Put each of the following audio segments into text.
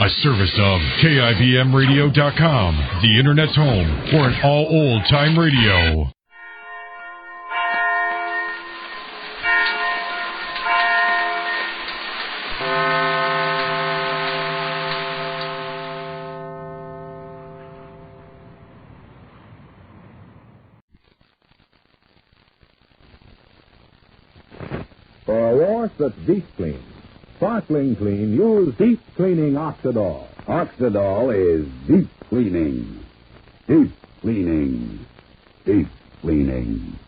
A service of KIBMradio.com, the Internet's home for an all old-time radio. For a wash that's deep clean, sparkling clean, use deep cleaning Oxidol. Oxidol is deep cleaning. Deep cleaning. Deep cleaning.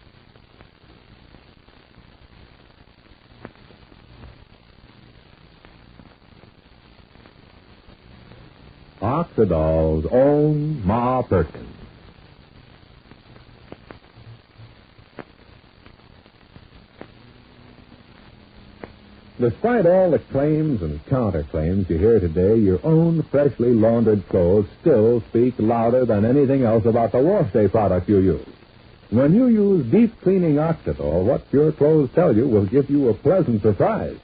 Oxidol's own Ma Perkins. Despite all the claims and counterclaims you hear today, your own freshly laundered clothes still speak louder than anything else about the wash day product you use. When you use deep cleaning Oxidol, what your clothes tell you will give you a pleasant surprise.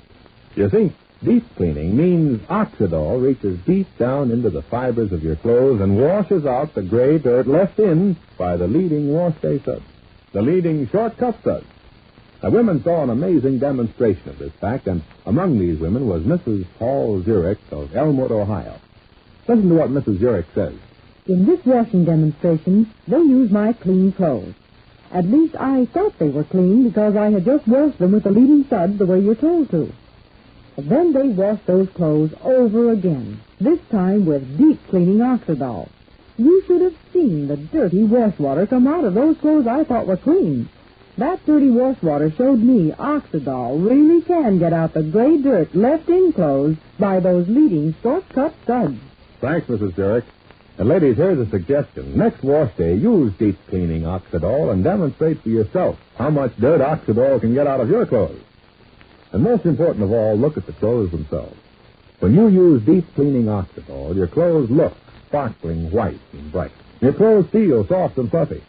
You see, deep cleaning means Oxidol reaches deep down into the fibers of your clothes and washes out the gray dirt left in by the leading wash day suds, the leading shortcut suds. Now, women saw an amazing demonstration of this fact, and among these women was Mrs. Paul Zurich of Elmwood, Ohio. Listen to what Mrs. Zurich says. In this washing demonstration, they used my clean clothes. At least I thought they were clean because I had just washed them with the leading suds the way you're told to. But then they washed those clothes over again, this time with deep cleaning Oxidol. You should have seen the dirty wash water come out of those clothes I thought were clean. That dirty wash water showed me Oxidol really can get out the gray dirt left in clothes by those leading shortcut suds. Thanks, Mrs. Zurich. And ladies, here's a suggestion. Next wash day, use deep cleaning Oxidol and demonstrate for yourself how much dirt Oxidol can get out of your clothes. And most important of all, look at the clothes themselves. When you use deep cleaning Oxidol, your clothes look sparkling white and bright. Your clothes feel soft and fluffy.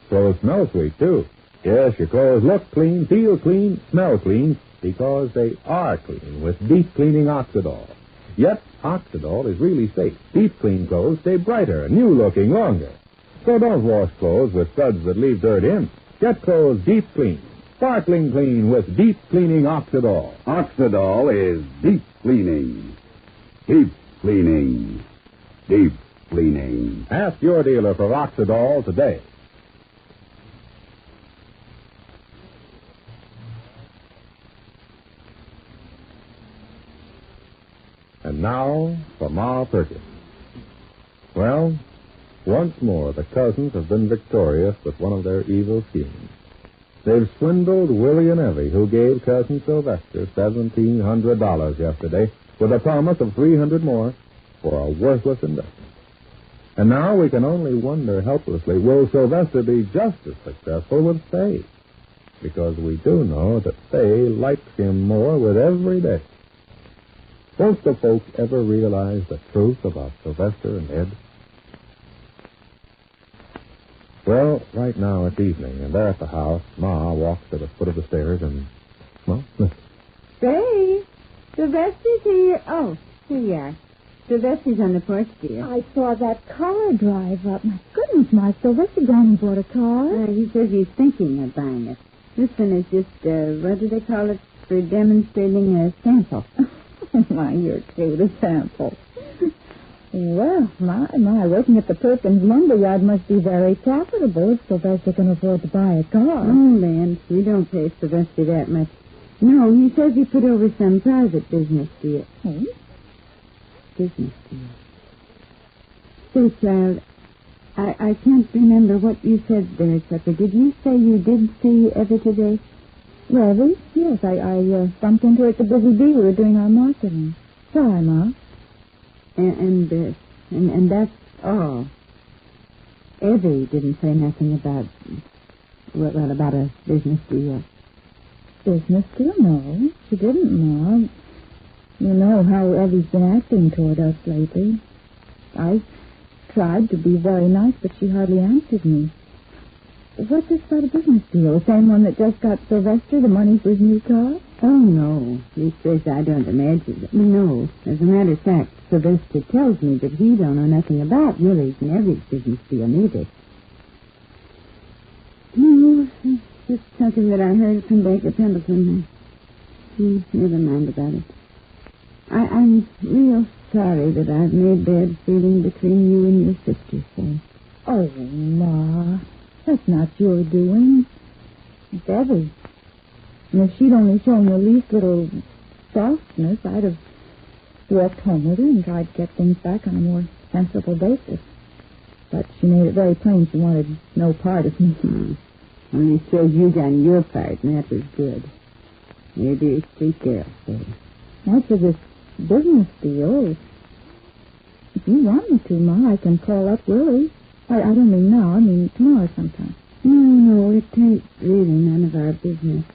Clothes smell sweet, too. Yes, your clothes look clean, feel clean, smell clean, because they are clean with deep cleaning Oxidol. Yet, Oxidol is really safe. Deep clean clothes stay brighter, new-looking, longer. So don't wash clothes with suds that leave dirt in. Get clothes deep clean, sparkling clean with deep cleaning Oxidol. Oxidol is deep cleaning. Deep cleaning. Deep cleaning. Ask your dealer for Oxidol today. And now for Ma Perkins. Well, once more the cousins have been victorious with one of their evil schemes. They've swindled Willie and Evie, who gave Cousin Sylvester $1,700 yesterday with a promise of $300 more for a worthless investment. And now we can only wonder helplessly, will Sylvester be just as successful with Faye? Because we do know that Faye likes him more with every day. Won't the folks ever realize the truth about Sylvester and Ed? Well, right now it's evening, and there at the house, Ma walks to the foot of the stairs and, well, listen. Say, Sylvester's here. Oh, here you are. Sylvester's on the porch, dear. I saw that car drive up. My goodness, my Sylvester gone and bought a car. He says he's thinking of buying it. This one is just, what do they call it, for demonstrating a sample. Oh, my, you're cute, a sample. Well, my, working at the Perkins lumberyard must be very profitable if Sylvester can afford to buy a car. Oh, Lance, we don't pay Sylvester that much. No, he says he put over some private business deal. Hmm? Business deal. Say, child, I can't remember what you said there, Supper. Did you say you did see Evie today? Evie? Yes, I bumped into her at the Busy Bee. We were doing our marketing. Sorry, Ma. And that's all. Evie didn't say nothing about, well, about a business deal. Business deal? No, she didn't, Ma. You know how Evie's been acting toward us lately. I tried to be very nice, but she hardly answered me. What's this about a business deal? The same one that just got Sylvester the money for his new car? Oh, no. He says I don't imagine it. No. As a matter of fact, Sylvester tells me that he don't know nothing about Willie's and Evie's business deal neither. No, it's just something that I heard from Baker Pendleton. Never mind about it. I'm real sorry that I've made bad feeling between you and your sister, Say. Oh, Ma, that's not your doing. It's Evie's. And if she'd only shown the least little softness, I'd have walked home with her and tried to get things back on a more sensible basis. But she made it very plain she wanted no part of me. Well, it says you done your part, and that was good. Maybe take care of it. As for this business deal, if you want me to, Ma, I can call up Willie. I don't mean now, I mean tomorrow sometime. No, it ain't really none of our business.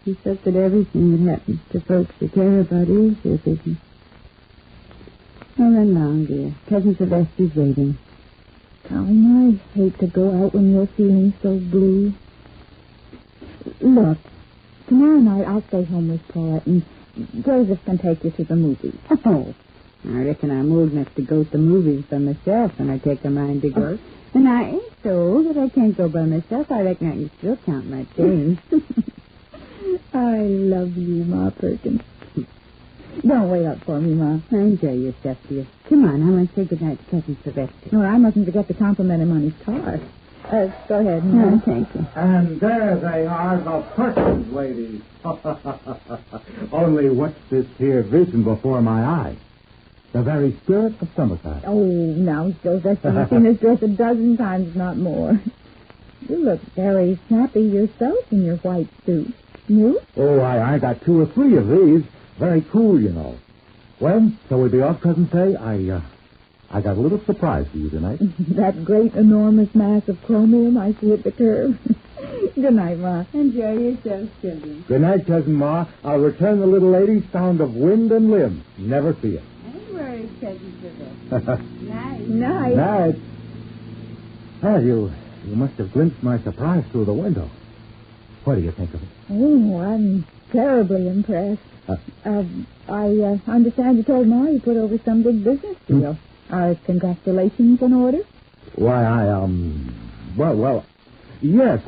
He said that everything that happens to folks who care about is their business. Well, run along, dear. Cousin Sylvester's waiting. Tom, I hate to go out when you're feeling so blue. Look, tomorrow night I'll stay home with Paulette, and Joseph can take you to the movies. Oh, I reckon I'm old enough to go to movies by myself when I take a mind to go. And I ain't so old that I can't go by myself. I reckon I can still count my change. I love you, Ma Perkins. Don't wait up for me, Ma. Enjoy yourself, dear. Come on, I want to say goodnight to Cousin Sylvester. No, I mustn't forget to compliment him on his car. Go ahead, Ma. No, thank you. And there they are, the Perkins ladies. Only what's this here vision before my eyes? The very spirit of summertime. Oh, now, Joseph, you've seen this dress a dozen times, if not more. You look very snappy yourself in your white suit. New? Oh, I got 2 or 3 of these. Very cool, you know. Well, shall we be off, Cousin Say? I got a little surprise for you tonight. That great, enormous mass of chromium I see at the curve. Good night, Ma. Enjoy yourself, children. Good night, Cousin Ma. I'll return the little lady's sound of wind and limb. Never see it. Don't worry, Cousin Sylvester. Night. Night. Night. Well, you must have glimpsed my surprise through the window. What do you think of it? Oh, I'm terribly impressed. I understand you told Ma you put over some big business deal. Are congratulations in order? Why, well, yes,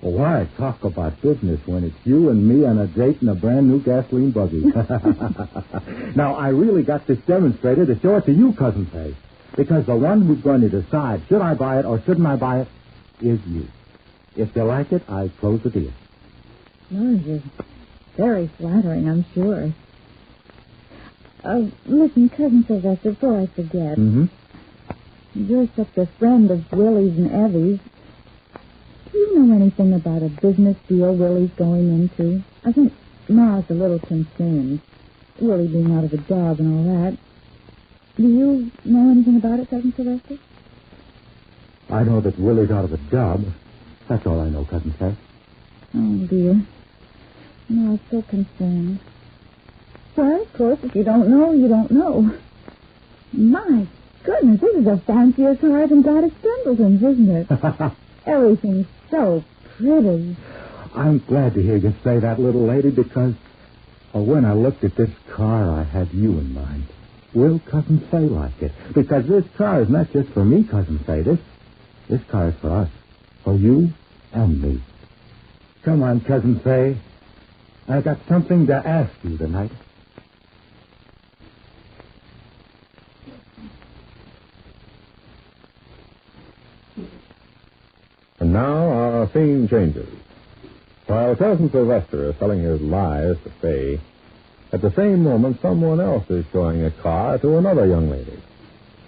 why talk about business when it's you and me on a date in a brand new gasoline buggy? Now, I really got this demonstrated to show it to you, Cousin Faye, because the one who's going to decide should I buy it or shouldn't I buy it is you. If you like it, I close the deal. Oh, you're very flattering, I'm sure. Listen, Cousin Sylvester, before I forget. Mm-hmm. You're such a friend of Willie's and Evie's. Do you know anything about a business deal Willie's going into? I think Ma's a little concerned. Willie being out of a job and all that. Do you know anything about it, Cousin Sylvester? I know that Willie's out of a job. That's all I know, Cousin Faye. Oh, dear. No, I'm so concerned. Well, of course, if you don't know, you don't know. My goodness, this is a fancier car than Gladys Pendleton's, isn't it? Everything's so pretty. I'm glad to hear you say that, little lady, because when I looked at this car, I had you in mind. Will Cousin Faye like it? Because this car is not just for me, Cousin Faye. This car is for us. For you and me. Come on, Cousin Faye. I got something to ask you tonight. And now our scene changes. While Cousin Sylvester is telling his lies to Faye, at the same moment someone else is showing a car to another young lady.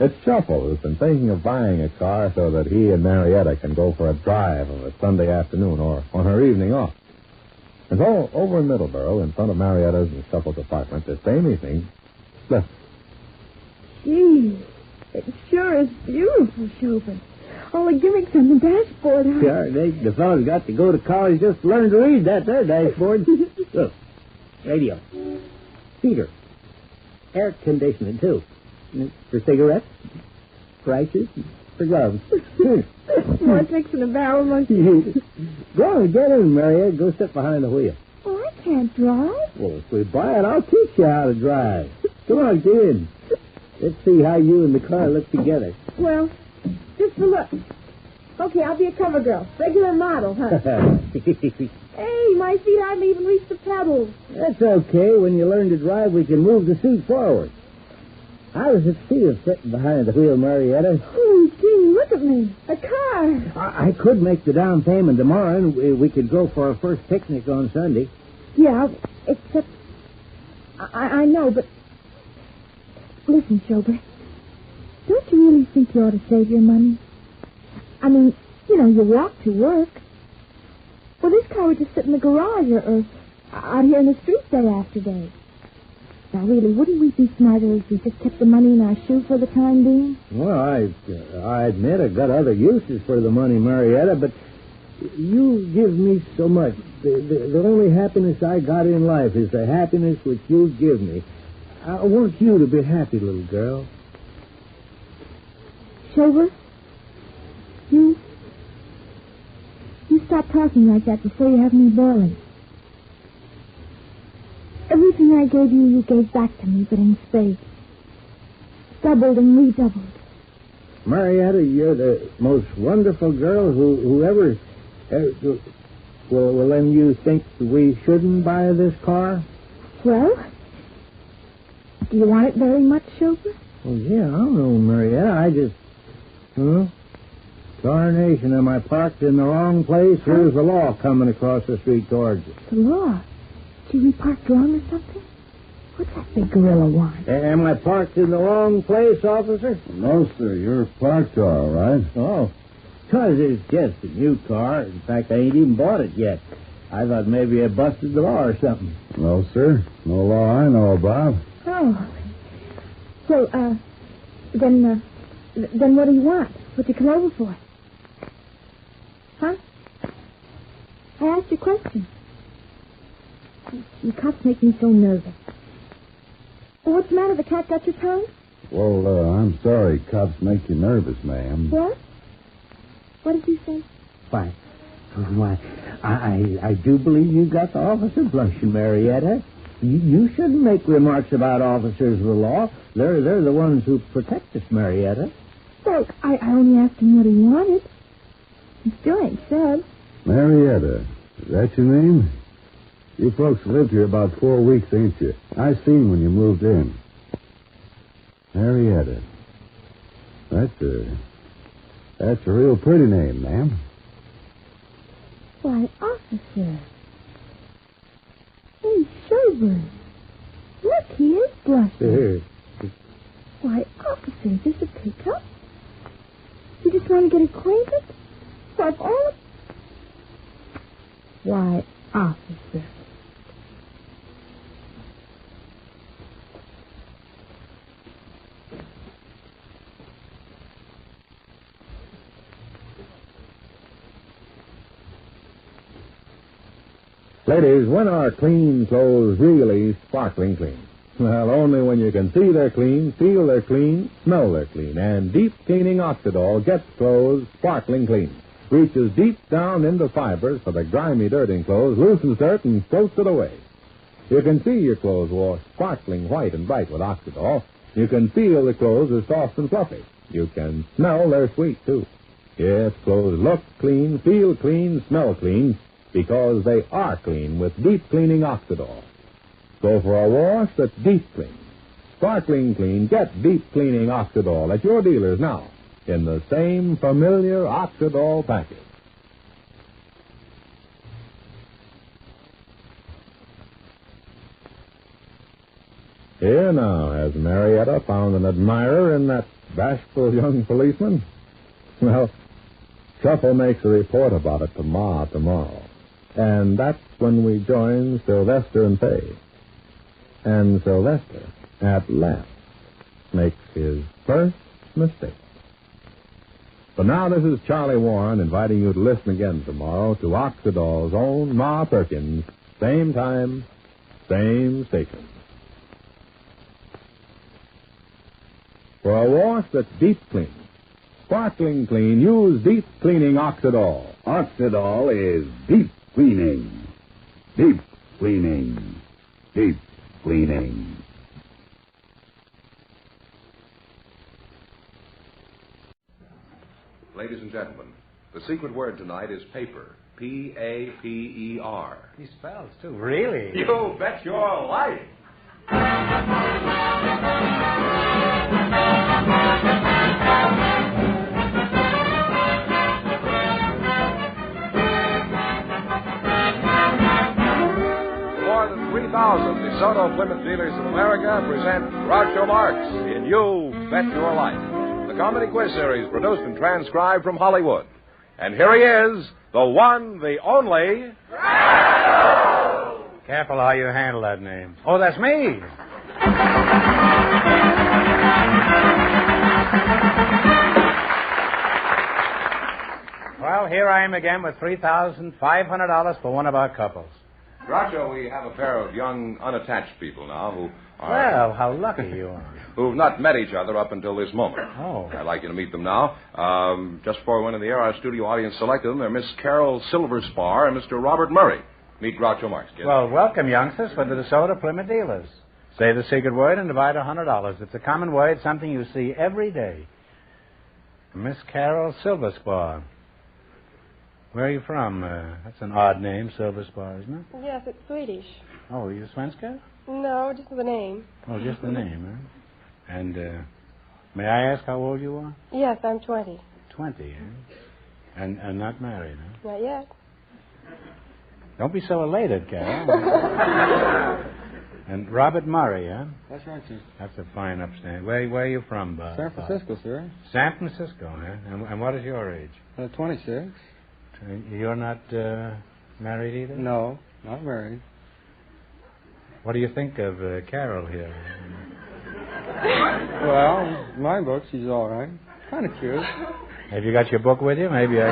It's Shuffle, who's been thinking of buying a car so that he and Marietta can go for a drive of a Sunday afternoon or on her evening off. And so, over in Middleborough, in front of Marietta's and Shuffle's apartment, this same evening, listen. Gee, it sure is beautiful, Chopin. All the gimmicks on the dashboard. Sure, the fellow's got to go to college just to learn to read that there dashboard. Look, radio, heater, air conditioning, too. For cigarettes, prices, for gloves. More tricks in a barrel monkey. Go on, get in, Marietta. Go sit behind the wheel. Oh, I can't drive. Well, if we buy it, I'll teach you how to drive. Come on, get in. Let's see how you and the car look together. Well, just for look. Okay, I'll be a cover girl. Regular model, huh? Hey, my feet haven't even reached the pedals. That's okay. When you learn to drive, we can move the seat forward. How does it feel sitting behind the wheel, Marietta? Oh, gee, look at me. A car. I could make the down payment tomorrow, and we could go for our first picnic on Sunday. Yeah, except... I know, but... Listen, Shober. Don't you really think you ought to save your money? I mean, you walk to work. Well, this car would just sit in the garage or out here in the street day after day. Now, really, wouldn't we be smarter if we just kept the money in our shoe for the time being? Well, I admit I've got other uses for the money, Marietta, but you give me so much. The only happiness I got in life is the happiness which you give me. I want you to be happy, little girl. Shober, you stop talking like that before you have me boiling. Everything I gave you, you gave back to me, but in spades. Doubled and redoubled. Marietta, you're the most wonderful girl who ever... Well, then you think we shouldn't buy this car? Well, do you want it very much, Shober? Well, yeah, I don't know, Marietta. I just... Darnation, am I parked in the wrong place? Here's the law coming across the street towards us. The law? Gee, we parked wrong or something? What's that big gorilla want? Am I parked in the wrong place, officer? No, sir. You're parked all right. Oh, because it's just a new car. In fact, I ain't even bought it yet. I thought maybe I busted the law or something. No, sir. No law I know about. Oh. Well, then what do you want? What'd you come over for? Huh? I asked you a question. You cops make me so nervous. Well, what's the matter? The cat got your tongue? Well, I'm sorry cops make you nervous, ma'am. What? What did you say? Why, I do believe you got the officer blushing, Marietta. You shouldn't make remarks about officers of the law. They're the ones who protect us, Marietta. Well, I only asked him what he wanted. He still ain't said. Marietta, is that your name? You folks lived here about 4 weeks, ain't you? I seen when you moved in. Marietta. That's a real pretty name, ma'am. Why, officer. Hey, Shober. Look, he is blushing. Why, officer, is this a pickup? You just want to get acquainted? Why, Why, officer. Ladies, when are clean clothes really sparkling clean? Well, only when you can see they're clean, feel they're clean, smell they're clean. And deep cleaning Oxidol gets clothes sparkling clean. Reaches deep down into fibers for the grimy dirt in clothes, loosens dirt, and floats it away. You can see your clothes washed sparkling white and bright with Oxidol. You can feel the clothes are soft and fluffy. You can smell they're sweet, too. Yes, clothes look clean, feel clean, smell clean, because they are clean with deep cleaning Oxidol. Go for a wash that's deep clean. Sparkling clean, get deep cleaning Oxidol at your dealers now in the same familiar Oxidol package. Here now, has Marietta found an admirer in that bashful young policeman? Well, Shuffle makes a report about it to Ma tomorrow. And that's when we join Sylvester and Faye. And Sylvester, at last, makes his first mistake. But now this is Charlie Warren inviting you to listen again tomorrow to Oxidol's own Ma Perkins. Same time, same station. For a wash that's deep clean, sparkling clean, use deep cleaning Oxidol. Oxidol is deep cleaning. Deep cleaning. Deep cleaning. Ladies and gentlemen, the secret word tonight is paper. P-A-P-E-R. He spells, too. Really? You bet your life. More than 3,000 DeSoto Plymouth dealers in America present Groucho Marx in You Bet Your Life, the comedy quiz series produced and transcribed from Hollywood. And here he is, the one, the only... Careful how you handle that name. Oh, that's me. Well, here I am again with $3,500 for one of our couples. Groucho, we have a pair of young, unattached people now who are... Well, how lucky you are. Who've not met each other up until this moment. Oh. I'd like you to meet them now. Just before we went in the air, our studio audience selected them. They're Miss Carol Silverspar and Mr. Robert Murray. Meet Groucho Marx, kid. Well, welcome, youngsters, for the DeSoto Plymouth dealers. Say the secret word and divide $100. It's a common word, something you see every day. Miss Carol Silverspar. Where are you from? That's an odd name, Silverspar, isn't it? Yes, it's Swedish. Oh, are you Svenska? No, just the name. Oh, just the name, huh? And may I ask how old you are? Yes, I'm 20. 20, eh? And not married, huh? Not yet. Don't be so elated, Carol. And Robert Murray, huh? That's right, sir. That's a fine upstand. Where are you from, Bob? San Francisco, sir. San Francisco, huh? And what is your age? 26. You're not married either? No, not married. What do you think of Carol here? Well, my book, she's all right. Kind of cute. Have you got your book with you? Maybe I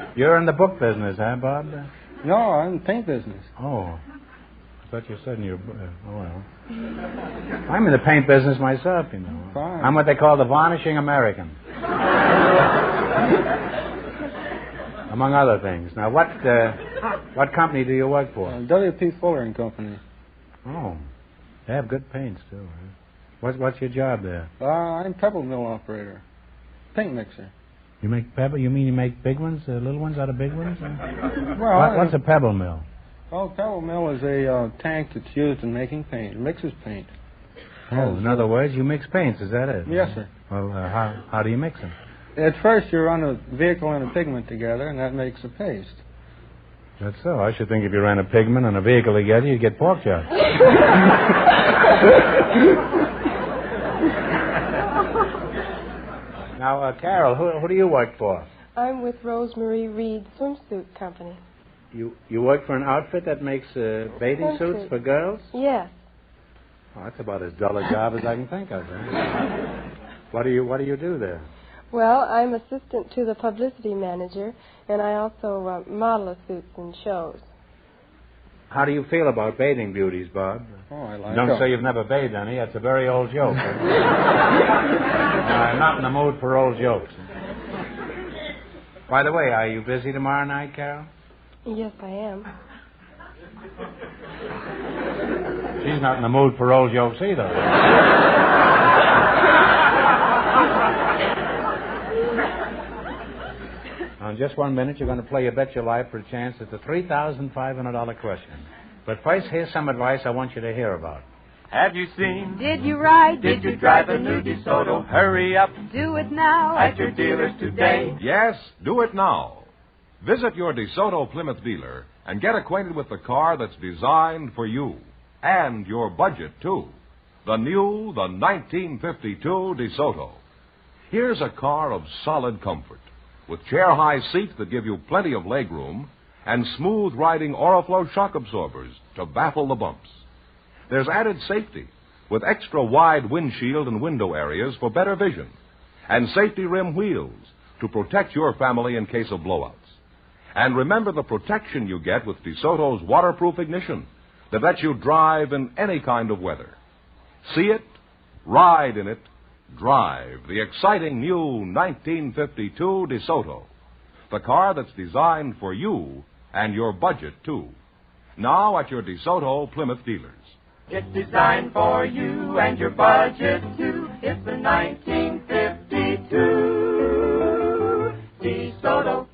could... You're in the book business, huh, Bob? No, I'm in the paint business. Oh. I thought you said in your book. Oh, well. I'm in the paint business myself, you know. Fine. I'm what they call the varnishing American. Among other things. Now, what company do you work for? W.P. Fuller and Company. Oh. They have good paints, too, huh? What's your job there? I'm pebble mill operator. Paint mixer. You make pebble? You mean you make big ones, little ones out of big ones? Well, what's a pebble mill? Oh, pebble mill is a tank that's used in making paint. It mixes paint. Oh, in other words, you mix paints, is that it? Yes, sir. Well, how do you mix them? At first, you run a vehicle and a pigment together, and that makes a paste. That's so. I should think if you ran a pigment and a vehicle together, you'd get pork chops. Now, Carol, who do you work for? I'm with Rosemary Reed Swimsuit Company. You work for an outfit that makes bathing suits for girls? Yes. Oh, that's about as dull a job as I can think of. Huh? What do you do there? Well, I'm assistant to the publicity manager, and I also model the suits in shows. How do you feel about bathing beauties, Bob? Oh, I like Don't them. say you've never bathed any. That's a very old joke. I'm not in the mood for old jokes. By the way, are you busy tomorrow night, Carol? Yes, I am. She's not in the mood for old jokes either. Now, in just 1 minute, you're going to play You Bet Your Life for a chance at the $3,500 question. But first, here's some advice I want you to hear about. Have you seen? Did you ride? Did you drive a new DeSoto? Hurry up Do it now. at your dealers today. Yes, do it now. Visit your DeSoto Plymouth dealer and get acquainted with the car that's designed for you and your budget, too. The 1952 DeSoto. Here's a car of solid comfort with chair-high seats that give you plenty of legroom and smooth-riding Oriflow shock absorbers to baffle the bumps. There's added safety with extra-wide windshield and window areas for better vision and safety rim wheels to protect your family in case of blowouts. And remember the protection you get with DeSoto's waterproof ignition that lets you drive in any kind of weather. See it, ride in it, drive the exciting new 1952 DeSoto, the car that's designed for you and your budget, too. Now at your DeSoto Plymouth dealers. It's designed for you and your budget, too. It's the 1952 DeSoto.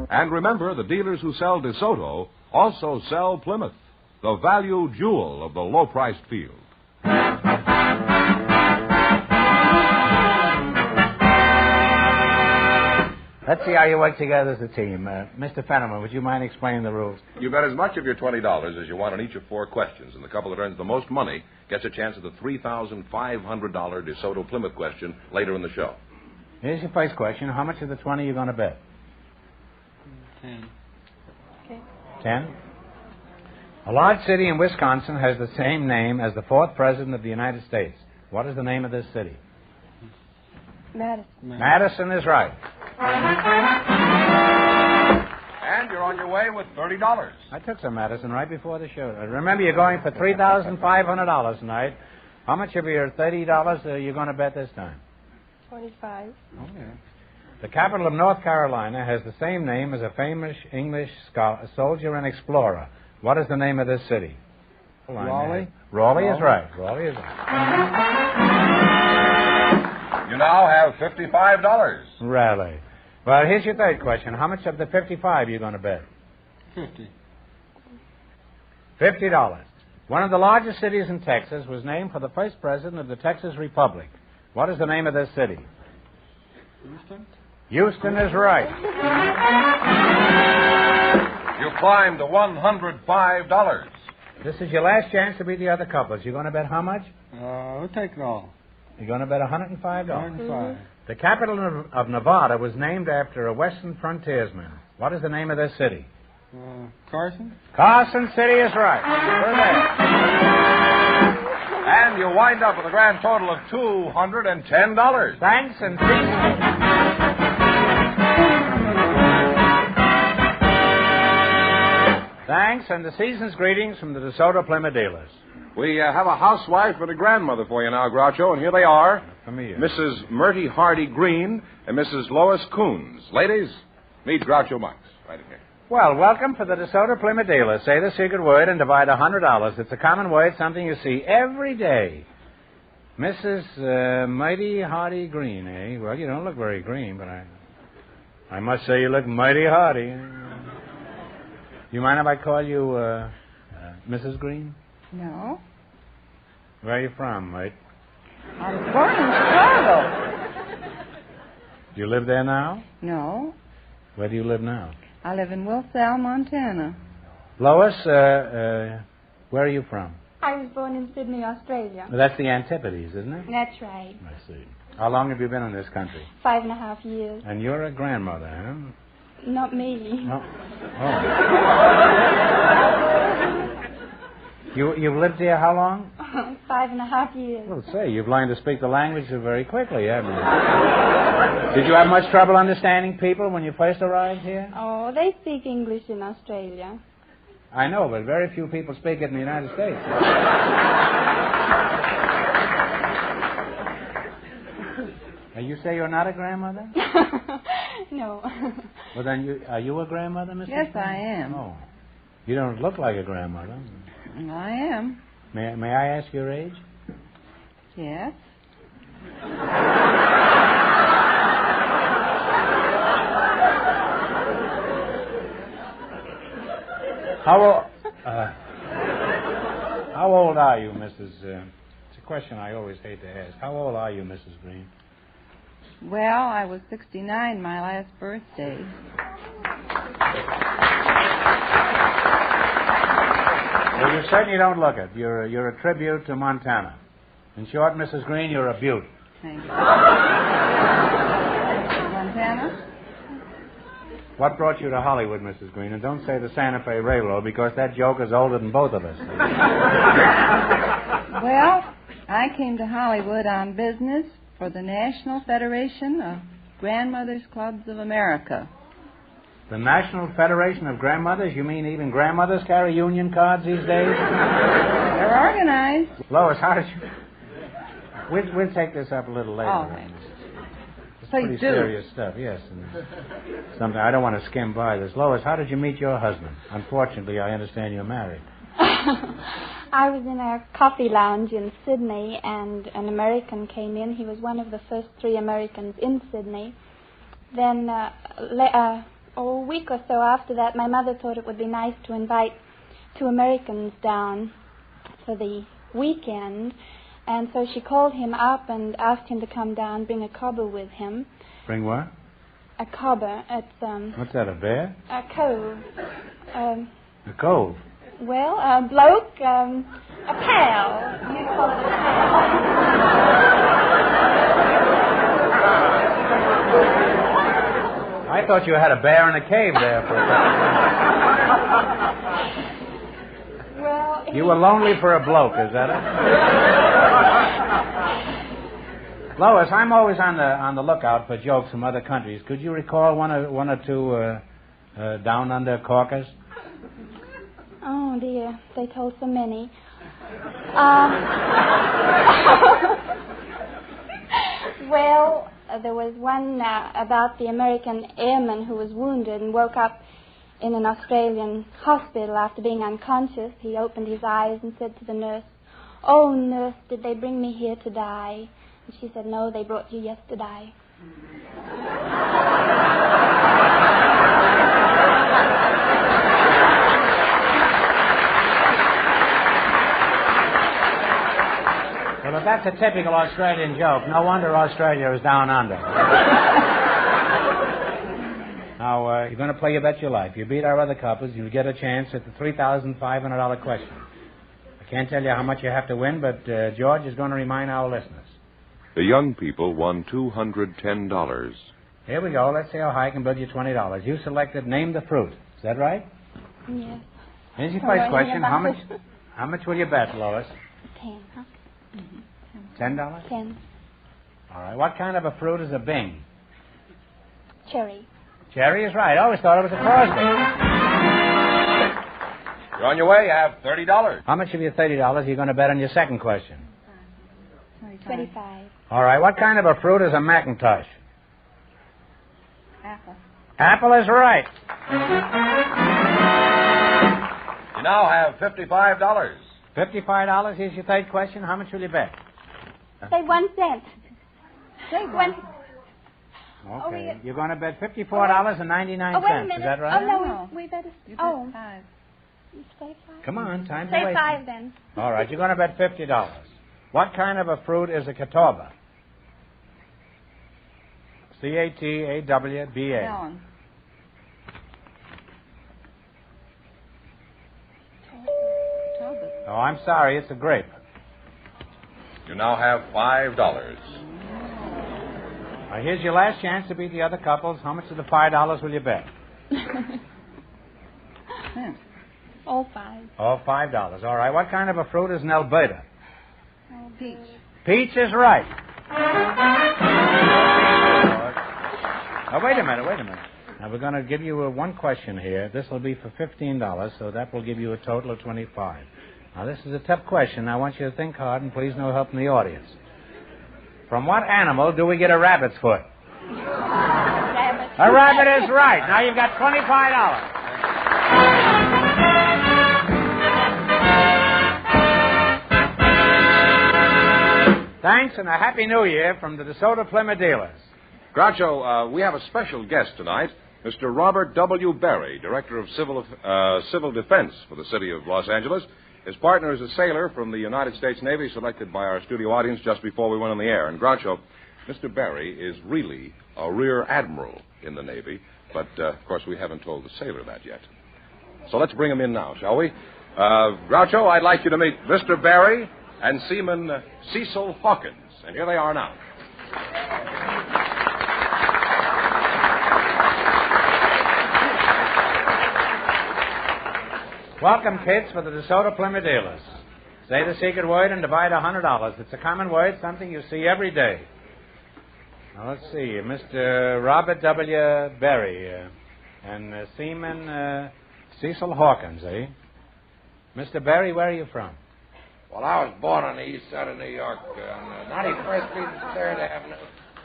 And remember, the dealers who sell DeSoto also sell Plymouth, the value jewel of the low-priced field. Let's see how you work together as a team. Mr. Fenneman, would you mind explaining the rules? You bet as much of your $20 as you want on each of 4 questions, and the couple that earns the most money gets a chance at the $3,500 DeSoto Plymouth question later in the show. Here's your first question. How much of the 20 are you going to bet? 10. Okay. 10? A large city in Wisconsin has the same name as the 4th President of the United States. What is the name of this city? Madison. Madison is right. And you're on your way with $30. I took some Madison right before the show. Remember, you're going for $3,500 tonight. How much of your $30 are you going to bet this time? 25. Okay. The capital of North Carolina has the same name as a famous English soldier and explorer. What is the name of this city? Raleigh? Raleigh is right. Raleigh is right. You now have $55. Raleigh. Well, here's your third question. How much of the 55 are you going to bet? 50. $50. One of the largest cities in Texas was named for the first president of the Texas Republic. What is the name of this city? Houston? Houston is right. You climbed to $105. This is your last chance to beat the other couples. You're going to bet how much? We'll take it all. You're going to bet $105. 105. The capital of Nevada was named after a western frontiersman. What is the name of this city? Carson? Carson City is right. And you wind up with a grand total of $210. Thanks, and thanks, and the season's greetings from the DeSoto Plymouth dealers. We have a housewife and a grandmother for you now, Groucho, and here they are. Familiar. Mrs. Myrtie Hardy Green and Mrs. Lois Coons. Ladies, meet Groucho Marx. Right in here. Well, welcome for the DeSoto Plymouth dealers. Say the secret word and divide $100. It's a common word, something you see every day. Mrs. Mighty Hardy Green, eh? Well, you don't look very green, but I must say you look mighty hardy. You mind if I call you Mrs. Green? No. Where are you from, mate? I was born in Chicago. Do you live there now? No. Where do you live now? I live in Wilsall, Montana. Lois, where are you from? I was born in Sydney, Australia. Well, that's the Antipodes, isn't it? That's right. I see. How long have you been in this country? 5.5 years. And you're a grandmother, huh? Not me. No. Oh. You've lived here how long? 5.5 years. Well, say, you've learned to speak the language very quickly, haven't you? Did you have much trouble understanding people when you first arrived here? Oh, they speak English in Australia. I know, but very few people speak it in the United States. You say you're not a grandmother? No. Well, then, are you a grandmother, Mrs. Yes, I am. Oh. You don't look like a grandmother. I am. May I ask your age? Yes. How old are you, Mrs. It's a question I always hate to ask. How old are you, Mrs. Green? Well, I was 69 my last birthday. Well, you certainly don't look it. You're a tribute to Montana. In short, Mrs. Green, you're a beaut. Thank you. Montana? What brought you to Hollywood, Mrs. Green? And don't say the Santa Fe Railroad, because that joke is older than both of us. Well, I came to Hollywood on business for the National Federation of Grandmothers Clubs of America. The National Federation of Grandmothers? You mean even grandmothers carry union cards these days? They're organized. Lois, how did you... We'll take this up a little later. All right. It's pretty serious stuff, yes. And something I don't want to skim by this. Lois, how did you meet your husband? Unfortunately, I understand you're married. I was in a coffee lounge in Sydney, and an American came in. He was one of the first 3 Americans in Sydney. Then a week or so after that, my mother thought it would be nice to invite 2 Americans down for the weekend, and so she called him up and asked him to come down, bring a cobber with him. Bring what? A cobber. It's What's that? A bear? a cove. A cove. Well, a bloke, a pal. You call it a pal. I thought you had a bear in a cave there for a second. Well, You were lonely for a bloke, is that it? Lois, I'm always on the lookout for jokes from other countries. Could you recall one or two down under corkers? oh dear, they told so many. Well, there was one about the American airman who was wounded and woke up in an Australian hospital after being unconscious. He opened his eyes and said to the nurse, "Oh, nurse, did they bring me here to die?" And she said, "No, they brought you yesterday." Well, if that's a typical Australian joke, no wonder Australia is down under. Now, you're going to play You Bet Your Life. You beat our other couples, you'll get a chance at the $3,500 question. I can't tell you how much you have to win, but George is going to remind our listeners. The young people won $210. Here we go. Let's see how high I can build you $20. You selected Name the Fruit. Is that right? Yes. Here's your first question. How much will you bet, Lois? 10, huh? $10? 10. All right. What kind of a fruit is a Bing? Cherry. Cherry is right. I always thought it was a Crosby. You're on your way. You have $30. How much of your $30 are you going to bet on your second question? 25. All right. What kind of a fruit is a Macintosh? Apple. Apple is right. You now have $55. $55. Here's your third question. How much will you bet? Say 1 cent. Say 1. Okay. You're going to bet $54.99. Oh, wait a minute. Is that right? Oh, no, we better... Oh. 5. You say 5? Come on, time to Say wait. 5, then. All right, you're going to bet $50. What kind of a fruit is a catawba? C-A-T-A-W-B-A. Melon. Oh, I'm sorry, it's a grape. You now have $5. Here's your last chance to beat the other couples. How much of the $5 will you bet? All 5. Oh, $5. All right. What kind of a fruit is an Alberta? Peach. Peach is right. Now, wait a minute. Now, we're going to give you one question here. This will be for $15, so that will give you a total of $25. Now, this is a tough question. I want you to think hard, and please no help from the audience. From what animal do we get a rabbit's foot? Rabbit. A rabbit is right. Now you've got $25. Thanks, and a Happy New Year from the DeSoto Plymouth dealers. Groucho, we have a special guest tonight, Mr. Robert W. Berry, Director of Civil Defense for the city of Los Angeles. His partner is a sailor from the United States Navy, selected by our studio audience just before we went on the air. And Groucho, Mr. Berry is really a rear admiral in the Navy, but, of course, we haven't told the sailor that yet. So let's bring him in now, shall we? Groucho, I'd like you to meet Mr. Berry and Seaman Cecil Hawkins. And here they are now. Welcome, kids, for the DeSoto Plymouth dealers. Say the secret word and divide $100. It's a common word, something you see every day. Now, let's see. Mr. Robert W. Berry and Seaman Cecil Hawkins, eh? Mr. Berry, where are you from? Well, I was born on the east side of New York, on 91st Street and 3rd Avenue,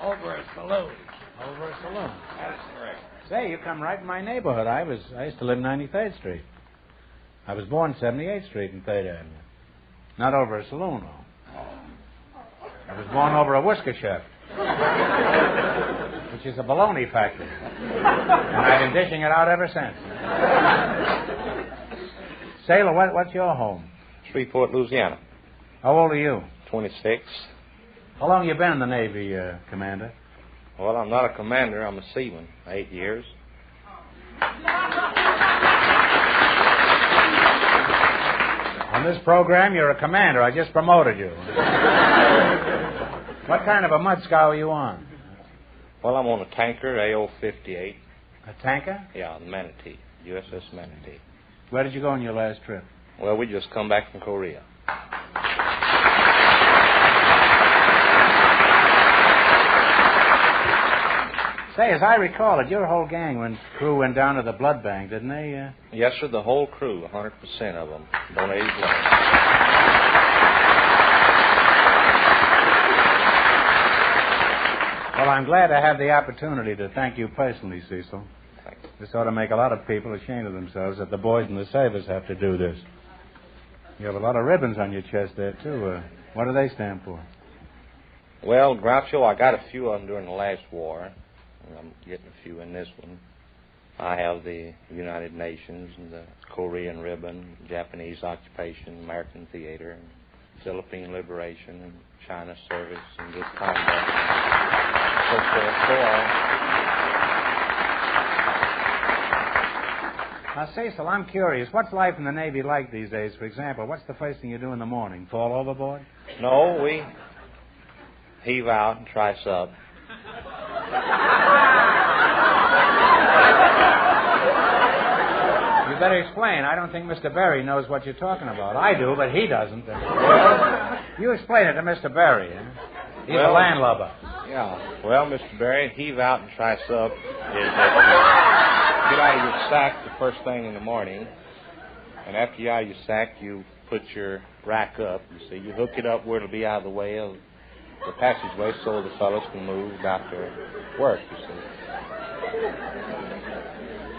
over a saloon. Over a saloon. That is correct. Say, you come right in my neighborhood. I used to live 93rd Street. I was born 78th Street and 3rd Avenue. Not over a saloon, though. I was born over a whisker chef, which is a bologna factory. And I've been dishing it out ever since. Sailor, what's your home? Shreveport, Louisiana. How old are you? 26. How long you been in the Navy, Commander? Well, I'm not a commander. I'm a seaman. 8 years. On this program, you're a commander. I just promoted you. What kind of a mud scow are you on? Well, I'm on a tanker, AO-58. A tanker? Yeah, the Manatee, USS Manatee. Where did you go on your last trip? Well, we just come back from Korea. Say, as I recall it, your whole crew went down to the blood bank, didn't they? Yes, sir, the whole crew, 100% of them, donated blood. Well, I'm glad to have the opportunity to thank you personally, Cecil. Thanks. This ought to make a lot of people ashamed of themselves that the boys in the service have to do this. You have a lot of ribbons on your chest there, too. What do they stand for? Well, Groucho, I got a few of them during the last war. I'm getting a few in this one. I have the United Nations and the Korean ribbon, Japanese occupation, American theater, and Philippine liberation, and China service, and good conduct, so forth, so on. Now, Cecil, I'm curious. What's life in the Navy like these days? For example, what's the first thing you do in the morning? Fall overboard? No, we heave out and try sub. You better explain. I don't think Mr. Berry knows what you're talking about. I do, but he doesn't. You explain it to Mr. Berry. He's a landlubber. Yeah. Well, Mr. Berry, heave out and try sub is that you get out of your sack the first thing in the morning, and after you're out of your sack, you put your rack up. You see, you hook it up where it'll be out of the way of the passageway so the fellows can move about their work, you see.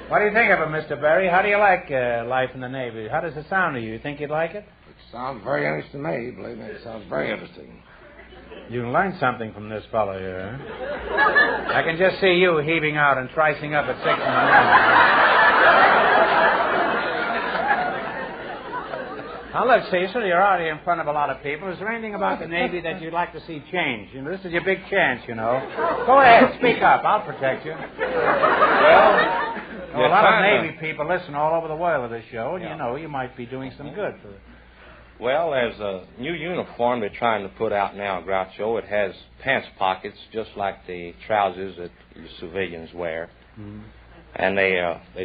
What do you think of it, Mr. Berry? How do you like life in the Navy? How does it sound to you? You think you'd like it? It sounds very interesting to me. Believe me, it sounds very interesting. You can learn something from this fellow here. Huh? I can just see you heaving out and tricing up at 6 in the morning. Now, look, Cecil, you're out here in front of a lot of people. Is there anything about the Navy that you'd like to see change? You know, this is your big chance, you know. Go ahead, speak up. I'll protect you. Well, a lot of Navy people listen all over the world to this show, and, you know, you might be doing some good for it. Well, there's a new uniform they're trying to put out now, Groucho. It has pants pockets, just like the trousers that you civilians wear. Mm-hmm. And they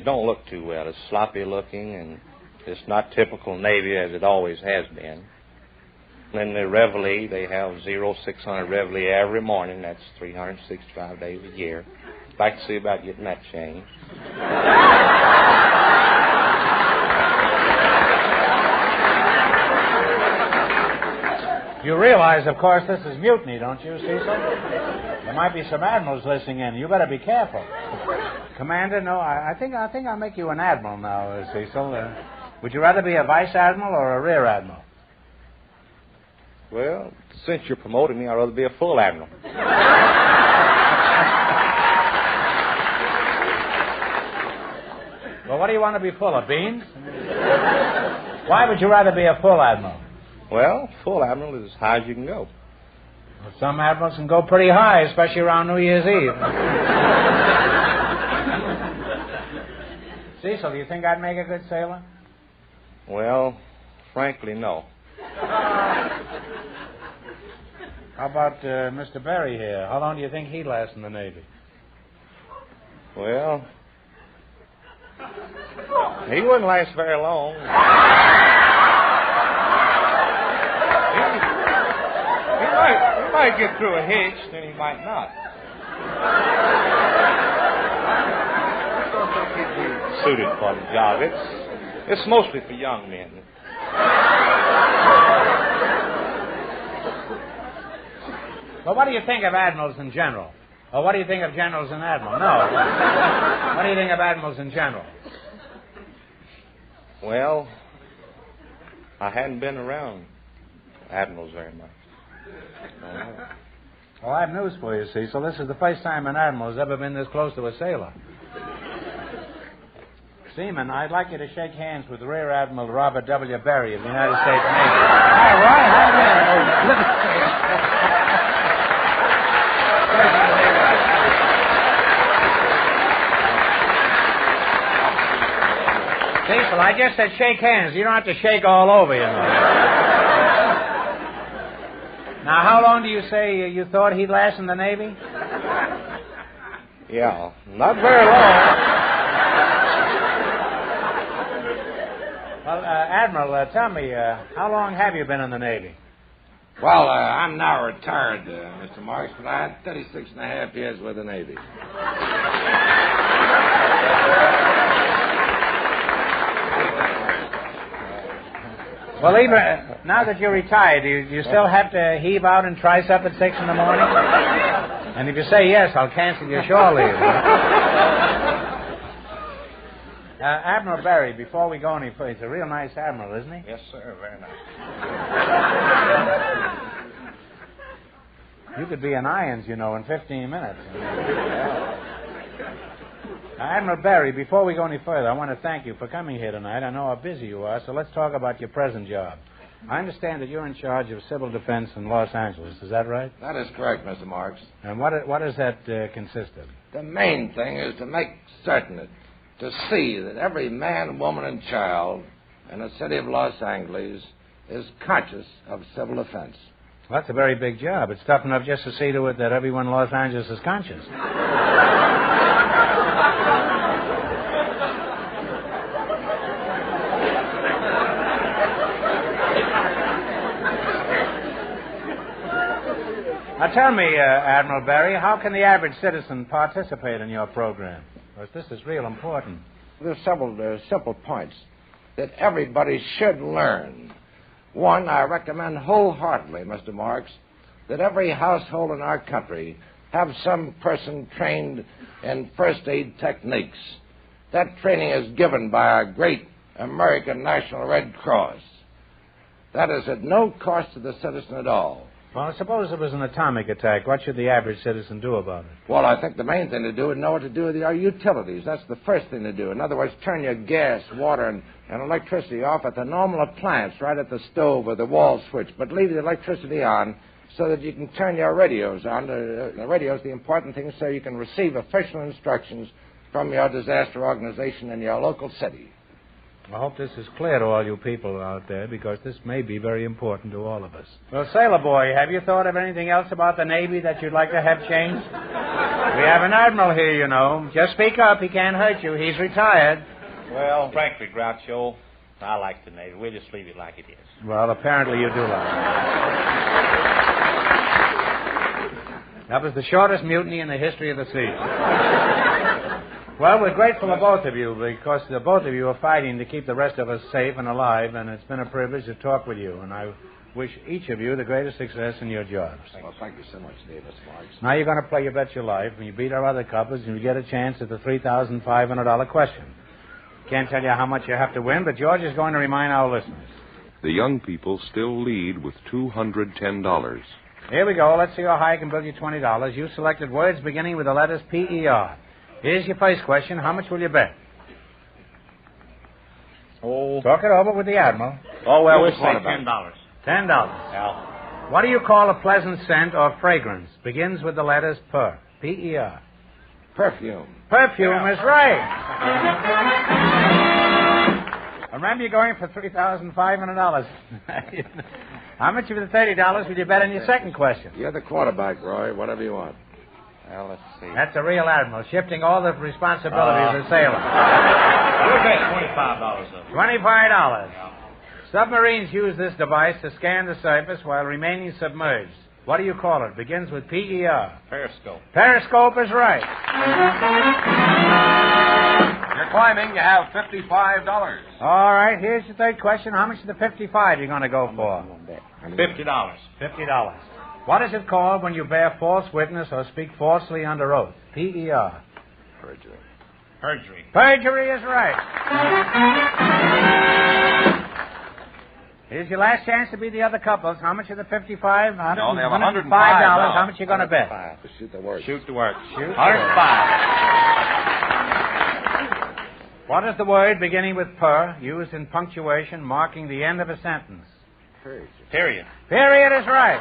don't look too well. It's sloppy looking, and it's not typical Navy as it always has been. And then the Reveille, they have 0600 Reveille every morning. That's 365 days a year. I'd like to see about getting that changed. You realize, of course, this is mutiny, don't you, Cecil? There might be some admirals listening in. You better be careful. Commander, no, I think I'll make you an admiral now, Cecil. Would you rather be a vice admiral or a rear admiral? Well, since you're promoting me, I'd rather be a full admiral. Well, what do you want to be full of, beans? Why would you rather be a full admiral? Well, full admiral is as high as you can go. Well, some admirals can go pretty high, especially around New Year's Eve. Cecil, do you think I'd make a good sailor? Well, frankly, no. How about Mr. Berry here? How long do you think he'd last in the Navy? Well, he wouldn't last very long. He might get through a hitch, then he might not. I don't think he'd be suited for the job. It's mostly for young men. Well, what do you think of admirals in general? Oh, what do you think of generals and admirals? No. What do you think of admirals in general? Well, I hadn't been around admirals very much. Well, I have news for you, see. So this is the first time an admiral has ever been this close to a sailor. Seaman, I'd like you to shake hands with Rear Admiral Robert W. Berry of the United States Navy. All right, Cecil, I just said shake hands. You don't have to shake all over, you know. Now, how long do you say you thought he'd last in the Navy? Yeah, not very long. Well, Admiral, tell me, how long have you been in the Navy? Well, I'm now retired, Mr. Marks, but I had 36 and a half years with the Navy. Well, even now that you're retired, do you still have to heave out and tricep at 6 in the morning? And if you say yes, I'll cancel your shore leave. Admiral Berry, before we go any further, he's a real nice admiral, isn't he? Yes, sir, very nice. You could be in irons, you know, in 15 minutes. Admiral Berry, before we go any further, I want to thank you for coming here tonight. I know how busy you are, so let's talk about your present job. I understand that you're in charge of civil defense in Los Angeles. Is that right? That is correct, Mr. Marks. And what does that consist of? The main thing is to make certain to see that every man, woman, and child in the city of Los Angeles is conscious of civil defense. Well, that's a very big job. It's tough enough just to see to it that everyone in Los Angeles is conscious. Now tell me, Admiral Berry, how can the average citizen participate in your program? Because this is real important. There's several simple points that everybody should learn. One, I recommend wholeheartedly, Mr. Marks, that every household in our country have some person trained in first aid techniques. That training is given by our great American National Red Cross. That is at no cost to the citizen at all. Well, suppose it was an atomic attack. What should the average citizen do about it? Well, I think the main thing to do is know what to do with our utilities. That's the first thing to do. In other words, turn your gas, water, and electricity off at the normal appliance, right at the stove or the wall switch, but leave the electricity on so that you can turn your radios on. The radio's the important thing, so you can receive official instructions from your disaster organization in your local city. I hope this is clear to all you people out there, because this may be very important to all of us. Well, Sailor Boy, have you thought of anything else about the Navy that you'd like to have changed? We have an admiral here, you know. Just speak up. He can't hurt you. He's retired. Well, frankly, Groucho, I like the Navy. We'll just leave it like it is. Well, apparently you do like it. That was the shortest mutiny in the history of the sea. Well, we're grateful to both of you, because the both of you are fighting to keep the rest of us safe and alive, and it's been a privilege to talk with you, and I wish each of you the greatest success in your jobs. Well, thank you so much, Davis Marks. Now you're going to play You Bet Your Life, and you beat our other couples, and you get a chance at the $3,500 question. Can't tell you how much you have to win, but George is going to remind our listeners. The young people still lead with $210. Here we go. Let's see how high I can build you $20. You selected words beginning with the letters P-E-R. Here's your first question. How much will you bet? Oh. Talk it over with the Admiral. Oh, well, we'll say $10. $10. Yeah. What do you call a pleasant scent or fragrance? Begins with the letters Per. P-E-R. Perfume. Perfume is right. Remember, you're going for $3,500. How much of the $30 will you bet on your second question? You're the quarterback, Roy. Whatever you want. Well, let's see. That's a real admiral, shifting all the responsibility of the sailor. We'll get $25 of it. $25. Yeah. Submarines use this device to scan the surface while remaining submerged. What do you call it? Begins with P-E-R. Periscope. Periscope is right. You're climbing. You have $55. All right, here's your third question. How much of the $55 you're going to go for? $50. $50. What is it called when you bear false witness or speak falsely under oath? P-E-R. Perjury. Perjury. Perjury is right. Here's your last chance to beat the other couples. How much are the 55? No, they have $105. How much you going to bet? Shoot the word. Shoot the word. Shoot. 105. What is the word beginning with per, used in punctuation, marking the end of a sentence? Period. Period is right.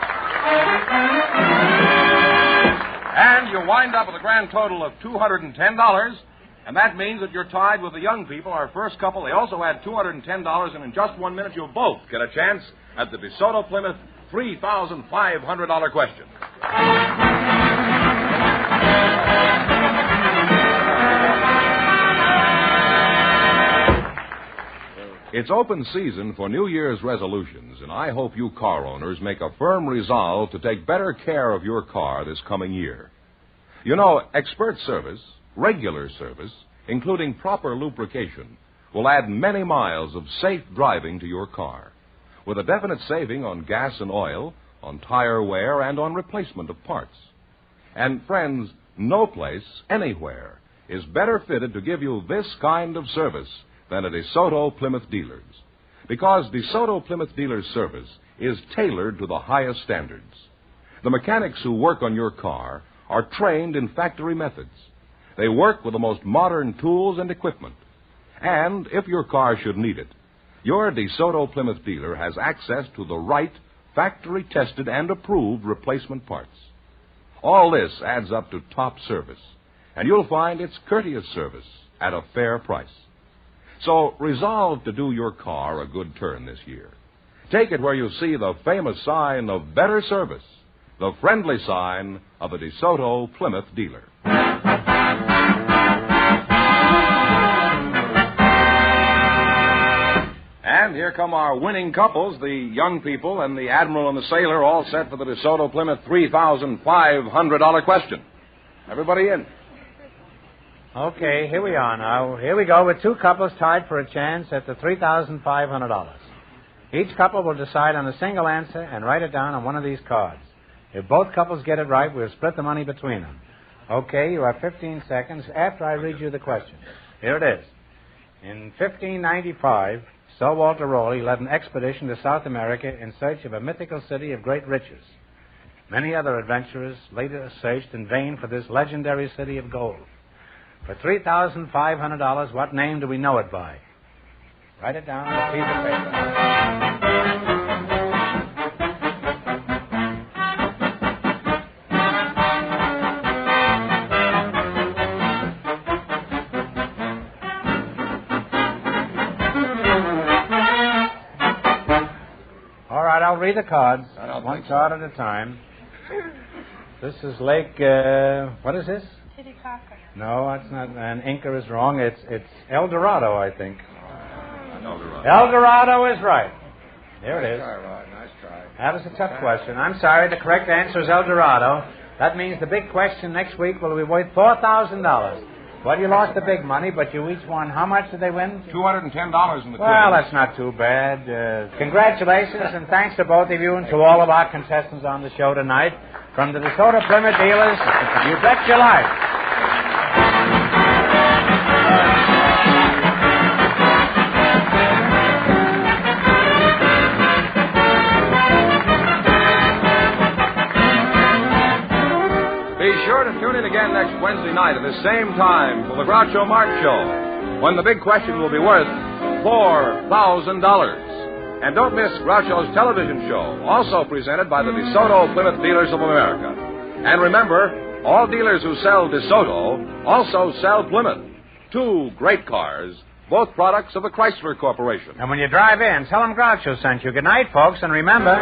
And you wind up with a grand total of $210, and that means that you're tied with the young people, our first couple. They also had $210, and in just 1 minute, you'll both get a chance at the DeSoto Plymouth $3,500 question. It's open season for New Year's resolutions, and I hope you car owners make a firm resolve to take better care of your car this coming year. You know, expert service, regular service, including proper lubrication, will add many miles of safe driving to your car, with a definite saving on gas and oil, on tire wear, and on replacement of parts. And friends, no place, anywhere, is better fitted to give you this kind of service than a DeSoto Plymouth dealers, because DeSoto Plymouth dealers service is tailored to the highest standards. The mechanics who work on your car are trained in factory methods. They work with the most modern tools and equipment. And if your car should need it, your DeSoto Plymouth dealer has access to the right factory-tested and approved replacement parts. All this adds up to top service, and you'll find it's courteous service at a fair price. So resolve to do your car a good turn this year. Take it where you see the famous sign of better service, the friendly sign of a DeSoto Plymouth dealer. And here come our winning couples, the young people and the Admiral and the Sailor, all set for the DeSoto Plymouth $3,500 question. Everybody in. Okay, here we are now. Here we go with two couples tied for a chance at the $3,500. Each couple will decide on a single answer and write it down on one of these cards. If both couples get it right, we'll split the money between them. Okay, you have 15 seconds after I read you the question. Here it is. In 1595, Sir Walter Raleigh led an expedition to South America in search of a mythical city of great riches. Many other adventurers later searched in vain for this legendary city of gold. For $3,500, what name do we know it by? Write it down on a piece of paper. All right, I'll read the cards, one card at a time. This is Lake, what is this? Titicaca. No, that's not. And Inca is wrong. It's El Dorado, I think. El Dorado. El Dorado is right. There it is. Nice try, Rod. Nice try. That was a tough question. I'm sorry. The correct answer is El Dorado. That means the big question next week will be worth $4,000. Well, you lost the big money, but you each won. How much did they win? $210 in the Well, that's not too bad. Congratulations, and thanks to both of you and to all of our contestants on the show tonight. From the DeSoto Plymouth dealers, you bet your life. Be sure to tune in again next Wednesday night at the same time for the Groucho Marx Show, when the big question will be worth $4,000. And don't miss Groucho's television show, also presented by the DeSoto Plymouth Dealers of America. And remember, all dealers who sell DeSoto also sell Plymouth. Two great cars, both products of the Chrysler Corporation. And when you drive in, tell them Groucho sent you. Good night, folks, and remember...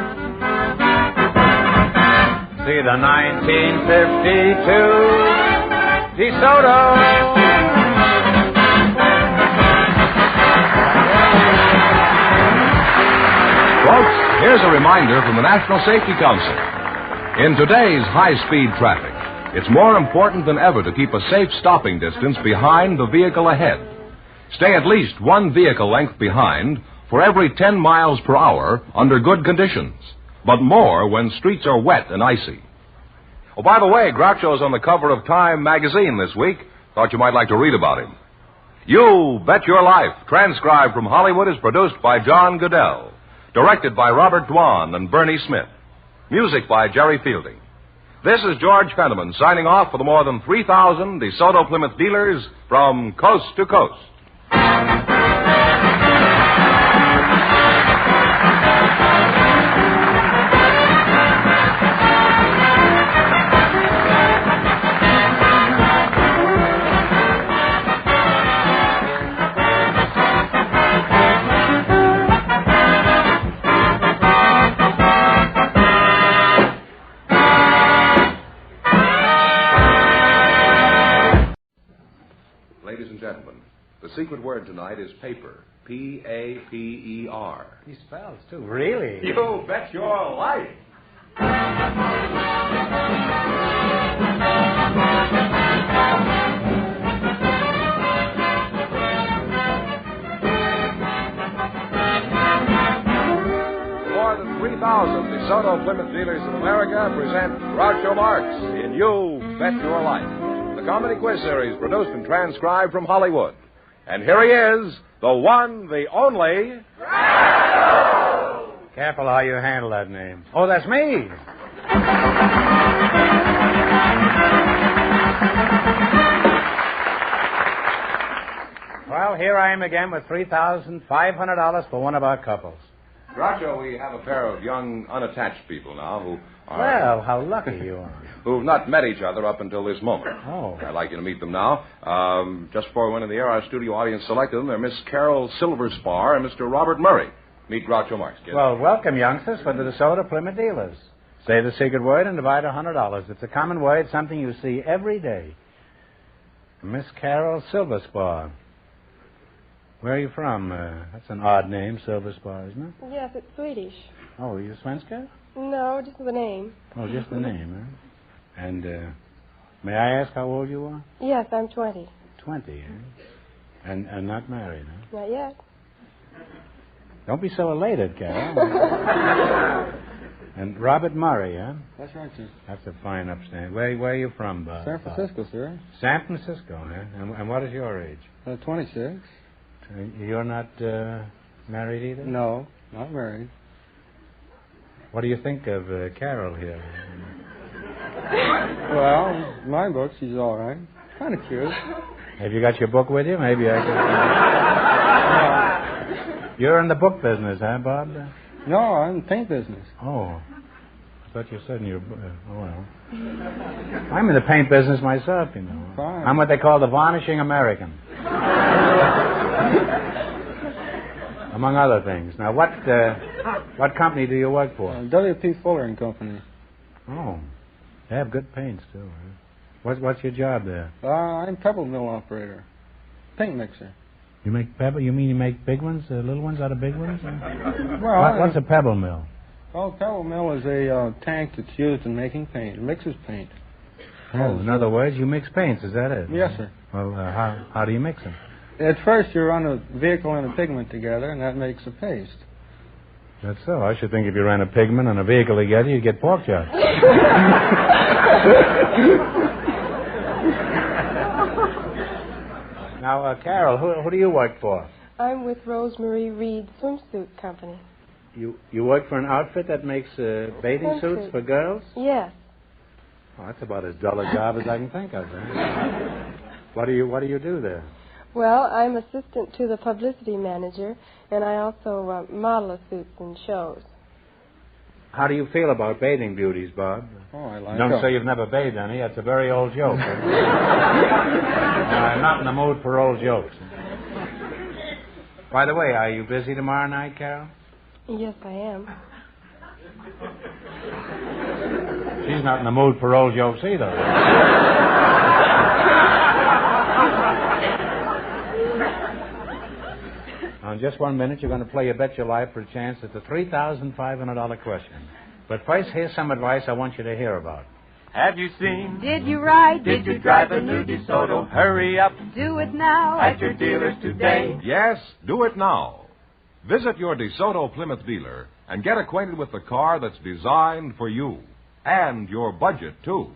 See the 1952 DeSoto. Folks, here's a reminder from the National Safety Council. In today's high-speed traffic, it's more important than ever to keep a safe stopping distance behind the vehicle ahead. Stay at least one vehicle length behind for every 10 miles per hour under good conditions. but more when streets are wet and icy. Oh, by the way, Groucho's on the cover of Time magazine this week. Thought you might like to read about him. You Bet Your Life, transcribed from Hollywood, is produced by John Goodell. Directed by Robert Dwan and Bernie Smith. Music by Jerry Fielding. This is George Fenneman signing off for the more than 3,000 DeSoto Plymouth dealers from coast to coast. Ladies and gentlemen, the secret word tonight is paper. P-A-P-E-R. He spells, too. Really? You bet your life. More than 3,000 DeSoto Plymouth dealers in America present Groucho Marx in You Bet Your Life, the comedy quiz series produced and transcribed from Hollywood. And here he is, the one, the only... Groucho! Careful how you handle that name. Oh, that's me. Well, here I am again with $3,500 for one of our couples. Groucho, we have a pair of young, unattached people now who are... Well, how lucky you are. Who've not met each other up until this moment. Oh. I'd like you to meet them now. Just before we went in the air, our studio audience selected them. They're Miss Carol Silverspar and Mr. Robert Murray. Meet Groucho Marx, kid. Well, welcome, youngsters, for the DeSoto Plymouth dealers. Say the secret word and divide $100. It's a common word, something you see every day. Miss Carol Silverspar. Where are you from? That's an odd name, Silverspar, isn't it? Yes, it's Swedish. Oh, are you svenska? No, just the name. Oh, just the name, huh? And may I ask how old you are? Yes, I'm 20. 20, eh? And not married, huh? Not yet. Don't be so elated, Carol. And Robert Murray, huh? That's right, sir. That's a fine upstand. Where are you from, Bob? San Francisco, sir. San Francisco, huh? And what is your age? 26. You're not married either? No, not married. What do you think of Carol here? Well, my book, she's all right. Kind of cute. Have you got your book with you? Maybe I could... You're in the book business, huh, Bob? No, I'm in the paint business. Oh. I thought you said in your book... oh, well. I'm in the paint business myself, you know. Fine. I'm what they call the varnishing American. Among other things. Now, what company do you work for? W.P. Fuller and Company. Oh. They have good paints, too. Huh? What's your job there? I'm pebble mill operator. Paint mixer. You make pebble? You mean you make big ones, little ones out of big ones? Well, what's a pebble mill? Well, a pebble mill is a tank that's used in making paint. It mixes paint. Oh, in other words, you mix paints, is that it? Yes, sir. Well, how do you mix them? At first, you run a vehicle and a pigment together, and that makes a paste. That's so. I should think if you ran a pigment and a vehicle together, you'd get pork chops. Now, Carol, who do you work for? I'm with Rosemary Reed Swimsuit Company. You work for an outfit that makes bathing suits for girls? Yes. Oh, that's about as dull a job as I can think of. Huh? What do you do there? Well, I'm assistant to the publicity manager, and I also model the suits in shows. How do you feel about bathing beauties, Bob? Oh, I like Don't them. say you've never bathed any. That's a very old joke. I'm not in the mood for old jokes. By the way, are you busy tomorrow night, Carol? Yes, I am. She's not in the mood for old jokes either. Now, in just 1 minute, you're going to play You Bet Your Life for a chance at the $3,500 question. But first, here's some advice I want you to hear about. Have you seen? Did you ride? Did you drive a new DeSoto? Hurry up. Do it now. At your dealers today. Yes, do it now. Visit your DeSoto Plymouth dealer and get acquainted with the car that's designed for you and your budget, too.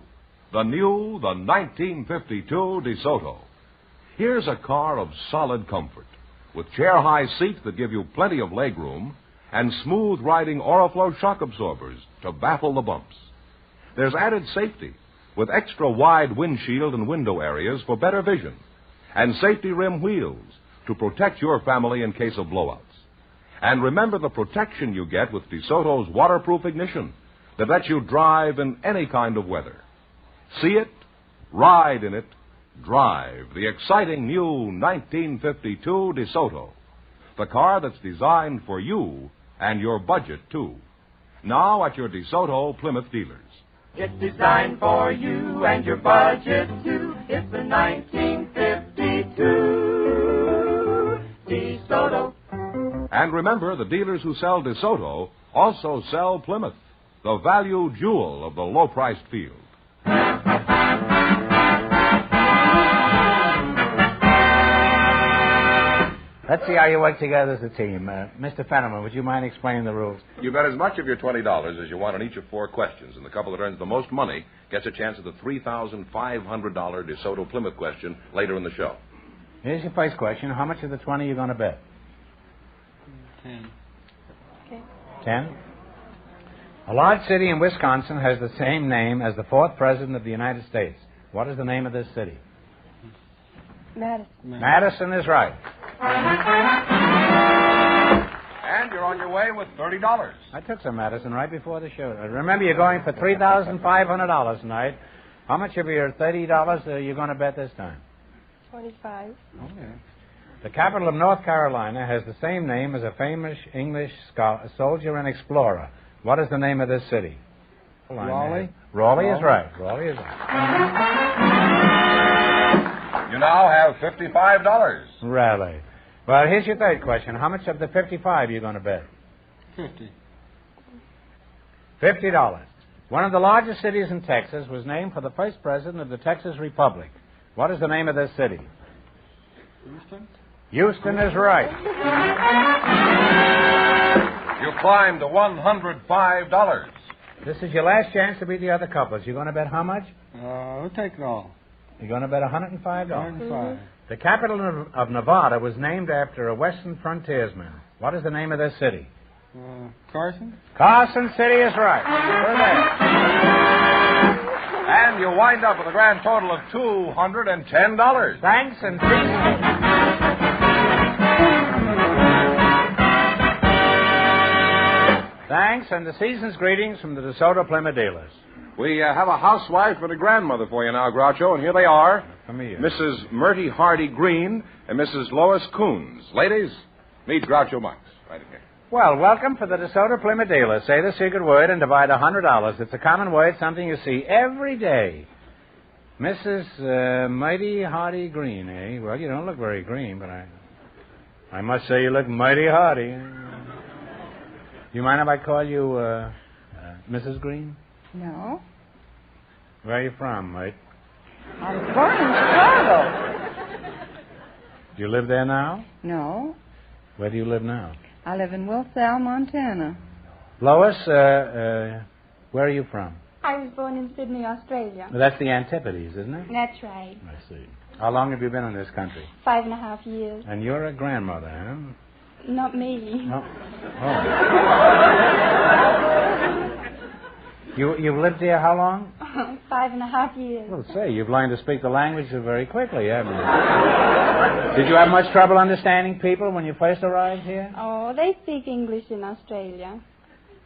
The new, the 1952 DeSoto. Here's a car of solid comfort, with chair-high seats that give you plenty of legroom and smooth-riding Oriflow shock absorbers to baffle the bumps. There's added safety, with extra-wide windshield and window areas for better vision, and safety rim wheels to protect your family in case of blowouts. And remember the protection you get with DeSoto's waterproof ignition that lets you drive in any kind of weather. See it, ride in it, drive the exciting new 1952 DeSoto, the car that's designed for you and your budget, too. Now at your DeSoto Plymouth dealers. It's designed for you and your budget, too. It's the 1952 DeSoto. And remember, the dealers who sell DeSoto also sell Plymouth, the value jewel of the low-priced field. Let's see how you work together as a team. Mr. Fenneman, would you mind explaining the rules? You bet as much of your $20 as you want on each of 4 questions, and the couple that earns the most money gets a chance at the $3,500 DeSoto Plymouth question later in the show. Here's your first question. How much of the 20 are you going to bet? 10. Okay. 10? A large city in Wisconsin has the same name as the 4th President of the United States. What is the name of this city? Madison. Madison is right. And you're on your way with $30. I took some Madison right before the show. Remember, you're going for $3,500 tonight. How much of your $30 are you going to bet this time? 25. Okay. The capital of North Carolina has the same name as a famous English soldier and explorer. What is the name of this city? Raleigh? Raleigh is right. Raleigh is right. You now have $55. Raleigh. Well, here's your third question. How much of the 55 are you going to bet? 50. $50. One of the largest cities in Texas was named for the first president of the Texas Republic. What is the name of this city? Houston? Houston is right. You climbed to $105. This is your last chance to beat the other couples. You're going to bet how much? We'll take it all. You're going to bet $105. $105. The capital of Nevada was named after a western frontiersman. What is the name of this city? Carson? Carson City is right. We're there. And you wind up with a grand total of $210. Thanks, and thanks, and the season's greetings from the DeSoto Plymouth dealers. We have a housewife and a grandmother for you now, Groucho, and here they are. Come here. Mrs. Myrtie Hardy Green and Mrs. Lois Coons. Ladies, meet Groucho Marx. Right in here. Well, welcome for the DeSoto Plymouth dealer. Say the secret word and divide $100. It's a common word, something you see every day. Mrs. Mighty Hardy Green, eh? Well, you don't look very green, but I must say you look mighty hardy. You mind if I call you Mrs. Green? No. Where are you from, mate? I'm born in Chicago. Do you live there now? No. Where do you live now? I live in Wilsall, Montana. Lois, where are you from? I was born in Sydney, Australia. Well, that's the Antipodes, isn't it? That's right. I see. How long have you been in this country? 5.5 years. And you're a grandmother, huh? Not me. No. Oh. You've lived here how long? 5.5 years. Well, say, you've learned to speak the language very quickly, haven't you? Did you have much trouble understanding people when you first arrived here? Oh, they speak English in Australia.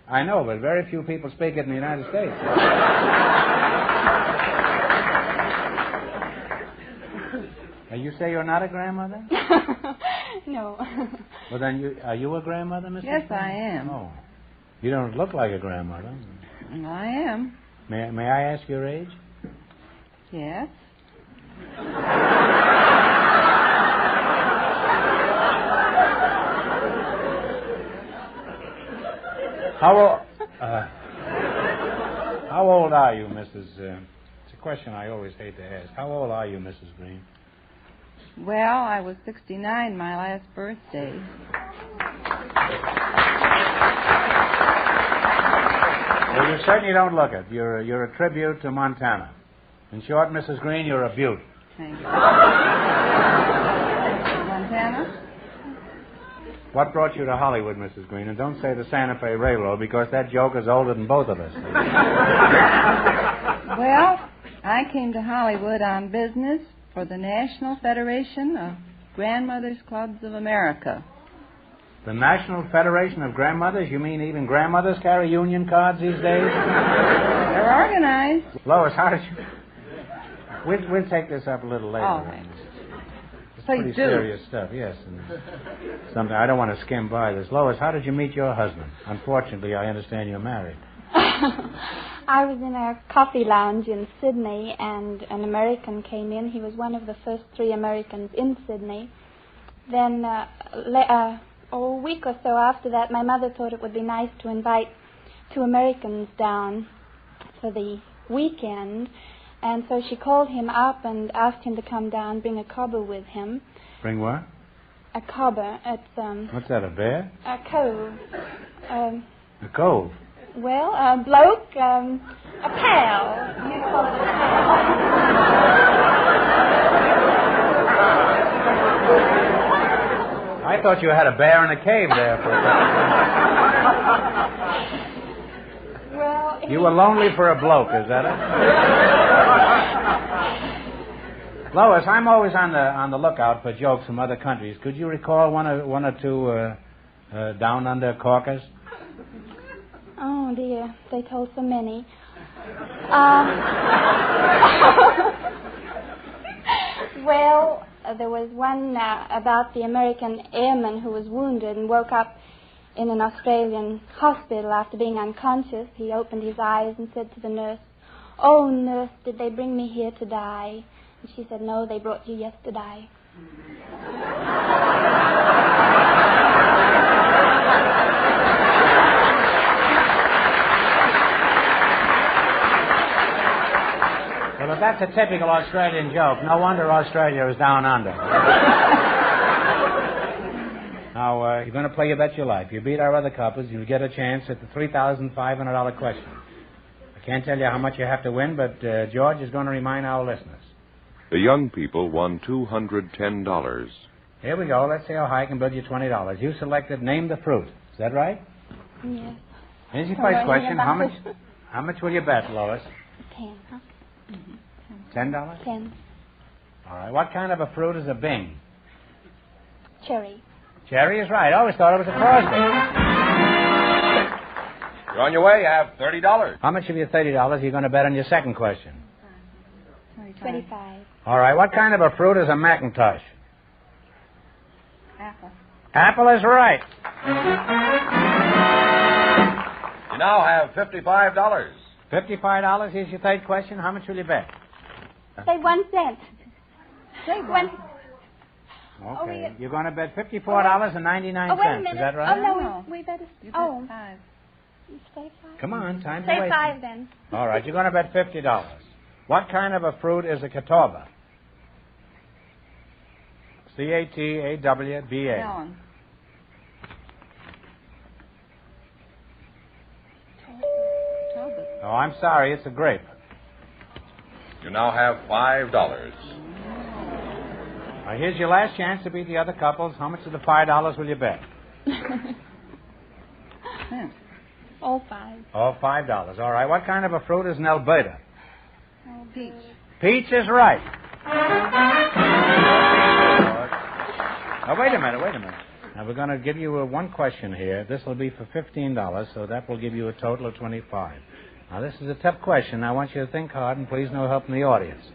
I know, but very few people speak it in the United States. You say you're not a grandmother? No. Well, then, are you a grandmother, Mrs. Yes, I am. Oh. You don't look like a grandmother. I am. May I ask your age? Yes. How old are you, Mrs. It's a question I always hate to ask. How old are you, Mrs. Green? Well, I was 69 my last birthday. Well, you certainly don't look it. You're a tribute to Montana. In short, Mrs. Green, you're a beaut. Thank you. Montana? What brought you to Hollywood, Mrs. Green? And don't say the Santa Fe Railroad, because that joke is older than both of us. Well, I came to Hollywood on business for the National Federation of Grandmothers Clubs of America. The National Federation of Grandmothers? You mean even grandmothers carry union cards these days? They're organized. Lois, how did you... We'll take this up a little later. All right. It's Please pretty do. serious stuff, yes. And something I don't want to skim by this. Lois, how did you meet your husband? Unfortunately, I understand you're married. I was in a coffee lounge in Sydney, and an American came in. He was one of the first 3 Americans in Sydney. Then a week or so after that, my mother thought it would be nice to invite 2 Americans down for the weekend. And so she called him up and asked him to come down, bring a cobber with him. Bring what? A cobber. It's, What's that, a bear? a cove. A cove? Well, a bloke, a pal. You call it a pal. I thought you had a bear in a cave there for a second. Well, You were lonely for a bloke, is that it? Lois, I'm always on the lookout for jokes from other countries. Could you recall one or two down under corkers? Oh, dear. They told so many. Well, there was one about the American airman who was wounded and woke up in an Australian hospital after being unconscious. He opened his eyes and said to the nurse, "Oh, nurse, did they bring me here to die?" And she said, "No, they brought you yesterday." Well, if that's a typical Australian joke, no wonder Australia is down under. Now, you're going to play You Bet Your Life. You beat our other couples, you'll get a chance at the $3,500 question. I can't tell you how much you have to win, but George is going to remind our listeners. The young people won $210. Here we go. Let's see how high I can build you $20. You selected Name the Fruit. Is that right? Yes. Here's your first question. How much will you bet, Lois? 10, huh? $10? 10. All right. What kind of a fruit is a Bing? Cherry. Cherry is right. I always thought it was a Crosby. You're on your way. You have $30. How much of your $30 are you going to bet on your second question? 25. All right. What kind of a fruit is a Macintosh? Apple. Apple is right. You now have $55. $55. Here's your third question. How much will you bet? Say 1 cent. Say 1. Okay. You're going to bet $54.99. Oh, wait a minute. Is that right? Oh, no, we better... Oh. 5. You say 5? Come on, time to Say wait. 5, then. All right, you're going to bet $50. What kind of a fruit is a catawba? C-A-T-A-W-B-A. Melon. Oh, I'm sorry, it's a grape. You now have $5. Now, here's your last chance to beat the other couples. How much of the $5 will you bet? All 5. Oh, $5. All right. What kind of a fruit is an Alberta? Oh, peach. Peach is right. Now, wait a minute. Now, we're going to give you one question here. This will be for $15, so that will give you a total of $25. Now, this is a tough question. I want you to think hard, and please no help from the audience.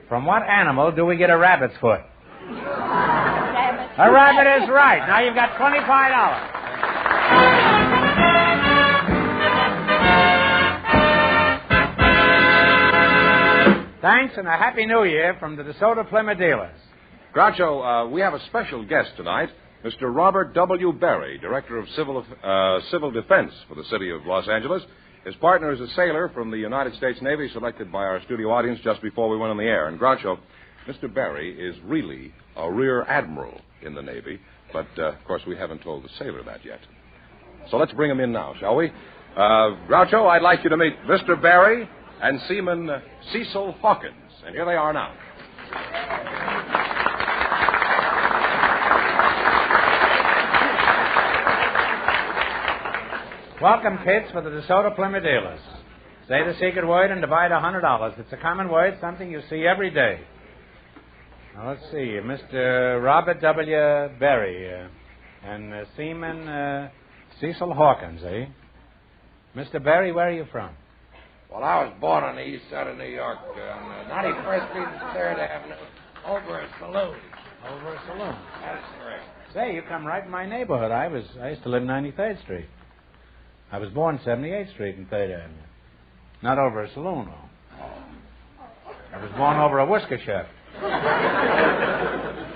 From what animal do we get a rabbit's foot? Rabbit. A rabbit is right. Now you've got $25. Thanks, and a Happy New Year from the DeSoto Plymouth dealers. Groucho, we have a special guest tonight, Mr. Robert W. Berry, Director of Civil Defense for the city of Los Angeles. His partner is a sailor from the United States Navy, selected by our studio audience just before we went on the air. And Groucho, Mr. Berry is really a rear admiral in the Navy, but, of course, we haven't told the sailor that yet. So let's bring him in now, shall we? Groucho, I'd like you to meet Mr. Barry and Seaman Cecil Hawkins. And here they are now. Welcome, kids, for the DeSoto Plymouth dealers. Say the secret word and divide $100. It's a common word, something you see every day. Now, let's see. Mr. Robert W. Berry and Seaman Cecil Hawkins, eh? Mr. Berry, where are you from? Well, I was born on the east side of New York, on 91st Street and 3rd Avenue, over a saloon. Over a saloon. That's correct. Say, you come right in my neighborhood. I used to live 93rd Street. I was born 78th Street and 3rd Avenue. Not over a saloon, though. I was born over a whisker chef,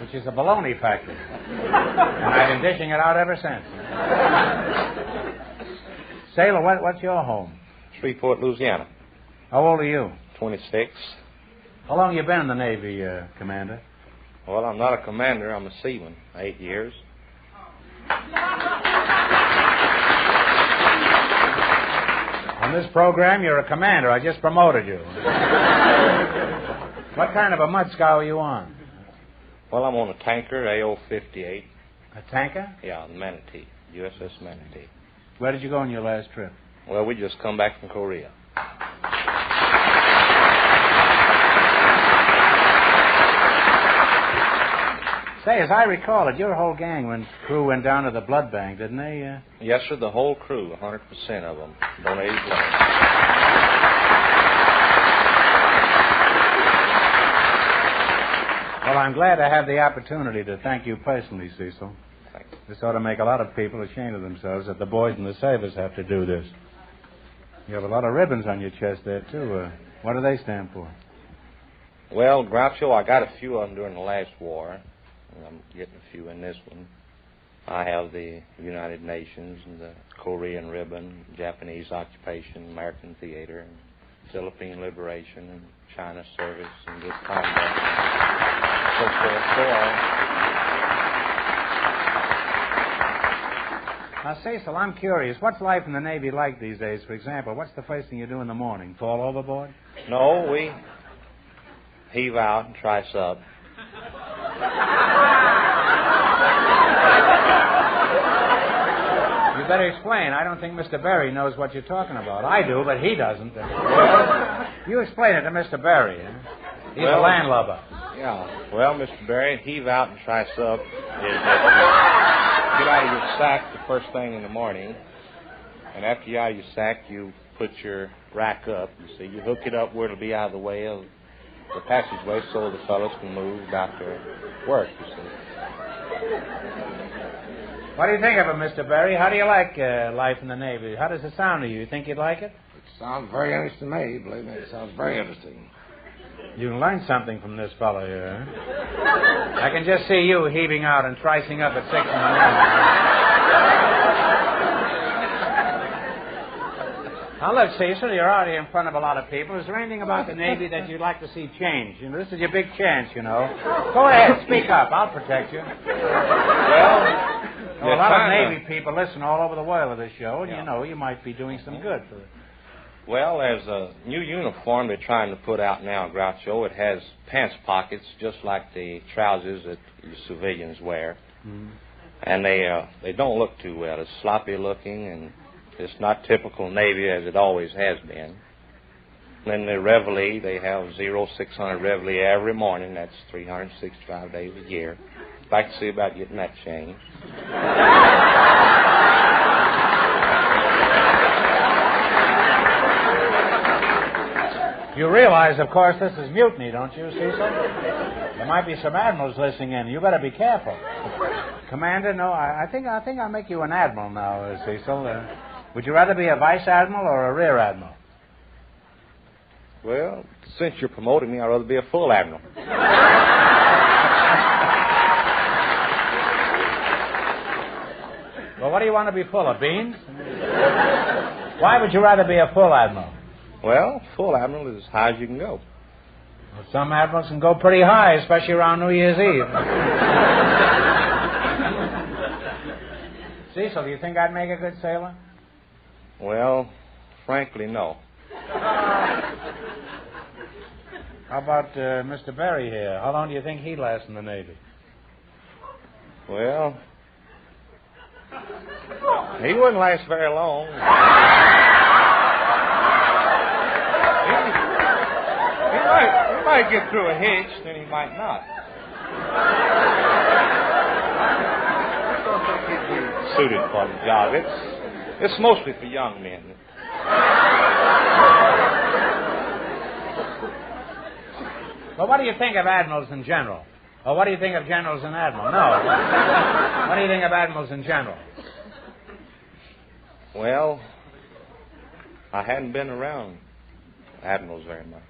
which is a bologna factory. And I've been dishing it out ever since. Sailor, what's your home? Shreveport, Louisiana. How old are you? 26. How long you been in the Navy, Commander? Well, I'm not a commander. I'm a seaman. 8 years. On this program, you're a commander. I just promoted you. What kind of a mud scow are you on? Well, I'm on a tanker, AO-58. A tanker? Yeah, the Manatee, USS Manatee. Where did you go on your last trip? Well, we just come back from Korea. Say, as I recall it, your whole crew went down to the blood bank, didn't they? Yes, sir, the whole crew, 100% of them, donated blood. Well, I'm glad to have the opportunity to thank you personally, Cecil. Thank you. This ought to make a lot of people ashamed of themselves that the boys in the service have to do this. You have a lot of ribbons on your chest there, too. What do they stand for? Well, Groucho, I got a few of them during the last war. And I'm getting a few in this one. I have the United Nations and the Korean ribbon, Japanese occupation, American theater, and Philippine liberation, and China service, and good conduct, so forth, so on. Now, Cecil, I'm curious. What's life in the Navy like these days? For example, what's the first thing you do in the morning? Fall overboard? No, we heave out and try sub. You better explain. I don't think Mr. Berry knows what you're talking about. I do, but he doesn't. You explain it to Mr. Berry. He's a landlubber. Yeah. Well, Mr. Berry, heave out and try sub is that you get out of your sack the first thing in the morning, and after you're out of your sack, you put your rack up. You see, you hook it up where it'll be out of the way of the passageway so the fellows can move about their work, you see. What do you think of it, Mr. Berry? How do you like life in the Navy? How does it sound to you? You think you'd like it? It sounds very interesting to me. Believe me, it sounds very interesting. You can learn something from this fellow here. Huh? I can just see you heaving out and tricing up at 6 in the morning. Now, look, Cecil, you're out here in front of a lot of people. Is there anything about the Navy that you'd like to see change? You know, this is your big chance, you know. Go ahead, speak up. I'll protect you. Well, a lot of Navy people listen all over the world to this show, and you know, you might be doing some good for it. Well, there's a new uniform they're trying to put out now, Groucho. It has pants pockets, just like the trousers that you civilians wear. Mm-hmm. And they don't look too well. It's sloppy looking, and it's not typical Navy as it always has been. Then the Reveille, they have 0600 Reveille every morning. That's 365 days a year. I'd like to see about getting that changed. You realize, of course, this is mutiny, don't you, Cecil? There might be some admirals listening in. You better be careful. Commander, no, I think I'll make you an admiral now, Cecil. Would you rather be a vice admiral or a rear admiral? Well, since you're promoting me, I'd rather be a full admiral. Well, what do you want to be full of, beans? Why would you rather be a full admiral? Well, full admiral is as high as you can go. Well, some admirals can go pretty high, especially around New Year's Eve. Cecil, do you think I'd make a good sailor? Well, frankly, no. How about Mr. Berry here? How long do you think he'd last in the Navy? Well, he wouldn't last very long. He might get through a hitch, then he might not. I don't think he'd be suited for the job. It's mostly for young men. Well, what do you think of admirals in general? Or what do you think of generals and admirals? No. What do you think of admirals in general? Well, I hadn't been around admirals very much.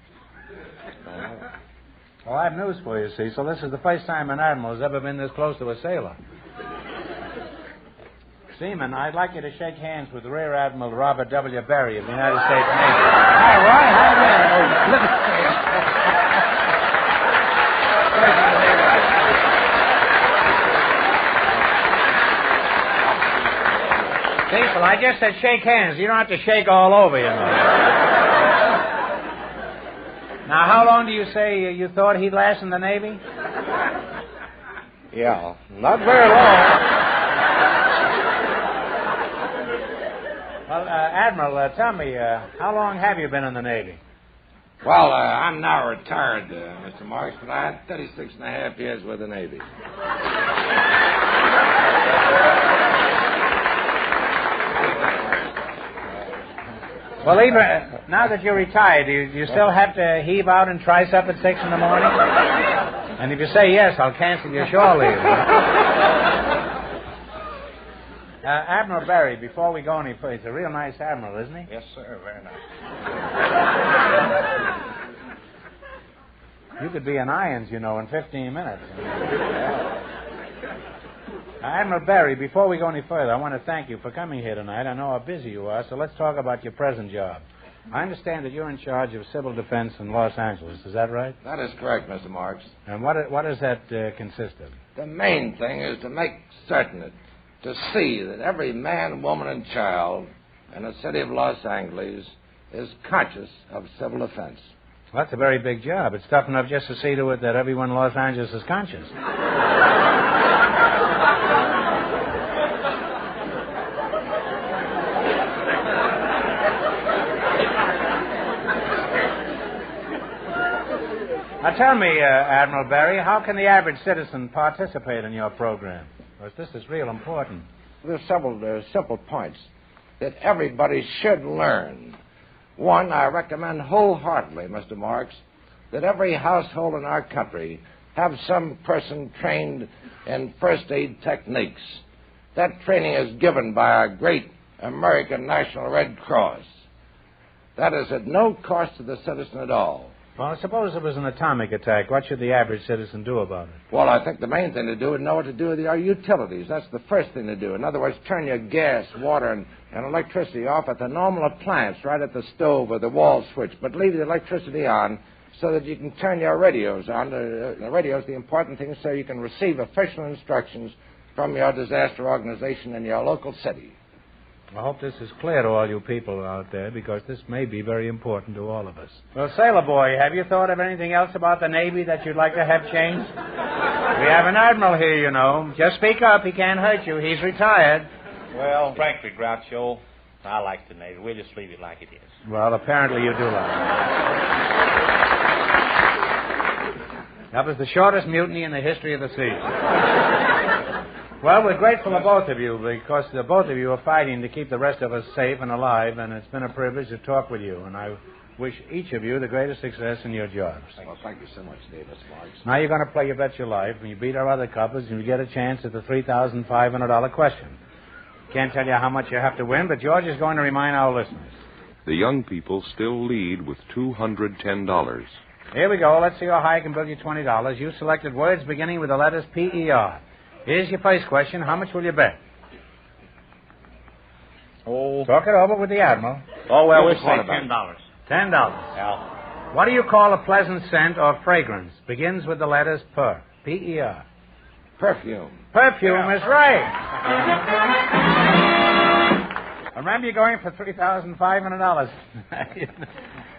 Well, I have news for you, see. So this is the first time an admiral has ever been this close to a sailor. Seaman, I'd like you to shake hands with Rear Admiral Robert W. Berry of the United States Navy. Hi, Roy. How are you? Look at Cecil, I just said shake hands. You don't have to shake all over, you know. Now, how long do you say you thought he'd last in the Navy? Yeah, not very long. Well, Admiral, tell me, how long have you been in the Navy? Well, I'm now retired, Mr. Marks, but I had 36 and a half years with the Navy. Well, even now that you're retired, do you still have to heave out and tricep at 6 in the morning? And if you say yes, I'll cancel your shore leave. Admiral Berry, before we go any further, he's a real nice admiral, isn't he? Yes, sir. Very nice. You could be in irons, you know, in 15 minutes. Admiral Berry, before we go any further, I want to thank you for coming here tonight. I know how busy you are, so let's talk about your present job. I understand that you're in charge of civil defense in Los Angeles. Is that right? That is correct, Mr. Marks. And what does that consist of? The main thing is to make certain to see that every man, woman, and child in the city of Los Angeles is conscious of civil defense. Well, that's a very big job. It's tough enough just to see to it that everyone in Los Angeles is conscious. Now tell me, Admiral Berry, how can the average citizen participate in your program? Because this is real important. There's several simple points that everybody should learn. One, I recommend wholeheartedly, Mr. Marks, that every household in our country have some person trained in first aid techniques. That training is given by our great American National Red Cross. That is at no cost to the citizen at all. Well, suppose it was an atomic attack. What should the average citizen do about it? Well, I think the main thing to do is know what to do with our utilities. That's the first thing to do. In other words, turn your gas, water, and electricity off at the normal appliance, right at the stove or the wall switch, but leave the electricity on so that you can turn your radios on. The radio's the important thing, so you can receive official instructions from your disaster organization in your local city. I hope this is clear to all you people out there, because this may be very important to all of us. Well, Sailor Boy, have you thought of anything else about the Navy that you'd like to have changed? We have an admiral here, you know. Just speak up. He can't hurt you. He's retired. Well, frankly, Groucho, I like the Navy. We'll just leave it like it is. Well, apparently you do like it. That was the shortest mutiny in the history of the sea. Well, we're grateful to both of you, because the both of you are fighting to keep the rest of us safe and alive, and it's been a privilege to talk with you, and I wish each of you the greatest success in your jobs. Well, thank you so much, Davis Marks. Now you're going to play You Bet Your Life, and you beat our other couples, and you get a chance at the $3,500 question. Can't tell you how much you have to win, but George is going to remind our listeners. The young people still lead with $210. Here we go. Let's see how high I can build you $20. You selected words beginning with the letters P-E-R. Here's your first question. How much will you bet? Oh. Talk it over with the Admiral. Oh, well, we'll say $10. $10. Yeah. What do you call a pleasant scent or fragrance? Begins with the letters per. P-E-R. Perfume. Perfume is right. Remember, you're going for $3,500.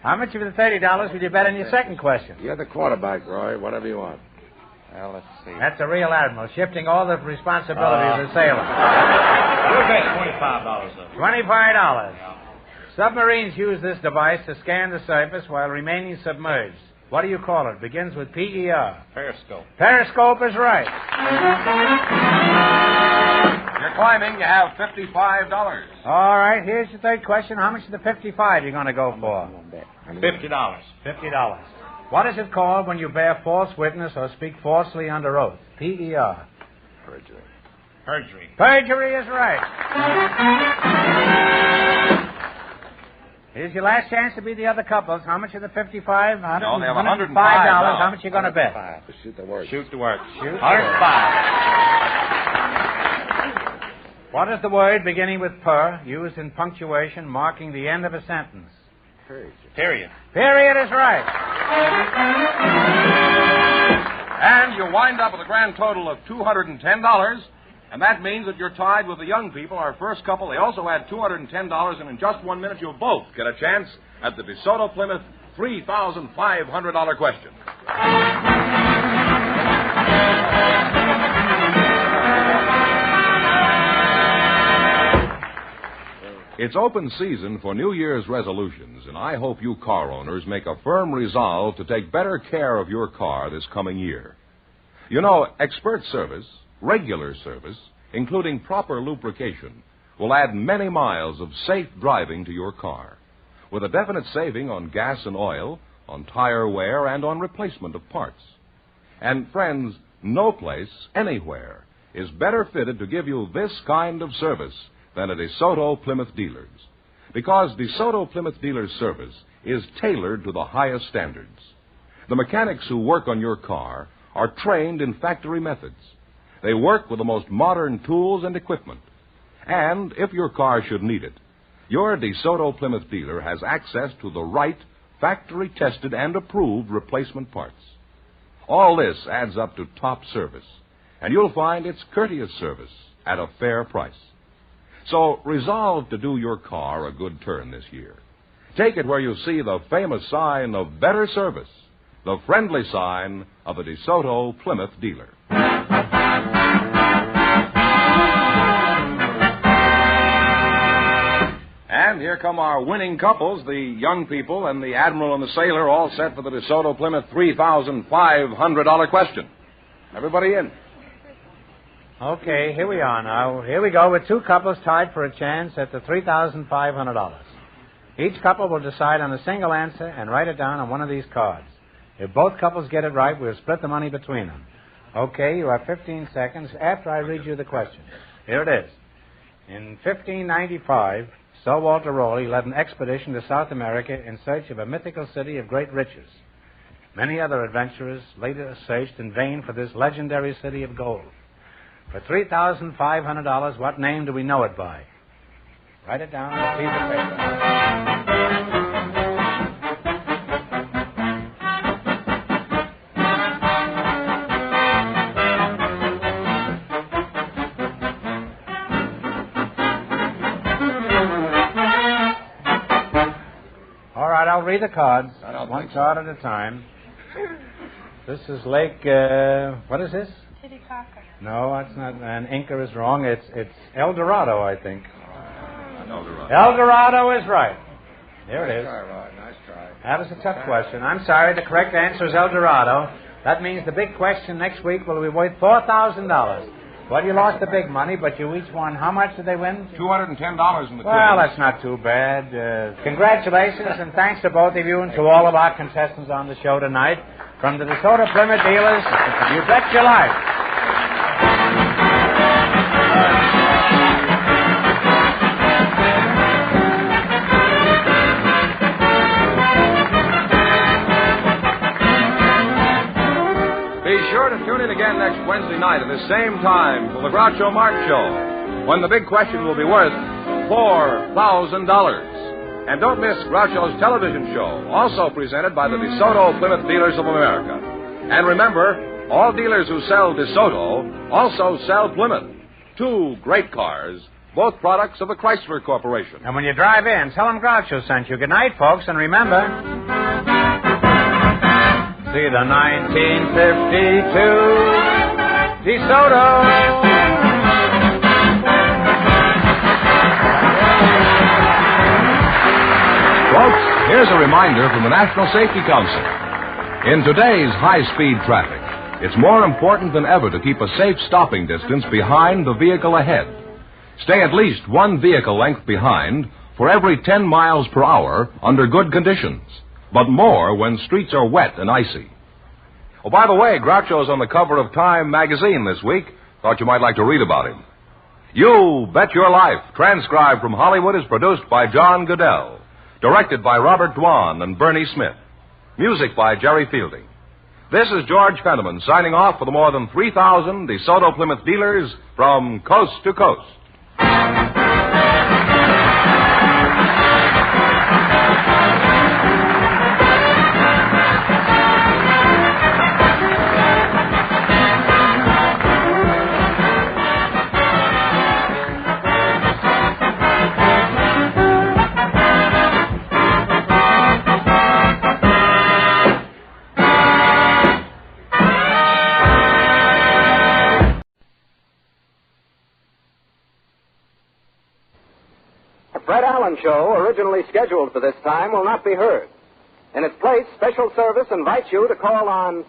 How much of the $30 would you bet on your second question? You're the quarterback, Roy. Whatever you want. Well, let's see. That's a real admiral, shifting all the responsibility of the sailor. We'll bet $25 of it. $25. Submarines use this device to scan the surface while remaining submerged. What do you call it? Begins with PER. Periscope. Periscope is right. You're climbing. You have $55. All right, here's your third question. How much of the 55 you going to go for? $50. $50. What is it called when you bear false witness or speak falsely under oath? PER. Perjury. Perjury. Perjury is right. Here's your last chance to be the other couples. How much of the 55? You only have $105. $105. How much you going to bet? Shoot the word. Shoot the word. Shoot. 105. What is the word beginning with per, used in punctuation, marking the end of a sentence? Period. Period is right. And you wind up with a grand total of $210. And that means that you're tied with the young people, our first couple. They also had $210, and in just 1 minute, you'll both get a chance at the DeSoto Plymouth $3,500 question. It's open season for New Year's resolutions, and I hope you car owners make a firm resolve to take better care of your car this coming year. You know, expert service, regular service, including proper lubrication, will add many miles of safe driving to your car, with a definite saving on gas and oil, on tire wear, and on replacement of parts. And friends, no place, anywhere, is better fitted to give you this kind of service than a DeSoto Plymouth dealers, because DeSoto Plymouth dealers service is tailored to the highest standards. The mechanics who work on your car are trained in factory methods. They work with the most modern tools and equipment. And if your car should need it, your DeSoto Plymouth dealer has access to the right factory-tested and approved replacement parts. All this adds up to top service, and you'll find it's courteous service at a fair price. So resolve to do your car a good turn this year. Take it where you see the famous sign of better service, the friendly sign of a DeSoto Plymouth dealer. And here come our winning couples, the young people and the Admiral and the Sailor, all set for the DeSoto Plymouth $3,500 question. Everybody in. Okay, here we are now. Here we go with two couples tied for a chance at the $3,500. Each couple will decide on a single answer and write it down on one of these cards. If both couples get it right, we'll split the money between them. Okay, you have 15 seconds after I read you the question. Here it is. In 1595, Sir Walter Raleigh led an expedition to South America in search of a mythical city of great riches. Many other adventurers later searched in vain for this legendary city of gold. For $3,500, what name do we know it by? Write it down on a piece of paper. All right, I'll read the cards, one card at a time. This is Lake, what is this? Titicaca. No, that's not. And Inca is wrong. It's El Dorado, I think. El Dorado. El Dorado is right. There it is. Nice try, Rod. Nice try. That was a tough question. I'm sorry. The correct answer is El Dorado. That means the big question next week will be worth $4,000. Well, you lost the big money, but you each won. How much did they win? $210 in the Well, that's not too bad. Congratulations, and thanks to both of you and to all of our contestants on the show tonight. From the DeSoto Plymouth dealers, you bet your life. Be sure to tune in again next Wednesday night at the same time for the Groucho Marx Show, when the big question will be worth $4,000. And don't miss Groucho's television show, also presented by the DeSoto Plymouth Dealers of America. And remember, all dealers who sell DeSoto also sell Plymouth. Two great cars both products of the Chrysler Corporation. And when you drive in, tell them Groucho sent you. Good night, folks, and remember... See the 1952 DeSoto. Folks, here's a reminder from the National Safety Council. In today's high-speed traffic, it's more important than ever to keep a safe stopping distance behind the vehicle ahead. Stay at least one vehicle length behind for every 10 miles per hour under good conditions, but more when streets are wet and icy. Oh, by the way, Groucho's on the cover of Time magazine this week. Thought you might like to read about him. You Bet Your Life, transcribed from Hollywood, is produced by John Goodell. Directed by Robert Dwan and Bernie Smith. Music by Jerry Fielding. This is George Fenneman signing off for the more than 3,000 DeSoto Plymouth dealers from coast to coast. Show, originally scheduled for this time, will not be heard. In its place, special service invites you to call on...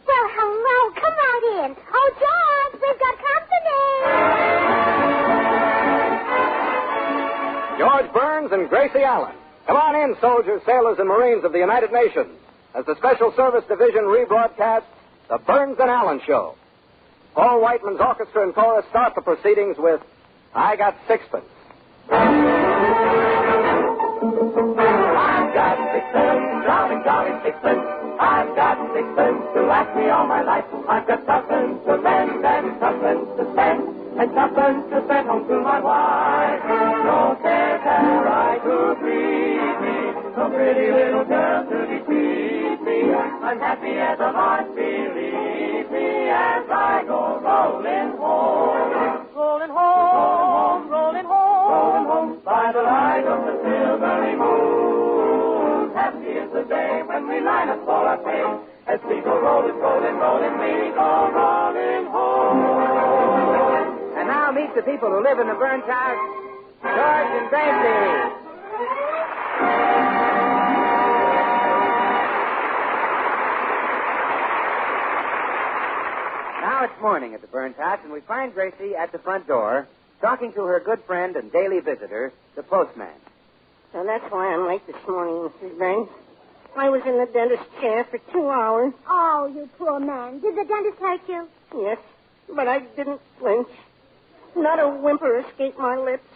Well, hello. Come right in. Oh, George, we've got company. George Burns and Gracie Allen. Come on in, soldiers, sailors, and Marines of the United Nations, as the Special Service Division rebroadcasts the Burns and Allen Show. Paul Whiteman's orchestra and chorus start the proceedings with I Got Sixpence. I've got sixpence, darling, sixpence. I've got sixpence to last me all my life. I've got tuppence to lend and tuppence to spend, and tuppence to send home to my wife. No cares have I to please me, no pretty little girl to deceive me. I'm happy as a lark, believe me, as I go rolling home. Rolling home, rolling home, rolling home, by the light of the silvery moon. Happy is the day when we line up for our pay, as we go rolling, rolling, rolling, we go rolling home. And now meet the people who live in the burnt house, George and Gracie. Now it's morning at the burnt house, and we find Gracie at the front door, talking to her good friend and daily visitor, the postman. So that's why I'm late this morning, Mrs. Burns. I was in the dentist's chair for 2 hours. Oh, you poor man. Did the dentist hurt you? Yes, but I didn't flinch. Not a whimper escaped my lips.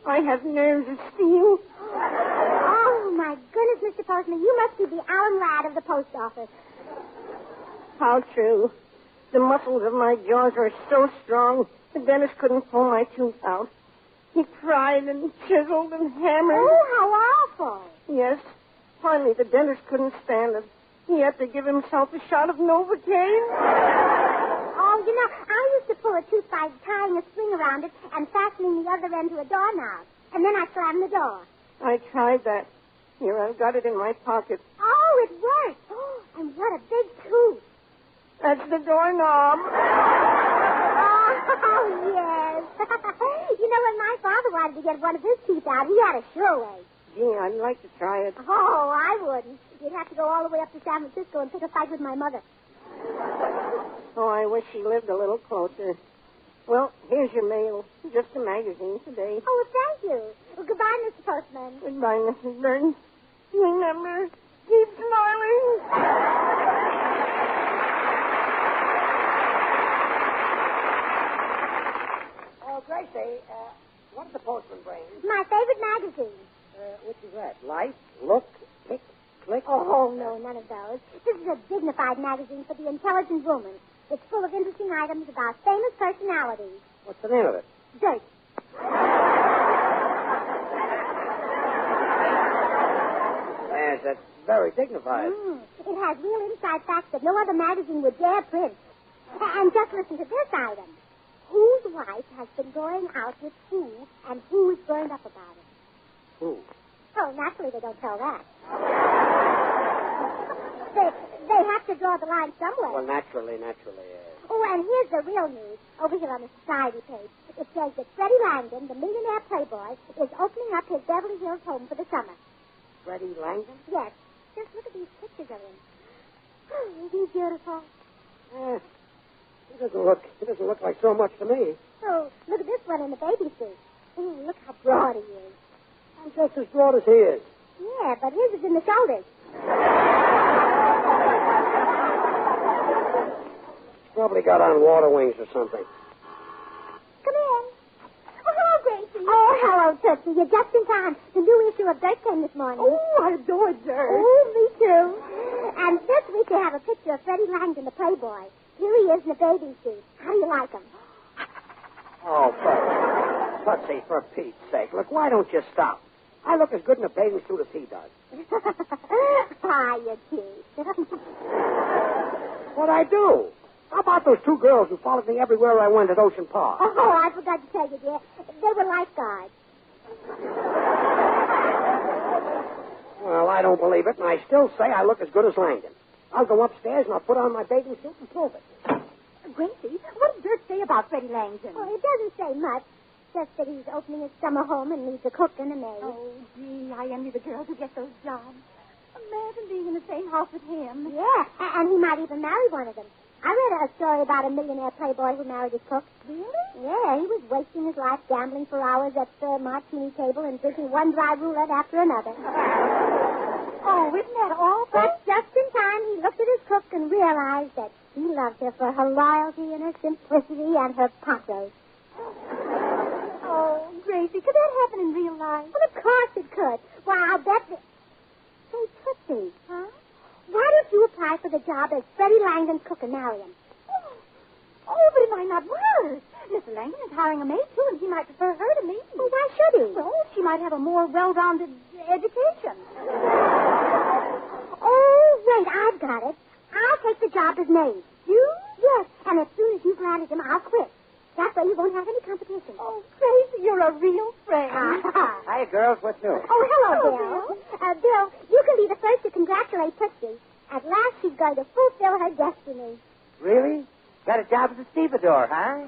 I have nerves of steel. Oh, my goodness, Mr. Postman, you must be the Allen lad of the post office. How true. The muscles of my jaws are so strong, the dentist couldn't pull my tooth out. He tried and chiseled and hammered. Oh, how awful. Yes. Finally, the dentist couldn't stand it. He had to give himself a shot of Novocaine. Oh, you know, I used to pull a tooth by tying a string around it and fastening the other end to a doorknob. And then I slammed the door. I tried that. Here, I've got it in my pocket. Oh, it worked. Oh, and what a big tooth. That's the doorknob. Oh, yes. You know, when my father wanted to get one of his teeth out, he had a sure way. Gee, I'd like to try it. Oh, I wouldn't. You'd have to go all the way up to San Francisco and pick a fight with my mother. Oh, I wish she lived a little closer. Well, here's your mail. Just a magazine today. Oh, thank you. Well, goodbye, Mr. Postman. Goodbye, Mrs. Burns. Remember, keep smiling. Oh, Gracie, what did the postman bring? My favorite magazine. Which is that? Life, Look, Kick, Click? Oh, no, none of those. This is a dignified magazine for the intelligent woman. It's full of interesting items about famous personalities. What's the name of it? Dirt. Yes, that's very dignified. It has real inside facts that no other magazine would dare print. And just listen to this item. whose wife has been going out with who, and who is burned up about it? Who? Oh, naturally they don't tell that. They have to draw the line somewhere. Well, naturally. Oh, and here's the real news. Over here on the society page. It says that Freddie Langdon, the millionaire playboy, is opening up his Beverly Hills home for the summer. Freddie Langdon? Yes. Just look at these pictures of him. Oh, isn't he beautiful? He doesn't look like so much to me. Oh, look at this one in the baby suit. Oh, look how broad he is. I'm just as broad as he is. Yeah, but his is in the shoulders. Probably got on water wings or something. Come in. Oh, hello, Gracie. Oh, hello, Tootsie. You're just in time. The new issue of Dirt came this morning. Oh, I adore Dirt. Oh, me too. And this week they have a picture of Freddie Langdon, the playboy. Here he is in a bathing suit. How do you like him? Oh, Tootsie, for Pete's sake. Look, why don't you stop? I look as good in a bathing suit as he does. Ah, you're cute. What'd I do? How about those two girls who followed me everywhere I went at Ocean Park? Oh, I forgot to tell you, dear. They were lifeguards. Well, I don't believe it, and I still say I look as good as Langdon. I'll go upstairs and I'll put on my bathing suit and prove it. Gracie, what does Dirt say about Freddie Langdon? Well, it doesn't say much. Just that he's opening his summer home and needs a cook and a maid. Oh, gee, I envy the girls who get those jobs. Imagine being in the same house with him. Yeah, and he might even marry one of them. I read a story about a millionaire playboy who married his cook. Really? Yeah, he was wasting his life gambling for hours at the martini table and drinking one dry roulette after another. Oh, isn't that awful? But just in time, he looked at his cook and realized that he loved her for her loyalty and her simplicity and her ponchos. Oh, Gracie, could that happen in real life? Well, of course it could. Why, I'll bet that... Say, Tootsie. Huh? Why don't you apply for the job as Freddie Langdon's cook and marry him? Oh, but it might not work. Mr. Langdon is hiring a maid, too, and he might prefer her to me. Well, why should he? Well, she might have a more well-rounded education. Oh, wait, I've got it. I'll take the job as maid. You? Yes, and as soon as you've landed him, I'll quit. That way you won't have any competition. Oh, Gracie, you're a real friend. Hi, girls. What's new? Oh, hello, Bill. Bill, you can be the first to congratulate Tootsie. At last she's going to fulfill her destiny. Really? Got a job as a stevedore, huh?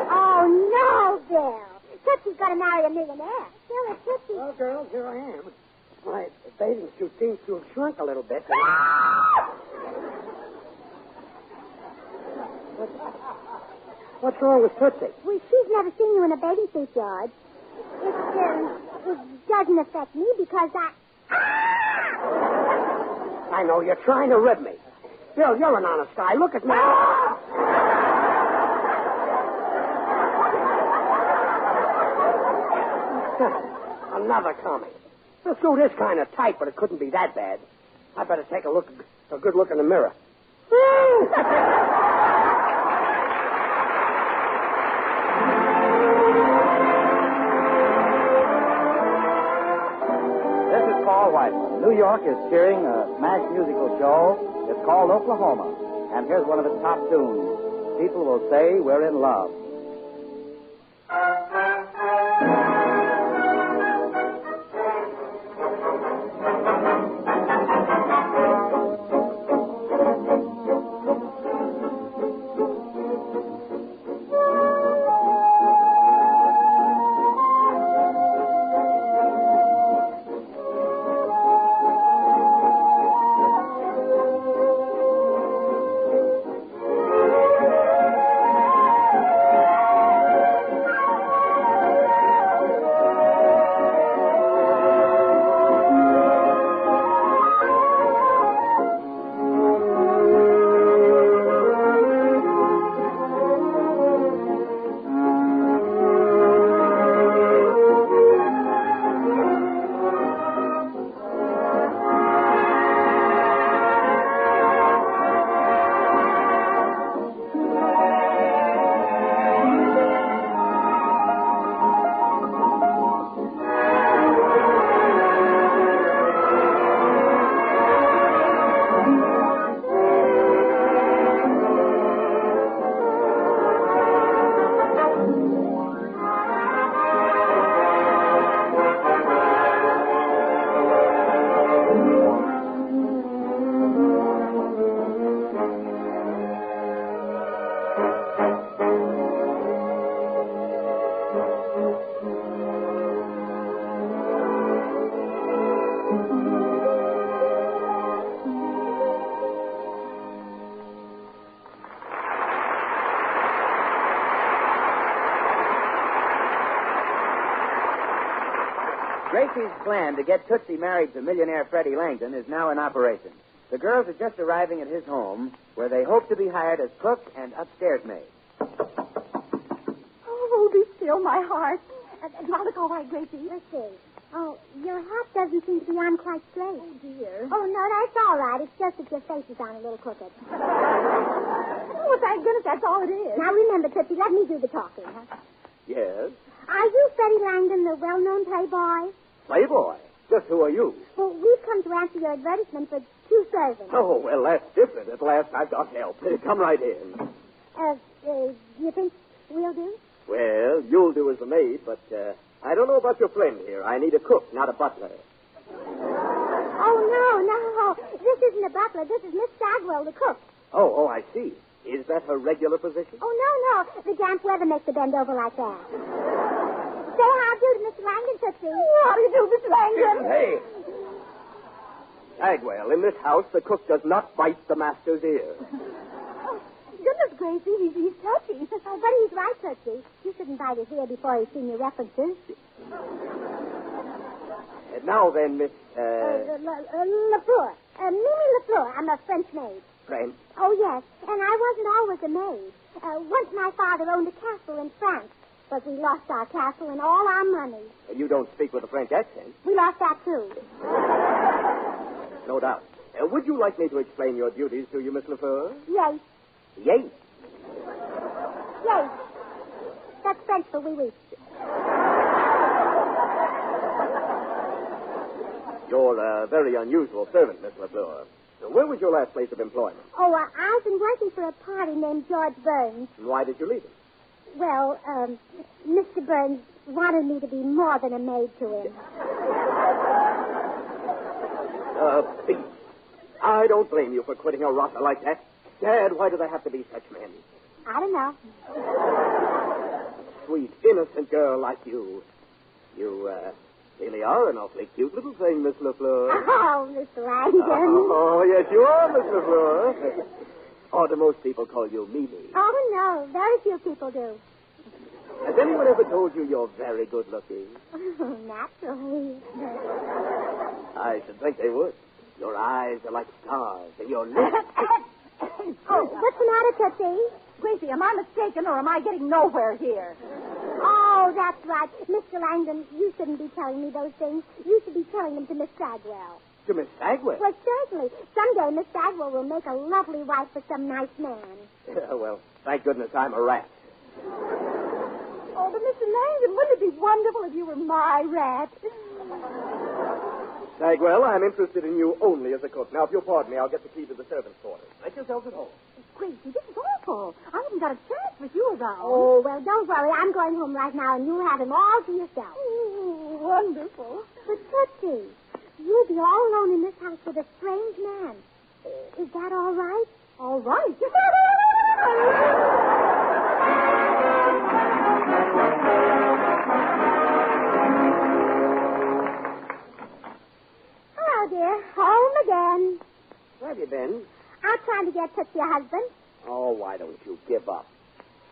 Oh, no, Bill. Tootsie's going to marry a millionaire. Bill, it's Tootsie. Well, girls, here I am. My bathing suit seems to have shrunk a little bit. What's wrong with Tootsie? Well, she's never seen you in a bathing suit, George. It doesn't affect me because I know, you're trying to rib me. Bill, you're an honest guy. Look at me. Another coming. The suit is kind of tight, but it couldn't be that bad. I better take a good look in the mirror. New York is cheering a smash musical show. It's called Oklahoma. And here's one of its top tunes. People will say we're in love. Gracie's plan to get Tootsie married to millionaire Freddie Langdon is now in operation. The girls are just arriving at his home, where they hope to be hired as cook and upstairs maid. Oh, be still, my heart. Do I look all right, Gracie? Let's see. Oh, your hat doesn't seem to be on quite straight. Oh, dear. Oh, no, that's all right. It's just that your face is on a little crooked. Oh, thank goodness that's all it is. Now, remember, Tootsie, let me do the talking, huh? Yes? Are you Freddie Langdon, the well-known Playboy? Playboy? Just who are you? Well, we've come to answer your advertisement for 2 servants. Oh, well, that's different. At last I've got help. Come right in. Do you think we'll do? Well, you'll do as the maid, but I don't know about your friend here. I need a cook, not a butler. Oh, no. This isn't a butler. This is Miss Stagwell, the cook. Oh, I see. Is that her regular position? Oh, no. The damp weather makes her bend over like that. Say how do to Mr. Langdon, Tootsie. How do you do, Mr. Langdon? Hey. Stagwell, in this house, the cook does not bite the master's ear. Oh, goodness, Gracie, he's touchy. Oh, but he's right, Tootsie. You shouldn't bite his ear before he's seen your references. Now then, Miss... LaFleur. Mimi LaFleur. I'm a French maid. French? Oh, yes. And I wasn't always a maid. Once my father owned a castle in France, but we lost our castle and all our money. You don't speak with a French accent. We lost that, too. No doubt. Would you like me to explain your duties to you, Miss LaFleur? Yes. Yes. Yes. That's French for oui. You're a very unusual servant, Miss LaFleur. Where was your last place of employment? Oh, I've been working for a party named George Burns. And why did you leave him? Well, Mr. Burns wanted me to be more than a maid to him. Beast. I don't blame you for quitting a rotter like that. Dad, why do there have to be such men? I don't know. Sweet, innocent girl like you. You, really are an awfully cute little thing, Miss LaFleur. Oh, Mr. Langdon. Oh, yes, you are, Miss LaFleur. Or do most people call you Mimi? Oh, no. Very few people do. Has anyone ever told you you're very good looking? Naturally. I should think they would. Your eyes are like stars, and your lips... Oh, what's the matter, Tootsie? Gracie, am I mistaken, or am I getting nowhere here? Oh, that's right. Mr. Langdon, you shouldn't be telling me those things. You should be telling them to Miss Stagwell. To Miss Stagwell? Well, certainly. Someday Miss Stagwell will make a lovely wife for some nice man. Well, thank goodness I'm a rat. Oh, but Mr. Langdon, wouldn't it be wonderful if you were my rat? Stagwell, I'm interested in you only as a cook. Now, if you'll pardon me, I'll get the key to the servants' quarters. Make yourselves at home. Gracie, this is awful. I haven't got a chance with you around. Oh, well, don't worry. I'm going home right now, and you'll have him all to yourself. Oh, wonderful. But, Tootsie, you'll be all alone in this house with a strange man. Is that all right? All right. Hello, dear. Home again. Where have you been? Out trying to get Tootsie a husband. Oh, why don't you give up?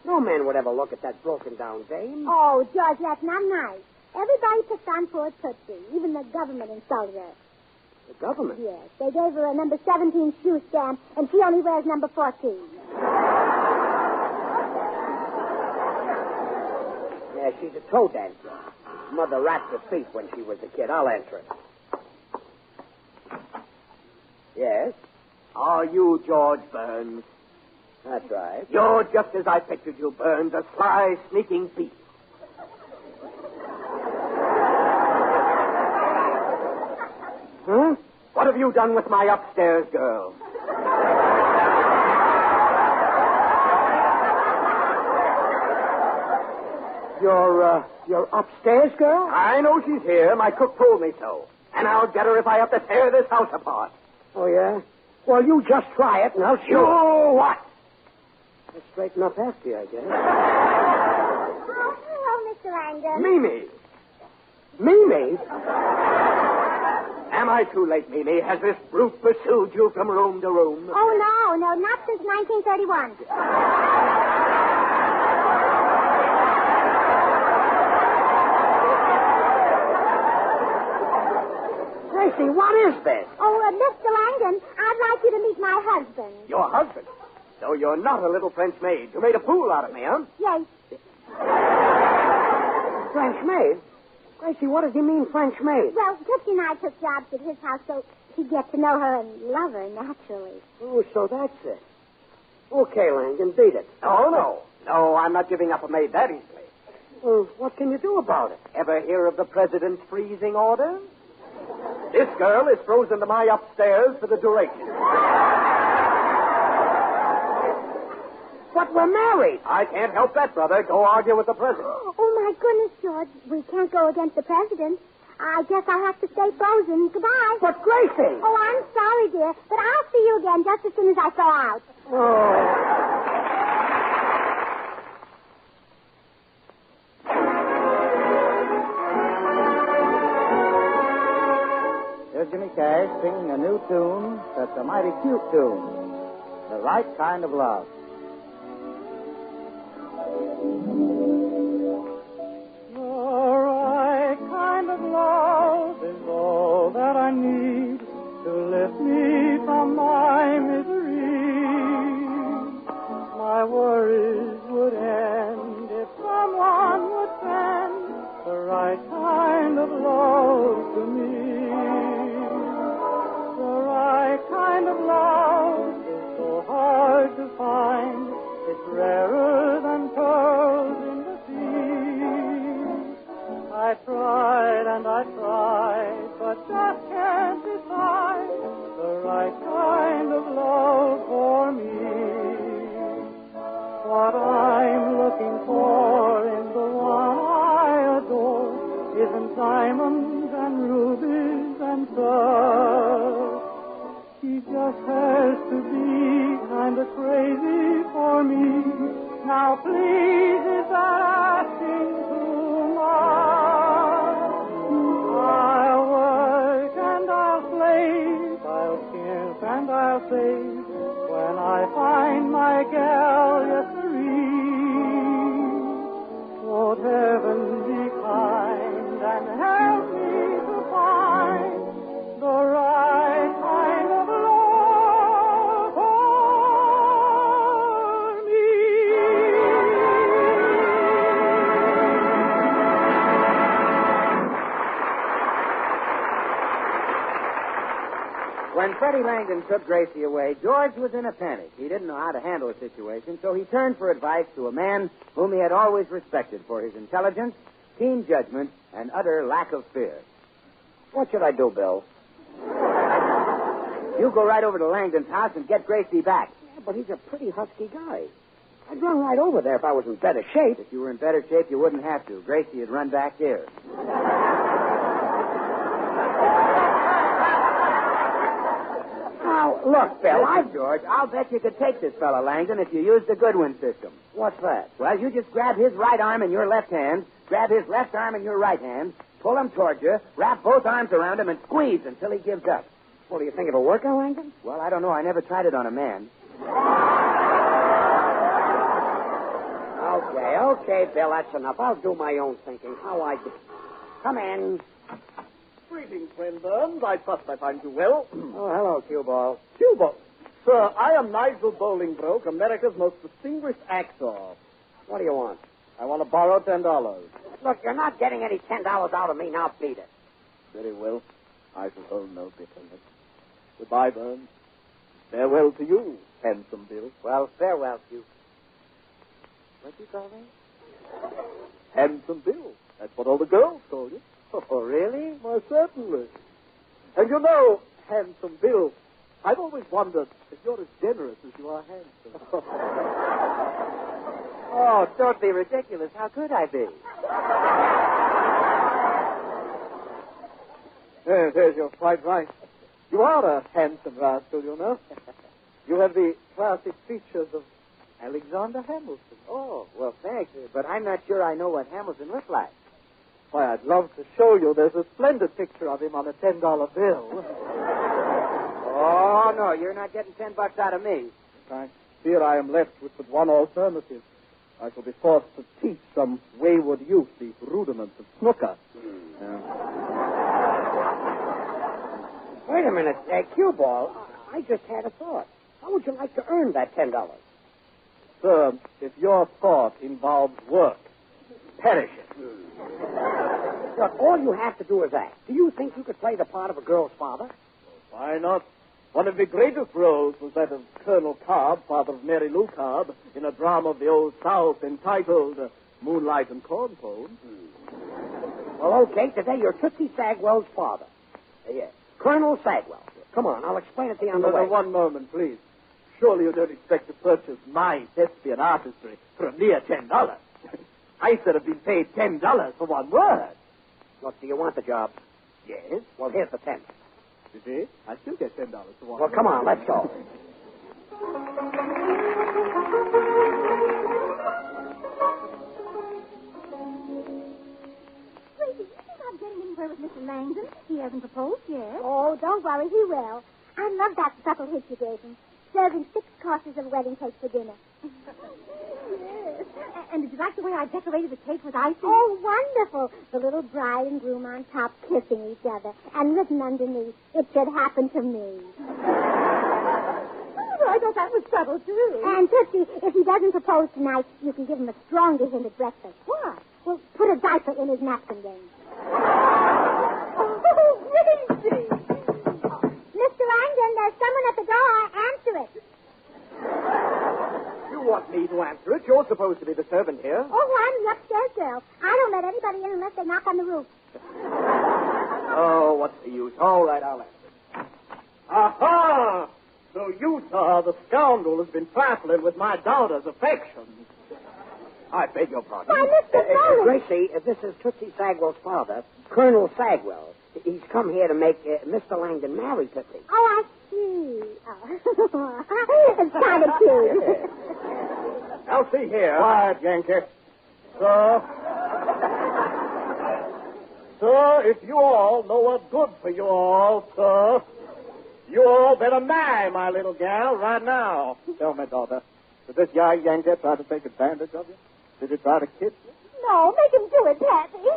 No man would ever look at that broken-down dame. Oh, George, that's not nice. Everybody picked on poor Tootsie. Even the government insulted her. The government? Yes. They gave her a number 17 shoe stamp, and she only wears number 14. Yeah, she's a toe dancer. Mother rapped her feet when she was a kid. I'll answer it. Yes? Are you George Burns? That's right. You're just as I pictured you, Burns, a sly, sneaking beast. Huh? What have you done with my upstairs girl? Your upstairs girl? I know she's here. My cook told me so. And I'll get her if I have to tear this house apart. Oh, yeah? Well, you just try it, and I'll show you. You what? I'll straighten up after you, I guess. Oh, hello, Mr. Langdon. Mimi. Mimi? Am I too late, Mimi? Has this brute pursued you from room to room? Oh, no, not since 1931. Gracie, what is this? Oh, Mr. Langdon, I'd like you to meet my husband. Your husband? So you're not a little French maid. You made a fool out of me, huh? Yes. French maid? Gracie, what does he mean, French maid? Well, Tootsie and I took jobs at his house so he'd get to know her and love her naturally. Oh, so that's it. Okay, Langdon, beat it. Oh, no. No, I'm not giving up a maid that easily. Well, what can you do about it? Ever hear of the president's freezing order? This girl is frozen to my upstairs for the duration. But we're married. I can't help that, brother. Go argue with the president. Oh, my goodness, George. We can't go against the president. I guess I'll have to stay frozen. Goodbye. But, Gracie! Oh, I'm sorry, dear, but I'll see you again just as soon as I thaw out. Oh. Here's Jimmy Cash singing a new tune that's a mighty cute tune. The Right Kind of Love. The right kind of love is all that I need to lift me from my misery. My worries would end if someone would send the right kind of love to me. The right kind of love is so hard to find. It's rarer than pearls in the sea. I tried and I tried, but just can't decide the right kind of love for me. What I'm looking for in the one I adore isn't diamonds and rubies and pearls. He just has to be kind of crazy for me. Now please, is that asking too much? I'll work and I'll slave, I'll kiss and I'll save when I find my gal, yes, won't heaven be kind and help me to find the right kind of love for me? When Freddie Langdon took Gracie away, George was in a panic. He didn't know how to handle a situation, so he turned for advice to a man whom he had always respected for his intelligence, keen judgment, and utter lack of fear. What should I do, Bill? You go right over to Langdon's house and get Gracie back. Yeah, but he's a pretty husky guy. I'd run right over there if I was in better shape. If you were in better shape, you wouldn't have to. Gracie would run back here. Now, look, Bill, George, I'll bet you could take this fellow, Langdon, if you used the Goodwin system. What's that? Well, you just grab his right arm in your left hand, grab his left arm in your right hand, pull him towards you, wrap both arms around him, and squeeze until he gives up. Well, do you think it'll work, Langdon? Well, I don't know. I never tried it on a man. Okay, Bill, that's enough. I'll do my own thinking. How I do. Come in. Greetings, friend Burns. I trust I find you well. Oh, hello, Cue Ball. Cue Ball. Sir, I am Nigel Bolingbroke, America's most distinguished actor. What do you want? I want to borrow $10. Look, you're not getting any $10 out of me. Now beat it. Very well. I shall hold no bitterness. Goodbye, Burns. Farewell to you, handsome Bill. Well, farewell, Cue. What'd you call me? Handsome Bill. That's what all the girls call you. Oh, really? Why, certainly. And you know, handsome Bill, I've always wondered if you're as generous as you are handsome. Oh, don't be ridiculous. How could I be? There's you're quite right. You are a handsome rascal, you know. You have the classic features of Alexander Hamilton. Oh, well, thanks. But I'm not sure I know what Hamilton looked like. Why, I'd love to show you. There's a splendid picture of him on a $10 bill. Oh, no, you're not getting $10 out of me. I fear I am left with but one alternative. I shall be forced to teach some wayward youth the rudiments of snooker. minute. Cue Ball, I just had a thought. How would you like to earn that $10? Sir, if your thought involves work, perish it. Look, all you have to do is act. Do you think you could play the part of a girl's father? Why not? One of the greatest roles was that of Colonel Cobb, father of Mary Lou Cobb, in a drama of the Old South entitled Moonlight and Cornpone. Well, okay, today you're Tootsie Sagwell's father. Yes, Colonel Sagwell. Come on, I'll explain it to you on the way. One moment, please. Surely you don't expect to purchase my thespian artistry for a mere $10. I should have been paid $10 for one word. Look, do you want the job? Yes. Well, here's the 10. You see? I still get $10 for one Well, word. come on, let's go. Gracie, you think I'm getting anywhere with Mr. Langdon? He hasn't proposed yet. Oh, don't worry, he will. I love that subtle hint you gave him. Serving 6 courses of wedding cake for dinner. Yes. And did you like the way I decorated the cake with icing? Oh, wonderful. The little bride and groom on top kissing each other. And written underneath, it should happen to me. Oh, I thought that was subtle, too. And, Tootsie, if he doesn't propose tonight, you can give him a stronger hint at breakfast. What? Well, put a diaper in his napkin game. Oh, Gracie! Mr. Langdon, there's someone at the door. Answer it. You want me to answer it? You're supposed to be the servant here. Oh, I'm the upstairs girl. I don't let anybody in unless they knock on the roof. Oh, what's the use? All right, I'll answer. Aha! So you, sir, the scoundrel, has been trifling with my daughter's affections. I beg your pardon. Why, Mr. Gracie, this is Tootsie Sagwell's father, Colonel Sagwell. He's come here to make Mr. Langdon marry Tootsie. Oh, I see. Oh. It's kind of cute. Now, see here. Quiet, Yankee. Sir, if you all know what's good for you all, sir, you all better marry my little gal right now. Tell me, daughter, did this young Yankee try to take advantage of you? Did he try to kiss you? No, make him do it, Patsy.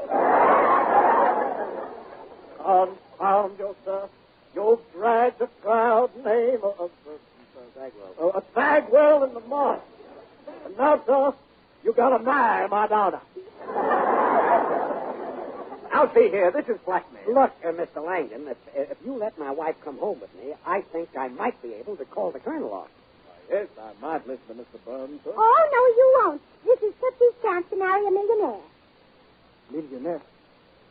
Confound yourself. You've dragged the proud name of Sagwell. A Sagwell in the mud. And now, sir, you got to marry my daughter. Now, see here, this is blackmail. Look, Mr. Langdon, if you let my wife come home with me, I think I might be able to call the colonel off. Yes, I might listen to Mr. Burns, sir. Oh, no, you won't. This is Tootsie's chance to marry a millionaire. Millionaire?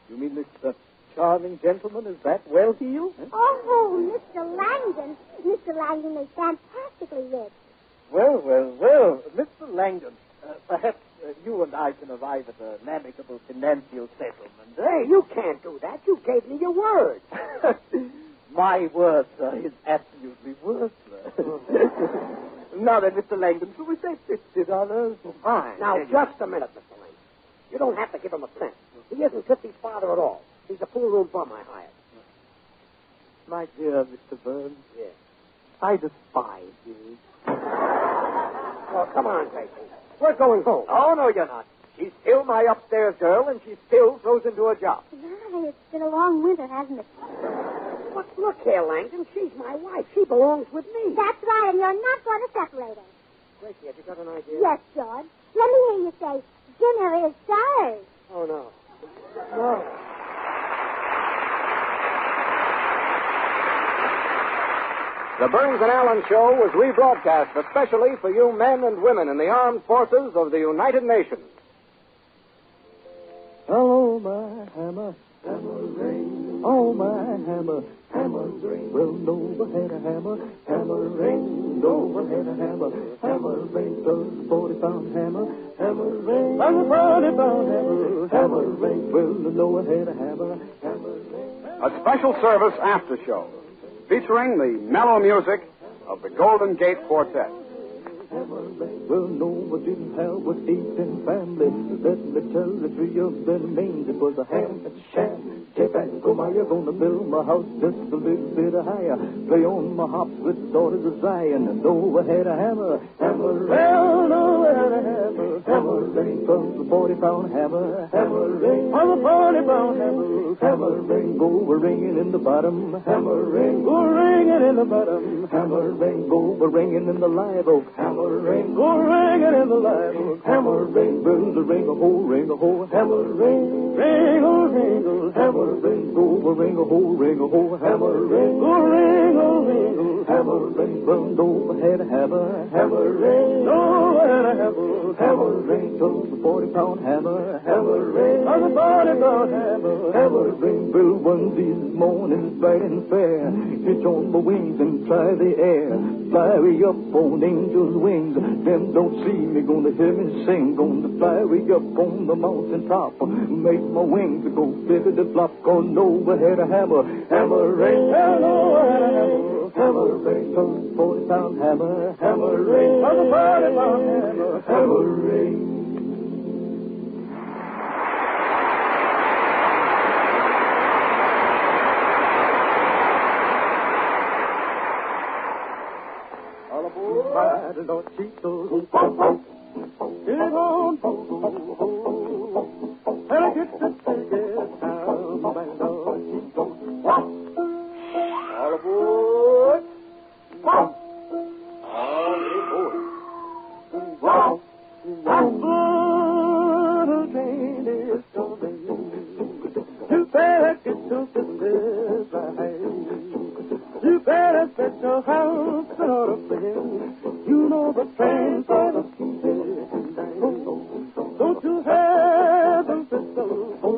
You mean this charming gentleman is that well-heeled? Huh? Oh, Mr. Langdon. Mr. Langdon is fantastically rich. Well, Mr. Langdon, perhaps you and I can arrive at an amicable financial settlement. Hey, you can't do that. You gave me your word. My word, sir, is absolutely worthless. Now then, Mr. Langdon, shall we say $50? Fine. Now, just a minute, Mr. Langdon. You don't have to give him a cent. He isn't Tootsie's father at all. He's a pool-room bum I hired. My dear Mr. Burns. Yes. I despise you. Oh, come on, Gracie. We're going home. Oh, no, you're not. She's still my upstairs girl, and she still throws into a job. My, it's been a long winter, hasn't it? Look here, Langdon. She's my wife. She belongs with me. That's right, and you're not going to separate us. Gracie, have you got an idea? Yes, George. Let me hear you say, dinner is served. Oh, no. No. The Burns and Allen Show was rebroadcast especially for you men and women in the armed forces of the United Nations. Hello, my hammer, hammer rain. Oh, my hammer, hammer rain. Well, Nova had a hammer, hammer rain. Nova had a hammer, hammer rain. Does 40-pound hammer, hammer rain. Does a 40-pound hammer, hammer rain. Well, Noah had a hammer, hammer rain. A special service after show, featuring the mellow music of the Golden Gate Quartet. Well, Nova didn't have a decent family. Let me tell the three of their names. It was a ham, a sham, Tip and Gomaya. Gonna build my house just a little bit higher. Play on my hops with the daughters of Zion. And Nova had a hammer, hammer. Well, Nova had a hammer, hammering from the 40-pound hammer. Hammering on the 40-pound hammer. Hammering, go ringing in the bottom. Hammering, go ringing in the bottom. Hammering, go ringing in the live oak. Hammering, go ringing in the live oak. Hammering, build a ring a hole, ring a hole. Hammering, ringle, ringle. Hammering, go ring a hole, ring a hole. Hammering, go ringle, ringle. Hammering, burned overhead a hammer. Hammering, overhead a hammer. Hammering, told the 40-pound hammer. Hammering, on the 40-pound hammer. Hammering, build one these mornings bright and fair. Hitch on my wings and try the air. Fly way up on angel's wings. Them don't see me, gonna hear me sing. Gonna fly way up on the mountain top. Make my wings go flippity-flop. Gonna overhead a hammer. Hammering, overhead a hammer. Hammering, on the 40-pound hammer. Hammering, on the 40-pound hammer. Hammering. All aboard, Lord Cheetos. Get on board. And I get the ticket down by Lord Cheetos. All aboard. All aboard. The train is coming. You better get to business right. You better set your house in order for him. You know the train's gonna keep it tonight. Don't you have the whistle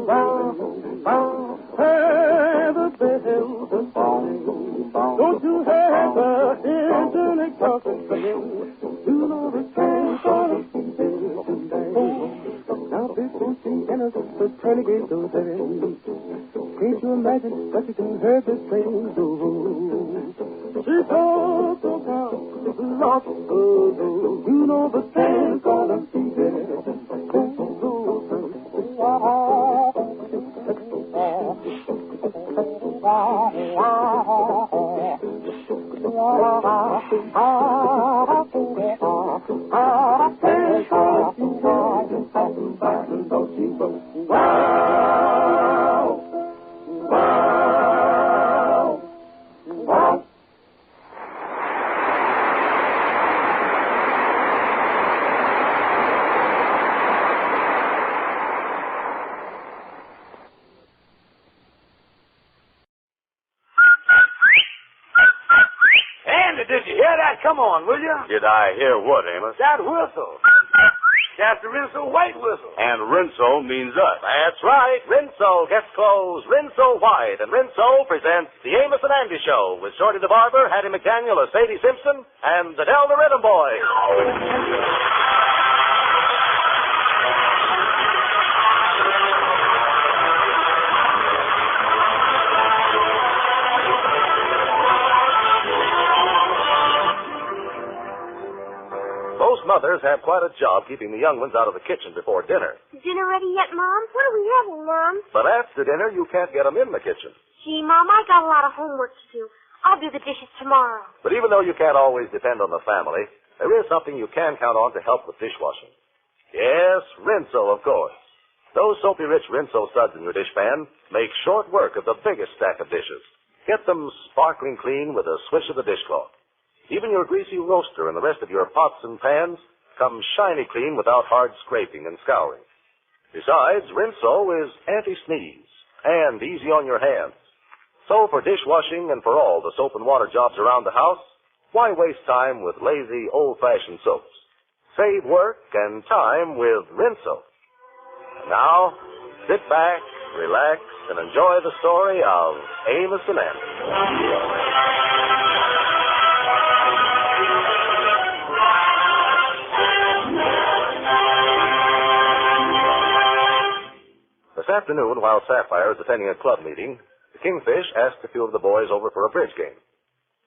bow, have the bells a song. Don't you have the engine exhausted for him. You know the train's gonna keep it tonight. Now people see innocent, the renegade goes in. Can't you imagine that you can hear this train go? She goes so down, lost the you know the train's gonna be there. Did you hear that? Come on, will you? Did I hear what, Amos? That whistle. That's the Rinso White whistle. And Rinso means us. That's right. Rinso gets clothes Rinso White. And Rinso presents the Amos and Andy Show with Shorty the Barber, Hattie McDaniel as Sadie Simpson, and Adele the Rhythm Boy. Most mothers have quite a job keeping the young ones out of the kitchen before dinner. Is dinner ready yet, Mom? What are we having, Mom? But after dinner, you can't get them in the kitchen. Gee, Mom, I got a lot of homework to do. I'll do the dishes tomorrow. But even though you can't always depend on the family, there is something you can count on to help with dishwashing. Yes, Rinso, of course. Those soapy-rich Rinso suds in your dishpan make short work of the biggest stack of dishes. Get them sparkling clean with a swish of the dishcloth. Even your greasy roaster and the rest of your pots and pans come shiny clean without hard scraping and scouring. Besides, Rinso is anti-sneeze and easy on your hands. So for dishwashing and for all the soap and water jobs around the house, why waste time with lazy, old-fashioned soaps? Save work and time with Rinso. Now, sit back, relax, and enjoy the story of Amos and Andy. This afternoon, while Sapphire is attending a club meeting, the Kingfish asked a few of the boys over for a bridge game.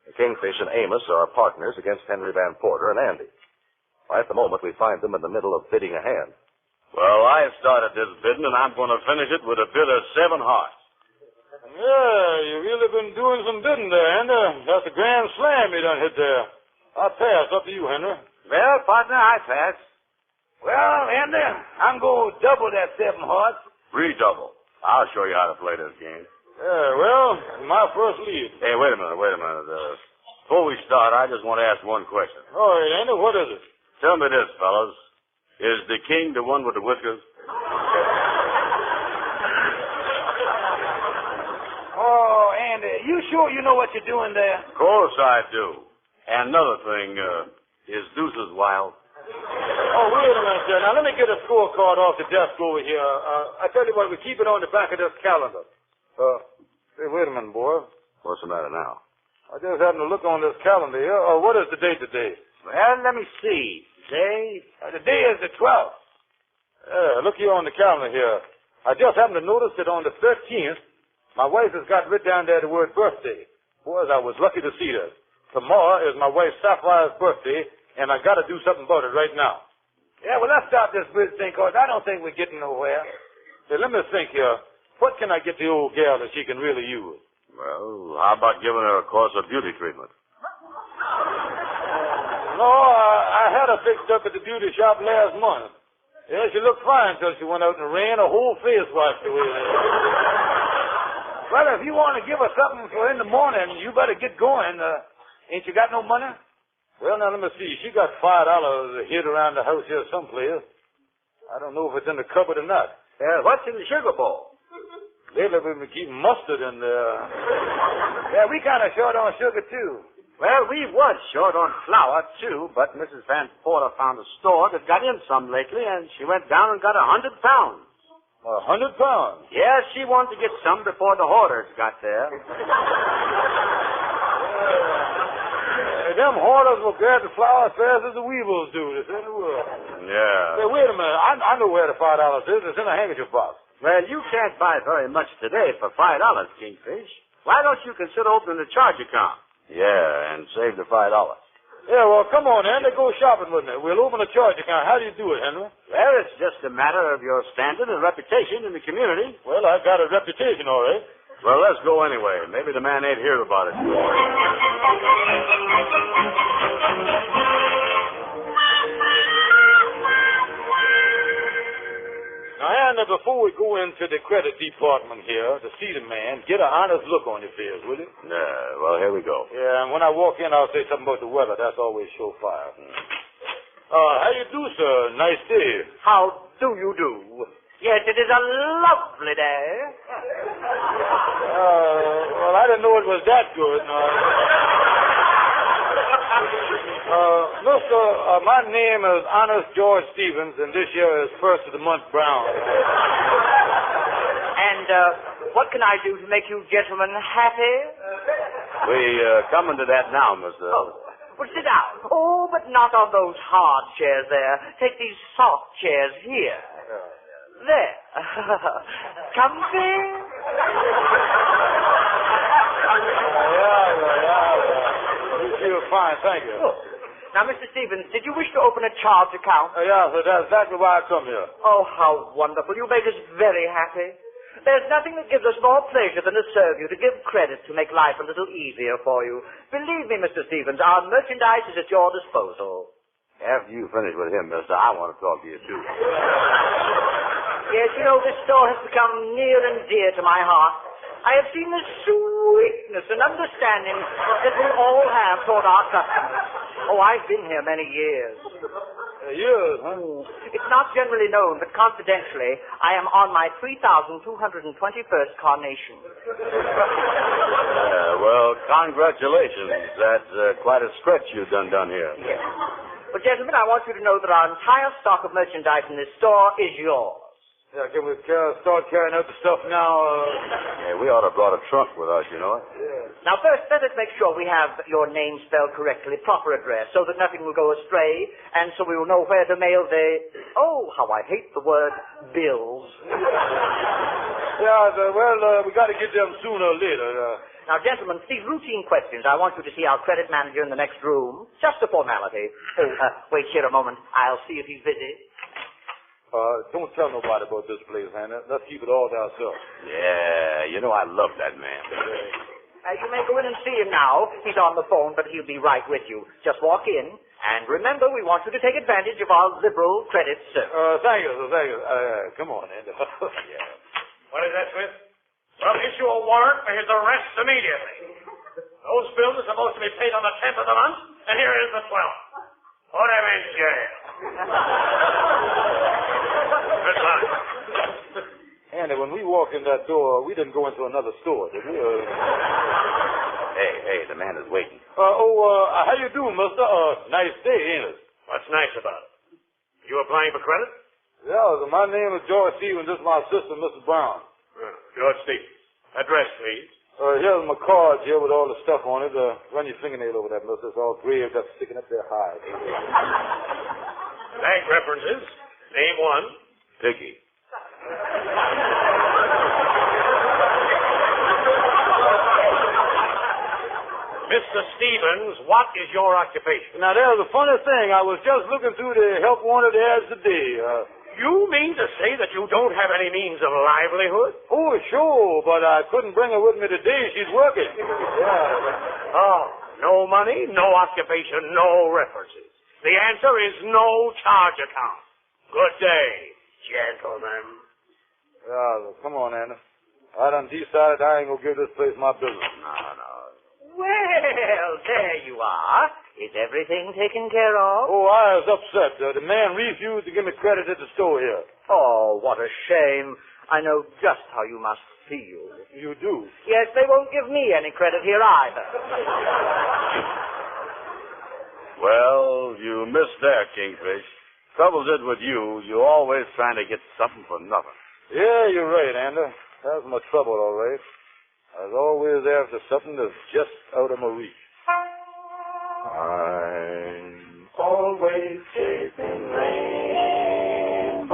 The Kingfish and Amos are partners against Henry Van Porter and Andy. At the moment, we find them in the middle of bidding a hand. Well, I started this bidding, and I'm going to finish it with a bid of 7 hearts. Yeah, you really been doing some bidding there, Henry. That's a grand slam you done hit there. I'll pass. Up to you, Henry. Well, partner, I pass. Well, Andy, I'm going to double that 7 hearts. Redouble. I'll show you how to play this game. Yeah, well, my first lead. Hey, wait a minute. Before we start, I just want to ask one question. All right, Andy, what is it? Tell me this, fellas. Is the king the one with the whiskers? Oh, Andy, you sure you know what you're doing there? Of course I do. And another thing, is Deuces wild? Oh, wait a minute, sir. Now, let me get a scorecard off the desk over here. I tell you what, we keep it on the back of this calendar. Hey, wait a minute, boy. What's the matter now? I just happened to look on this calendar here. What is the date today? Well, let me see. The day is the 12th. Look here on the calendar here. I just happened to notice that on the 13th, my wife has got written down there the word birthday. Boys, I was lucky to see that. Tomorrow is my wife Sapphire's birthday, and I got to do something about it right now. Yeah, well, let's stop this bridge thing, cause I don't think we're getting nowhere. Hey, let me think here. What can I get the old gal that she can really use? Well, how about giving her a course of beauty treatment? No, I had her fixed up at the beauty shop last month. Yeah, she looked fine until she went out in the rain. Her whole face washed away. Well, if you want to give her something for in the morning, you better get going. Ain't you got no money? Well, now, let me see. She got $5 hid around the house here someplace. I don't know if it's in the cupboard or not. What's in the sugar bowl? Lately, we've been keeping mustard in there. Yeah, we kind of short on sugar, too. Well, we was short on flour, too, but Mrs. Van Porter found a store that got in some lately, and she went down and got 100 pounds. 100 pounds? Yeah, she wanted to get some before the hoarders got there. Them hoarders will grab the flour as fast as the weevils do. This in the world. Yeah. Hey, wait a minute. I know where the $5 is. It's in a handkerchief box. Well, you can't buy very much today for $5, Kingfish. Why don't you consider opening a charge account? Yeah, and save the $5. Yeah, well, come on, Henry. Go shopping with me. We'll open a charge account. How do you do it, Henry? Well, it's just a matter of your standard and reputation in the community. Well, I've got a reputation, all right. Well, let's go anyway. Maybe the man ain't heard about it. Now, Henry, before we go into the credit department here to see the man, get an honest look on your face, will you? Yeah, well, here we go. Yeah, and when I walk in, I'll say something about the weather. That's always surefire. How you do, sir? Nice day. How do you do? Yes, it is a lovely day. Well, I didn't know it was that good. Mister, my name is Honest George Stevens, and this year is first of the month brown. And what can I do to make you gentlemen happy? We coming to that now, mister. Oh, well, sit down. Oh, but not on those hard chairs there. Take these soft chairs here. There. Comfy? You feel fine, thank you. Oh. Now, Mr. Stevens, did you wish to open a charge account? Yeah, so that's exactly why I come here. Oh, how wonderful. You make us very happy. There's nothing that gives us more pleasure than to serve you, to give credit, to make life a little easier for you. Believe me, Mr. Stevens, our merchandise is at your disposal. After you finish with him, mister, I want to talk to you, too. Yes, you know, this store has become near and dear to my heart. I have seen the sweetness and understanding that we all have toward our customers. Oh, I've been here many years. Years, huh? It's not generally known, but confidentially, I am on my 3,221st carnation. Well, congratulations. That's quite a stretch you've done here. Yes. Well, gentlemen, I want you to know that our entire stock of merchandise in this store is yours. Yeah, can we start carrying out the stuff now? Yeah, we ought to have brought a trunk with us, you know. Yeah. Now, first, let us make sure we have your name spelled correctly, proper address, so that nothing will go astray, and so we will know where to mail the, oh, how I hate the word, bills. Yeah, we got to get them sooner or later. Now, gentlemen, these routine questions, I want you to see our credit manager in the next room. Just a formality. Wait here a moment. I'll see if he's busy. Don't tell nobody about this place, Hannah. Let's keep it all to ourselves. Yeah, you know I love that man. You may go in and see him now. He's on the phone, but he'll be right with you. Just walk in, And remember, we want you to take advantage of our liberal credit service. Thank you, sir. Thank you. Come on, Andy. Yeah. What is that, Smith? Well, issue a warrant for his arrest immediately. Those bills are supposed to be paid on the 10th of the month, and here is the 12th. Put him in jail. Good luck. Andy, when we walked in that door, we didn't go into another store, did we? Hey, the man is waiting. How you doing, mister? Nice day, ain't it? What's nice about it? You applying for credit? Yeah, my name is George Stevens. This is my sister, Mrs. Brown. George Stevens. Address, please. Here's my card here with all the stuff on it. Run your fingernail over that, mister. It's all gray. That's sticking up there high. Bank references. Name 1. Piggy. Mr. Stevens, what is your occupation? Now, there's a funny thing. I was just looking through the help wanted ads today. You mean to say that you don't have any means of livelihood? Oh, sure, but I couldn't bring her with me today. She's working. Yeah. Oh, no money, no occupation, no references. The answer is no charge account. Good day, gentlemen. Yeah, come on, Anna. I done decided I ain't gonna give this place my business. No. Well, there you are. Is everything taken care of? Oh, I was upset. The man refused to give me credit at the store here. Oh, what a shame. I know just how you must feel. You do? Yes, they won't give me any credit here either. Well, you missed there, Kingfish. Trouble is with you, you're always trying to get something for nothing. Yeah, you're right, Andy. That's my trouble, all right. I was always after something that's just out of my reach. I'm always chasing rainbows,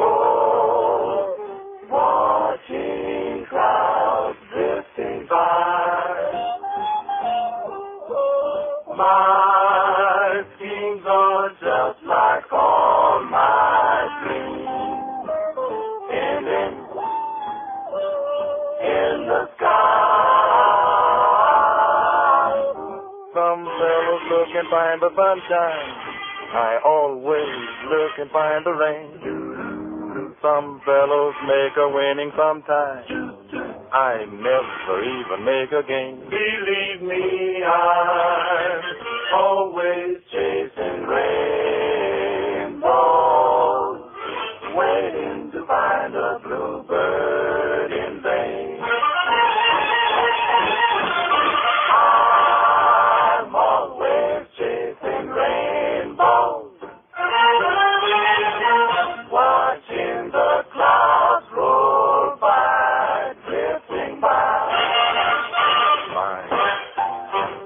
watching clouds drifting by. My schemes are just like all my dreams, ending in the sky. Some fellows look and find the sunshine. I always look and find the rain. Some fellows make a winning sometime. I never even make a game. Believe me, I'm always chasing rainbows, waiting to find a bluebird in vain. I'm always chasing rainbows, watching the clouds roll by, drifting by. My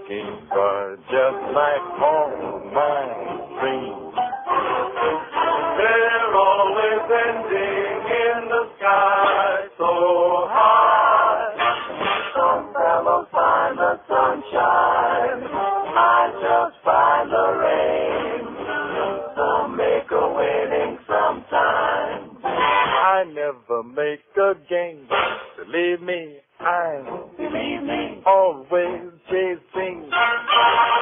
schemes are just like all my dreams. They're always ending in the sky so high. Some fellows find the sunshine, I just find the rain. Some make a winning sometime. I never make a game. Believe me, I'm always chasing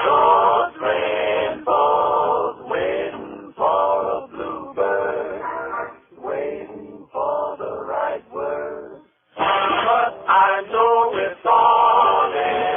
those rainbows, waiting for a bluebird, waiting for the right word. But I know it's all in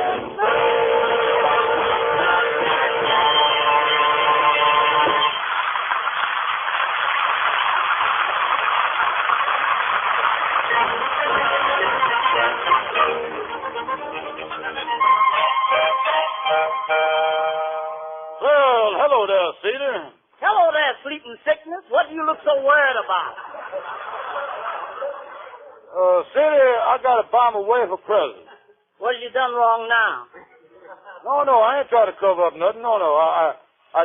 Well, hello there, Cedar. Hello there, sleeping sickness. What do you look so worried about? Cedar, I gotta buy my wife a present. What have you done wrong now? No, I ain't trying to cover up nothing. No. I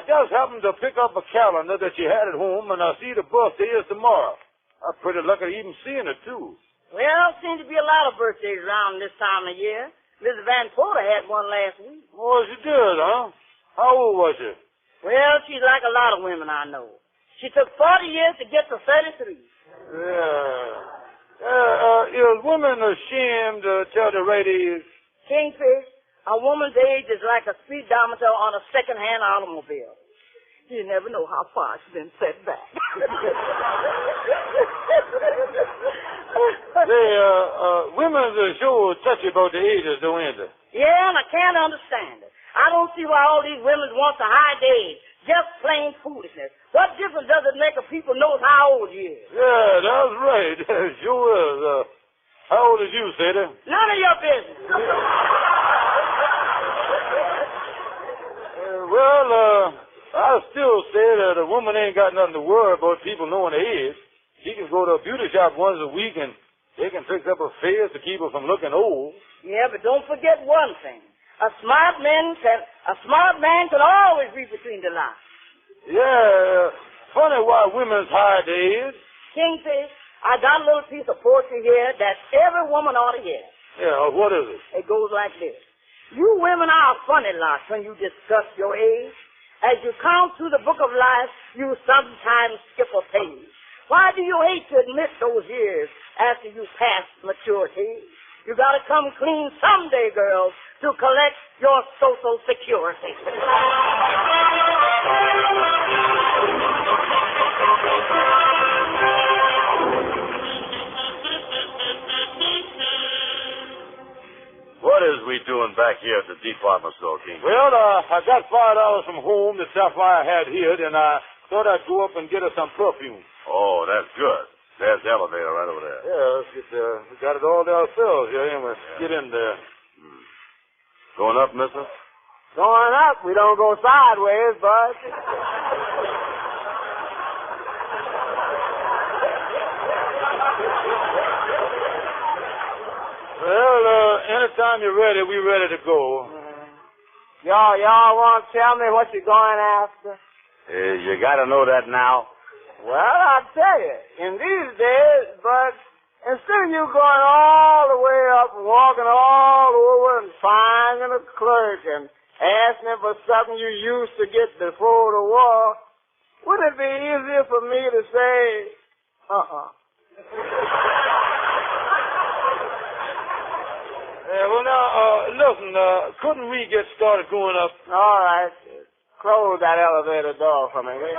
just happened to pick up a calendar that she had at home, and I see the birthday is tomorrow. I'm pretty lucky even seeing it, too. Well, seems to be a lot of birthdays around this time of year. Mrs. Van Porter had one last week. Oh, she did, huh? How old was she? Well, she's like a lot of women I know. She took 40 years to get to 33. Is women ashamed to tell the right age? Kingfish, a woman's age is like a speedometer on a second-hand automobile. You never know how far she's been set back. Women's sure touchy about the ages, don't they? Yeah, and I can't understand it. I don't see why all these women want to hide their age. Just plain foolishness. What difference does it make if people knows how old you is? Yeah, that's right. Sure is. How old is you, Sadie? None of your business. I still say that a woman ain't got nothing to worry about people knowing her age. She can go to a beauty shop once a week and they can fix up her face to keep her from looking old. Yeah, but don't forget one thing. A smart man can always read between the lines. Yeah, funny why women's hide their age. Kingfish, I got a little piece of poetry here that every woman ought to hear. Yeah, what is it? It goes like this. You women are a funny lot when you discuss your age. As you count through the book of life, you sometimes skip a page. Why do you hate to admit those years after you pass maturity? You gotta come clean someday, girls, to collect your Social Security. What is we doing back here at the department store, King? Well, I got $5 from home that Sapphire had here, and I thought I'd go up and get her some perfume. Oh, that's good. There's the elevator right over there. Yeah, let's get there. We got it all to ourselves here, and we'll get in there. Going up, mister? Going up. We don't go sideways, bud. Well, anytime you're ready, we're ready to go. Y'all want to tell me what you're going after? You gotta know that now. Well, I'll tell you. In these days, but instead of you going all the way up and walking all over and finding a clerk and asking him for something you used to get before the war, wouldn't it be easier for me to say, Well, now, listen, couldn't we get started going up? All right. Close that elevator door for me, will you?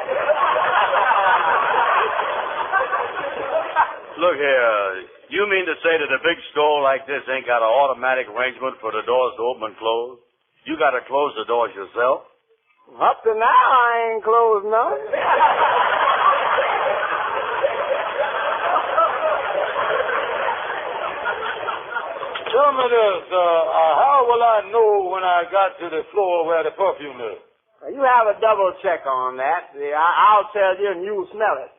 Look here, you mean to say that a big store like this ain't got an automatic arrangement for the doors to open and close? You gotta close the doors yourself? Up to now, I ain't closed none. Tell me this, how will I know when I got to the floor where the perfume is? You have a double check on that. I'll tell you and you'll smell it.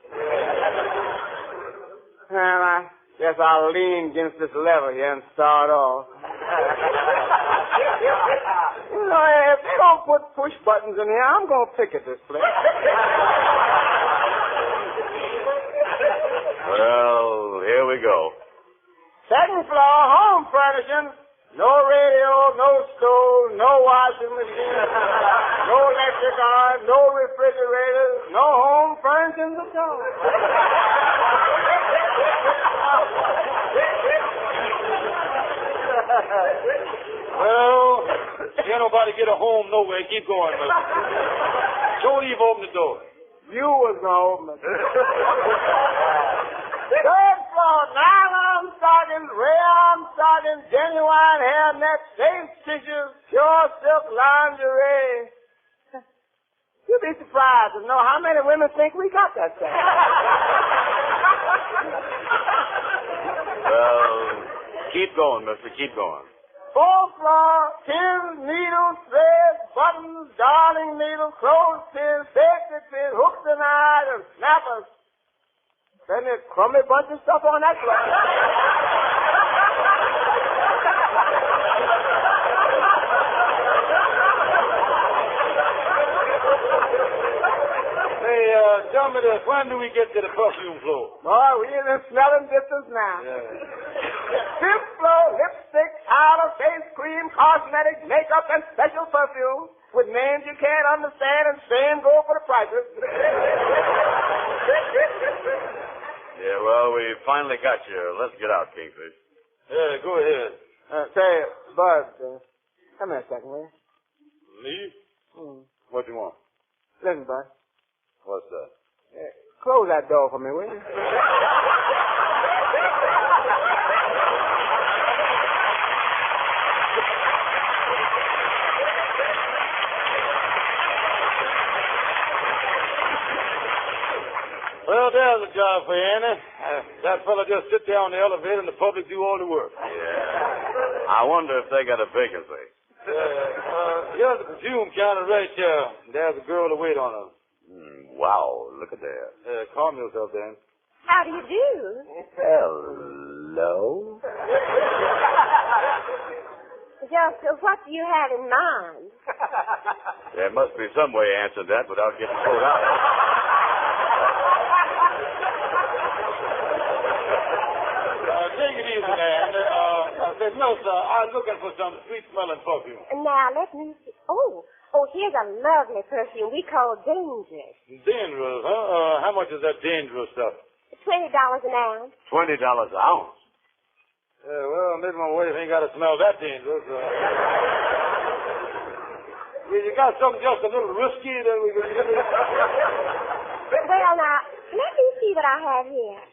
And I guess I'll lean against this lever here and start off. You know, if they don't put push buttons in here, I'm going to picket this place. Well, here we go. Second floor, home furnishings. No radio, no stove, no washing machine, no electric iron, no refrigerator, no home furnishings at all. Well, can't nobody get a home nowhere. Keep going, mister. Don't even open the door. You was gonna open it. Third floor, nylon stockings, rayon stockings, genuine hairnet, safe tissues, pure silk lingerie. You'd be surprised to know how many women think we got that thing. Well, keep going, mister. Keep going. Fourth floor, pins, needles, threads, buttons, darning needles, clothespins, safety pins, hooks and eyes, and snappers. Then there's a crummy bunch of stuff on that floor. Hey, tell me this. When do we get to the perfume floor? Boy, we in the smelling distance now. Yeah. Fifth floor, lipstick, powder, face cream, cosmetics, makeup, and special perfume with names you can't understand and same go for the prices. Yeah, well, we finally got you. Let's get out, Kingfish. Yeah, go ahead. Say, Bud, come here a second, will you? Leave? Mm. What do you want? Listen, Bud. What's that? Close that door for me, will you? Well, there's a job for you, Annie. That fella just sit there on the elevator and the public do all the work. Yeah. I wonder if they got a vacancy. Here's the perfume counter right here. There's a girl to wait on her. Wow, look at there. Calm yourself, Dan. How do you do? Hello? Just what do you have in mind? There must be some way of answering that without getting thrown out. Take it easy, Dan. I said, no, sir, I'm looking for some sweet-smelling perfume. Now, let me see. Oh, here's a lovely perfume we call Dangerous. Dangerous, huh? How much is that dangerous stuff? $20 an ounce. $20 an ounce? Well, maybe my wife ain't got to smell that dangerous. You got something just a little risky that we can get? Well, now, let me see what I have here.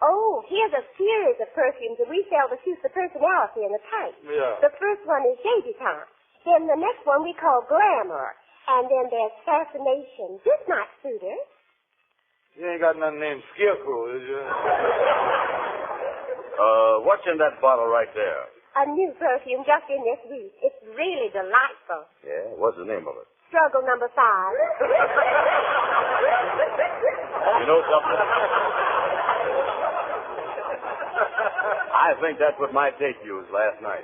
Oh, here's a series of perfumes that we sell to suit the personality and the type. Yeah. The first one is Debutante. Then the next one we call Glamour. And then there's Fascination. This might suit her. You ain't got nothing named Scarecrow, is you? What's in that bottle right there? A new perfume just in this week. It's really delightful. Yeah, what's the name of it? Struggle number 5. You know something? I think that's what my date used last night.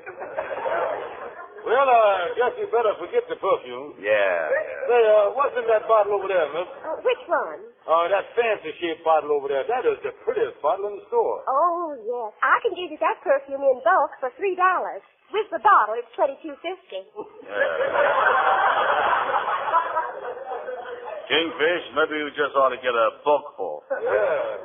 Well, I guess you better forget the perfume. Yeah. Say, what's in that bottle over there, miss? Which one? That fancy-shaped bottle over there. That is the prettiest bottle in the store. Oh, yes. I can give you that perfume in bulk for $3. With the bottle, it's $22.50. Kingfish, maybe you just ought to get a bookful. Yeah.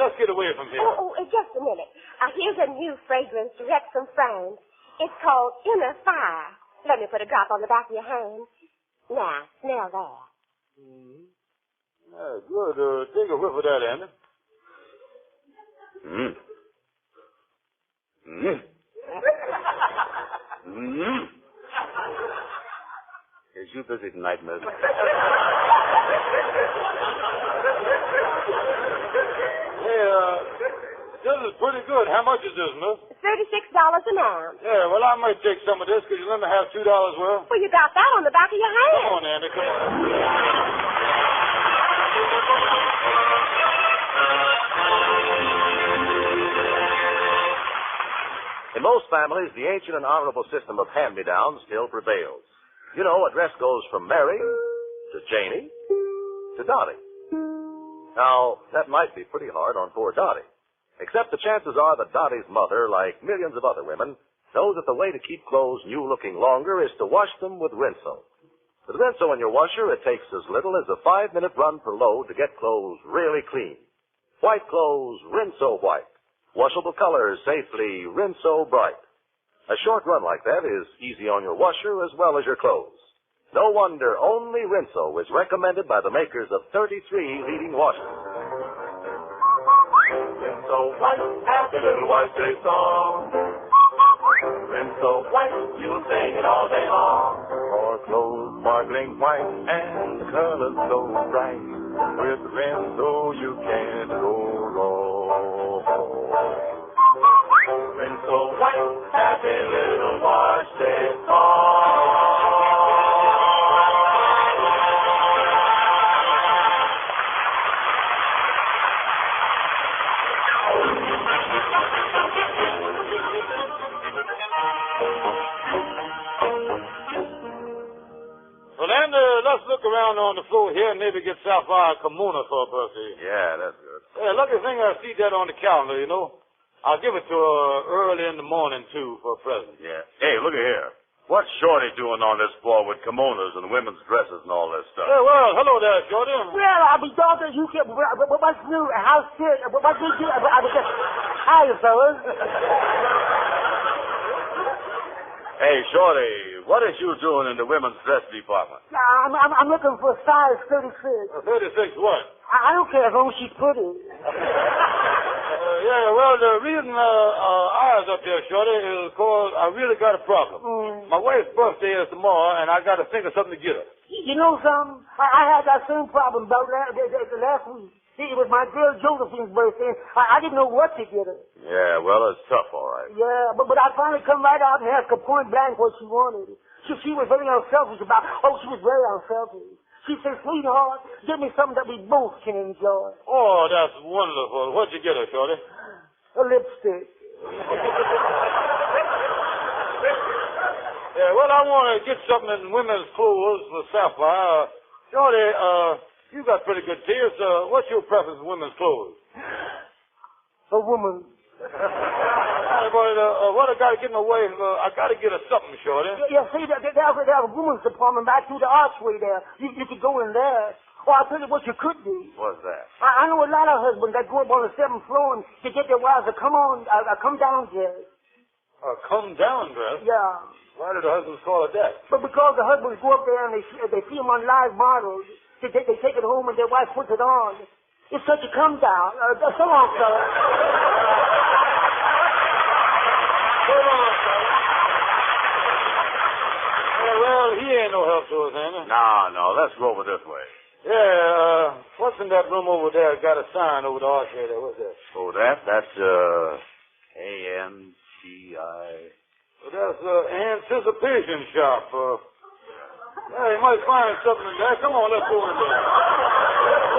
Let's get away from here. Just a minute. Here's a new fragrance direct from France. It's called Inner Fire. Let me put a drop on the back of your hand. Now, smell that. Good. Take a whiff of that, Andy. Is you busy tonight, miss? Hey, this is pretty good. How much is this, miss? $36 an ounce. Yeah, well, I might take some of this. Could you let me have $2 worth? Well, you got that on the back of your hand. Come on, Andy, come on. In most families, the ancient and honorable system of hand-me-downs still prevails. You know, a dress goes from Mary to Janie to Dottie. Now, that might be pretty hard on poor Dottie. Except the chances are that Dottie's mother, like millions of other women, knows that the way to keep clothes new-looking longer is to wash them with Rinso. With Rinso in your washer, it takes as little as a 5-minute run per load to get clothes really clean. White clothes, Rinso white. Washable colors, safely, Rinso bright. A short run like that is easy on your washer as well as your clothes. No wonder only Rinso is recommended by the makers of 33 leading washers. Rinso white, happy little white day song. Rinso white, you'll sing it all day long. For clothes sparkling white and the colors so bright, with Rinso you can't go wrong. Rinso white, happy little wash day song. Well, then, let's look around on the floor here and maybe get Sapphire a kimono for her birthday. Yeah, that's good. Yeah, lucky thing I see that on the calendar, you know. I'll give it to her early in the morning, too, for a present. Yeah. Hey, look at here. What's Shorty doing on this floor with kimonos and women's dresses and all this stuff? Hey, well, hello there, Shorty. Well, I mean, daughter, you can. What's new? How's it? What did you? I was just. Hiya, fellas. Hey, Shorty, what is you doing in the women's dress department? I'm looking for a size 36. 36 what? I don't care as long as she's pretty. Yeah, well, the reason I was up here, Shorty, is because I really got a problem. My wife's birthday is tomorrow, and I got to think of something to get her. You know something? I had that same problem about last week. See, it was my girl Josephine's birthday. I didn't know what to get her. Yeah, well, it's tough, all right. Yeah, but I finally come right out and asked her point blank what she wanted. She was very unselfish about, she was very unselfish. She said, sweetheart, get me something that we both can enjoy. Oh, that's wonderful. What'd you get her, Shorty? A lipstick. Yeah, well, I want to get something in women's clothes for Sapphire. Shorty, you got pretty good taste. What's your preference in women's clothes? A woman. Hey, boy, what I got to get in my way, I got to get her something, Shorty. Yeah, see, there's a women's department back through the archway there. You could go in there. Or I'll tell you what you could do. What's that? I know a lot of husbands that go up on the 7th floor and to get their wives to come down dress. Come down dress? Yeah. Why did the husbands call it that? But because the husbands go up there and they see them on live models, they take it home and their wife puts it on. It's such a come down. So long, fella. So long, fella. Well, he ain't no help to us, ain't he? No, let's go over this way. Yeah, what's in that room over there? Got a sign over the arcade there. What's that? Oh, that's, A-N-T-I... Well, that's anticipation shop. Yeah, you might find something in there. Come on, let's go in there.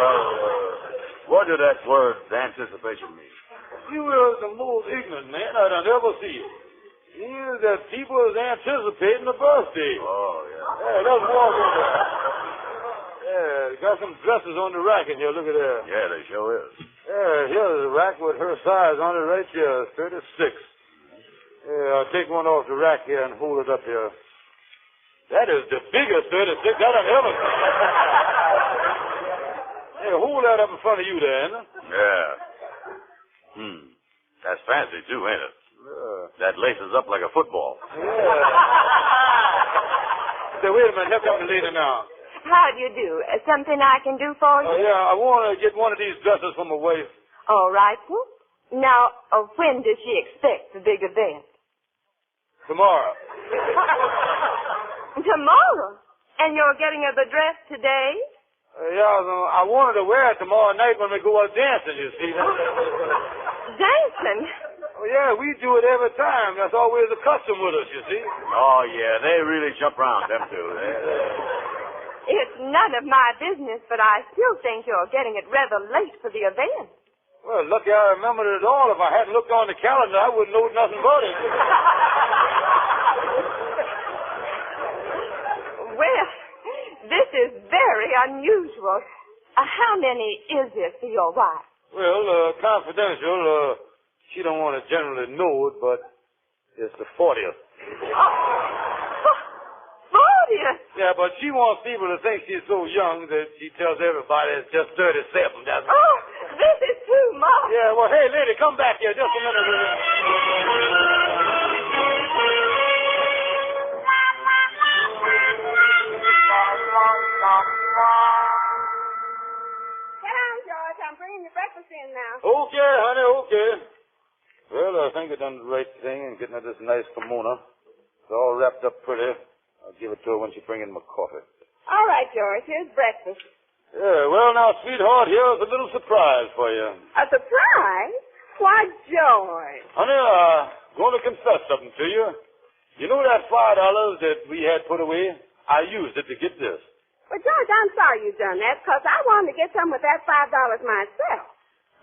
Well, what did that word anticipation mean? You are the most ignorant man I'd ever see. It means that people is anticipating the birthday. Oh, yeah. Yeah, let's walk over there. Yeah, got some dresses on the rack in here. Look at that. Yeah, they sure is. Yeah, here's a rack with her size on it right here, 36. Yeah, I'll take one off the rack here and hold it up here. That is the biggest 36 I've ever seen. Hey, hold that up in front of you there, ain't it? Yeah. That's fancy, too, ain't it? Yeah. That laces up like a football. Yeah. Say, wait a minute. Here comes the lady now. How do you do? Something I can do for you? Yeah, I want to get one of these dresses for my wife. All right, well. Now, when does she expect the big event? Tomorrow. Tomorrow? And you're getting her the dress today? Yeah, I wanted to wear it tomorrow night when we go out dancing, you see. Dancing? Oh, yeah, we do it every time. That's always a custom with us, you see. Oh, yeah, they really jump around, them two. It's none of my business, but I still think you're getting it rather late for the event. Well, lucky I remembered it all. If I hadn't looked on the calendar, I wouldn't know nothing about it. Well, this is very unusual. How many is it for your wife? Well, confidential. She don't want to generally know it, but it's the 40th. 40th? Yeah, but she wants people to think she's so young that she tells everybody it's just 37. That's Oh, this is too much. Yeah, well, hey, lady, come back here just a minute. Get on, George. I'm bringing your breakfast in now. Okay, honey, okay. Well, I think I done the right thing in getting her this nice kimono. It's all wrapped up pretty. I'll give it to her when she brings in my coffee. All right, George. Here's breakfast. Yeah, well, now, sweetheart, here's a little surprise for you. A surprise? Why, George? Honey, I'm going to confess something to you. You know that $5 that we had put away? I used it to get this. Well, George, I'm sorry you done that, because I wanted to get some with that $5 myself.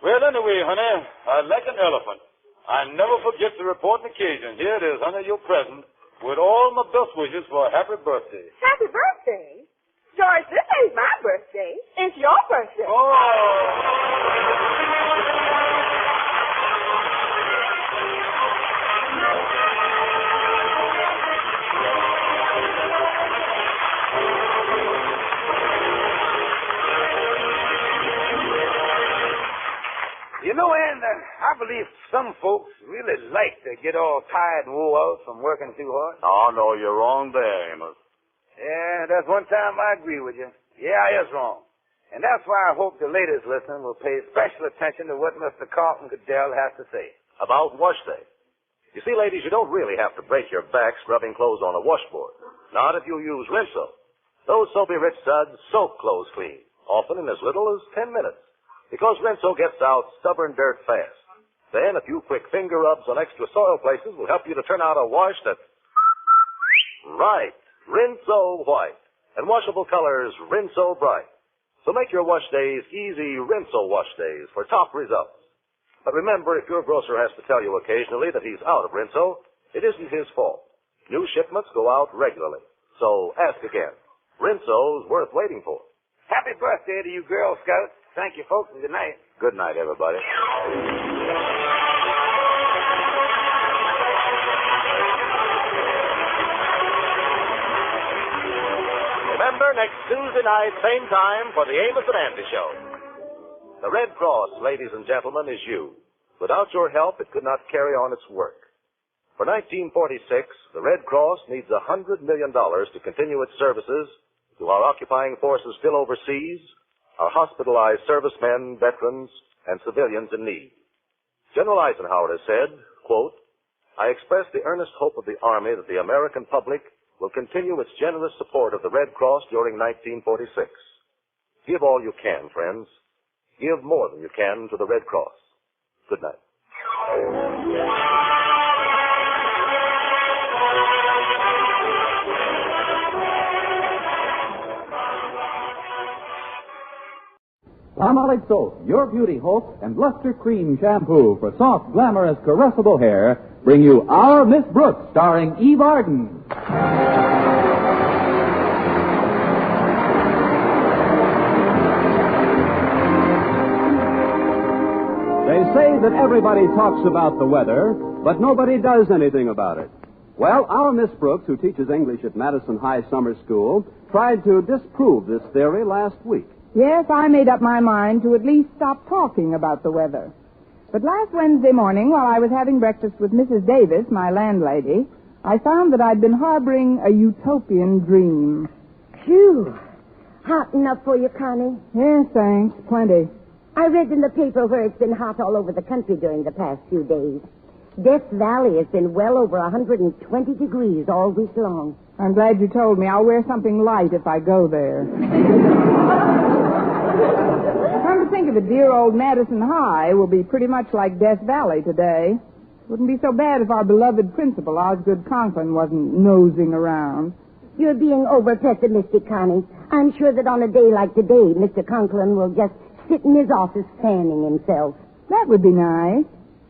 Well, anyway, honey, like an elephant, I never forget to report an occasion. Here it is, honey, your present, with all my best wishes for a happy birthday. Happy birthday? George, this ain't my birthday. It's your birthday. You know, Ann, I've believe some folks really like to get all tired and wore out from working too hard. Oh, no, you're wrong there, Amos. Yeah, that's one time I agree with you. Yeah, I is wrong. And that's why I hope the ladies listening will pay special attention to what Mr. Carlton Goodell has to say. About wash day. You see, ladies, you don't really have to break your back scrubbing clothes on a washboard. Not if you use Rinso. Those soapy rich suds soak clothes clean, often in as little as 10 minutes. Because Rinso gets out stubborn dirt fast. Then a few quick finger rubs on extra soil places will help you to turn out a wash that's right. Rinso white. And washable colors Rinso bright. So make your wash days easy Rinso wash days for top results. But remember, if your grocer has to tell you occasionally that he's out of Rinso, it isn't his fault. New shipments go out regularly. So ask again. Rinso's worth waiting for. Happy birthday to you Girl Scouts. Thank you, folks, and good night. Good night, everybody. Remember, next Tuesday night, same time, for the Amos and Andy Show. The Red Cross, ladies and gentlemen, is you. Without your help, it could not carry on its work. For 1946, the Red Cross needs $100 million to continue its services to our occupying forces still overseas, our hospitalized servicemen, veterans, and civilians in need. General Eisenhower has said, quote, I express the earnest hope of the Army that the American public will continue its generous support of the Red Cross during 1946. Give all you can, friends. Give more than you can to the Red Cross. Good night. Palmolive Soap, your beauty hope, and Luster Cream Shampoo for soft, glamorous, caressable hair bring you Our Miss Brooks, starring Eve Arden. They say that everybody talks about the weather, but nobody does anything about it. Well, our Miss Brooks, who teaches English at Madison High Summer School, tried to disprove this theory last week. Yes, I made up my mind to at least stop talking about the weather. But last Wednesday morning, while I was having breakfast with Mrs. Davis, my landlady, I found that I'd been harboring a utopian dream. Phew. Hot enough for you, Connie? Yes, thanks. Plenty. I read in the paper where it's been hot all over the country during the past few days. Death Valley has been well over 120 degrees all week long. I'm glad you told me. I'll wear something light if I go there. Come to think of it, dear old Madison High will be pretty much like Death Valley today. Wouldn't be so bad if our beloved principal, Osgood Conklin, wasn't nosing around. You're being over-pessimistic, Connie. I'm sure that on a day like today, Mr. Conklin will just sit in his office fanning himself. That would be nice.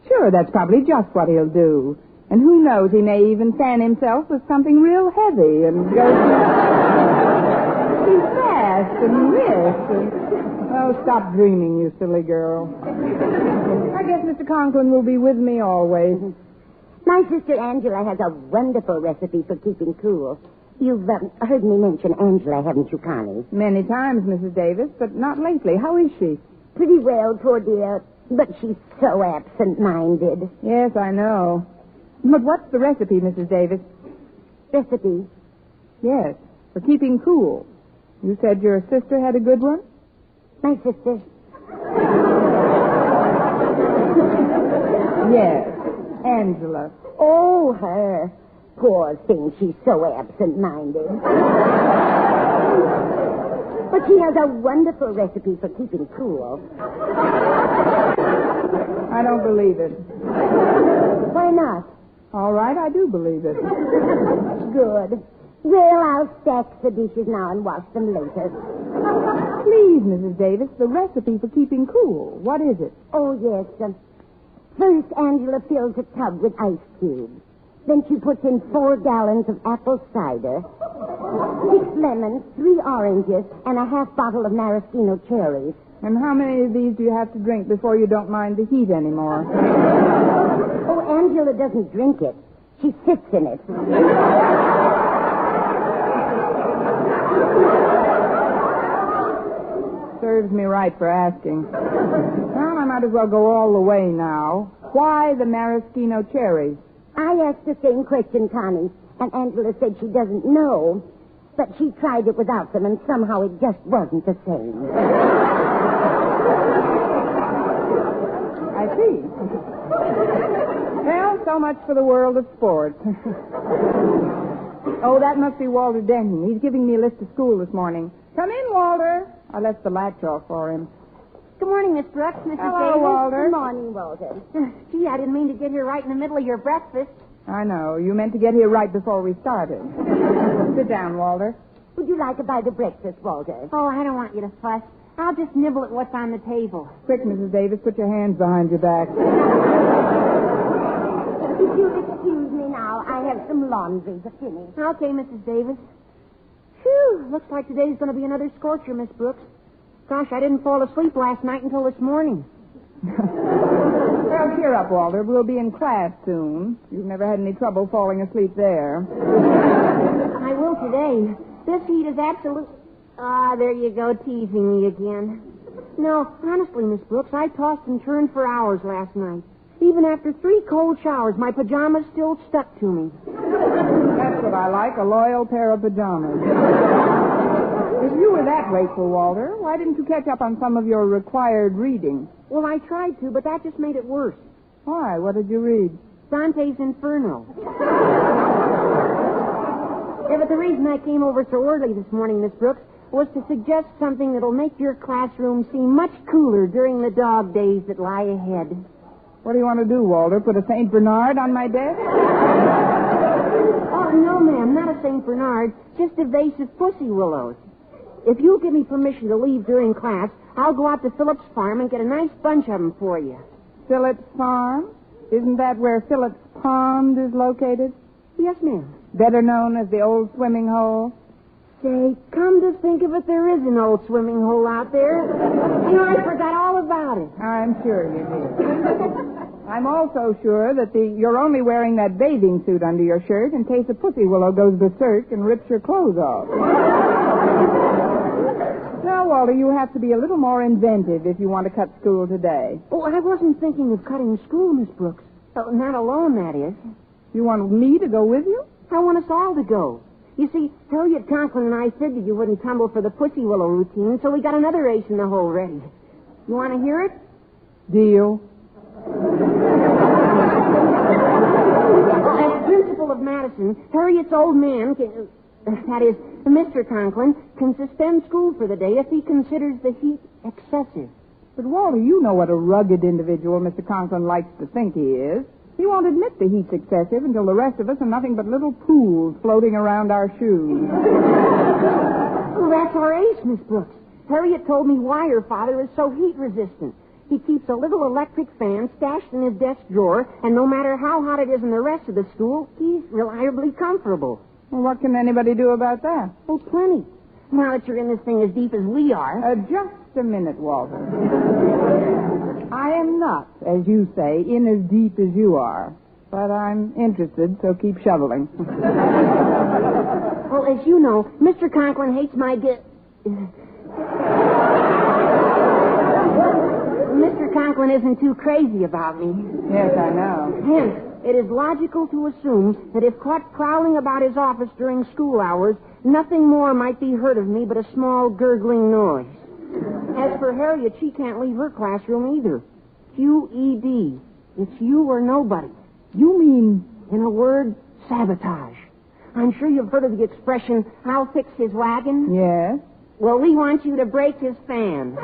Sure, that's probably just what he'll do. And who knows, he may even fan himself with something real heavy and go too fast and risk. Oh, stop dreaming, you silly girl. I guess Mr. Conklin will be with me always. My sister Angela has a wonderful recipe for keeping cool. You've heard me mention Angela, haven't you, Connie? Many times, Mrs. Davis, but not lately. How is she? Pretty well, poor dear. But she's so absent-minded. Yes, I know. But what's the recipe, Mrs. Davis? Recipe? Yes, for keeping cool. You said your sister had a good one? My sister? Yes, Angela. Oh, her. Poor thing, she's so absent-minded. But she has a wonderful recipe for keeping cool. I don't believe it. Why not? All right, I do believe it. Good. Well, I'll stack the dishes now and wash them later. Please, Mrs. Davis, the recipe for keeping cool. What is it? Oh, yes. First, Angela fills a tub with ice cubes. Then she puts in 4 gallons of apple cider, 6 lemons, 3 oranges, and a half bottle of maraschino cherries. And how many of these do you have to drink before you don't mind the heat anymore? Oh, Angela doesn't drink it. She sits in it. Serves me right for asking. Well, I might as well go all the way now. Why the maraschino cherries? I asked the same question, Connie, and Angela said she doesn't know. But she tried it without them, and somehow it just wasn't the same. I see. Well, so much for the world of sports. Oh, that must be Walter Denton. He's giving me a list of school this morning. Come in, Walter. I left the latch off for him. Good morning, Miss Brooks, Mrs. Hello, Davis. Walter. Good morning, Walter. Gee, I didn't mean to get here right in the middle of your breakfast. I know. You meant to get here right before we started. Sit down, Walter. Would you like a bite of breakfast, Walter? Oh, I don't want you to fuss. I'll just nibble at what's on the table. Quick, Mrs. Davis, put your hands behind your back. If you'll excuse me now, I have some laundry to finish. Okay, Mrs. Davis. Phew, looks like today's going to be another scorcher, Miss Brooks. Gosh, I didn't fall asleep last night until this morning. Well, cheer up, Walter. We'll be in class soon. You've never had any trouble falling asleep there. I will today. This heat is absolute... Ah, there you go, teasing me again. No, honestly, Miss Brooks, I tossed and turned for hours last night. Even after 3 cold showers, my pajamas still stuck to me. That's what I like, a loyal pair of pajamas. If you were that wakeful, Walter, why didn't you catch up on some of your required reading? Well, I tried to, but that just made it worse. Why? What did you read? Dante's Inferno. Yeah, but the reason I came over so early this morning, Miss Brooks, was to suggest something that'll make your classroom seem much cooler during the dog days that lie ahead. What do you want to do, Walter? Put a St. Bernard on my desk? Oh, no, ma'am, not a St. Bernard, just a vase of pussy willows. If you'll give me permission to leave during class, I'll go out to Phillips' farm and get a nice bunch of them for you. Phillips' farm? Isn't that where Phillips Pond is located? Yes, ma'am. Better known as the old swimming hole? Say, come to think of it, there is an old swimming hole out there. You know, I forgot all about it. I'm sure you did. I'm also sure that you're only wearing that bathing suit under your shirt in case a pussy willow goes berserk and rips your clothes off. Now, Walter, you have to be a little more inventive if you want to cut school today. Oh, I wasn't thinking of cutting school, Miss Brooks. Oh, not alone, that is. You want me to go with you? I want us all to go. You see, Harriet Conklin and I said that you wouldn't tumble for the pussy willow routine, so we got another ace in the hole ready. You want to hear it? Deal. As principal of Madison, Harriet's old man can... That is, Mr. Conklin can suspend school for the day if he considers the heat excessive. But, Walter, you know what a rugged individual Mr. Conklin likes to think he is. He won't admit the heat's excessive until the rest of us are nothing but little pools floating around our shoes. Well, that's our ace, Miss Brooks. Harriet told me why her father is so heat resistant. He keeps a little electric fan stashed in his desk drawer, and no matter how hot it is in the rest of the school, he's reliably comfortable. Well, what can anybody do about that? Oh, plenty. Now that you're in this thing as deep as we are. Just a minute, Walter. I am not, as you say, in as deep as you are. But I'm interested, so keep shoveling. Well, as you know, Mr. Conklin hates my Mr. Conklin isn't too crazy about me. Yes, I know. Hence, it is logical to assume that if caught prowling about his office during school hours, nothing more might be heard of me but a small gurgling noise. As for Harriet, she can't leave her classroom either. QED. It's you or nobody. You mean, in a word, sabotage. I'm sure you've heard of the expression, I'll fix his wagon. Yes. Well, we want you to break his fan.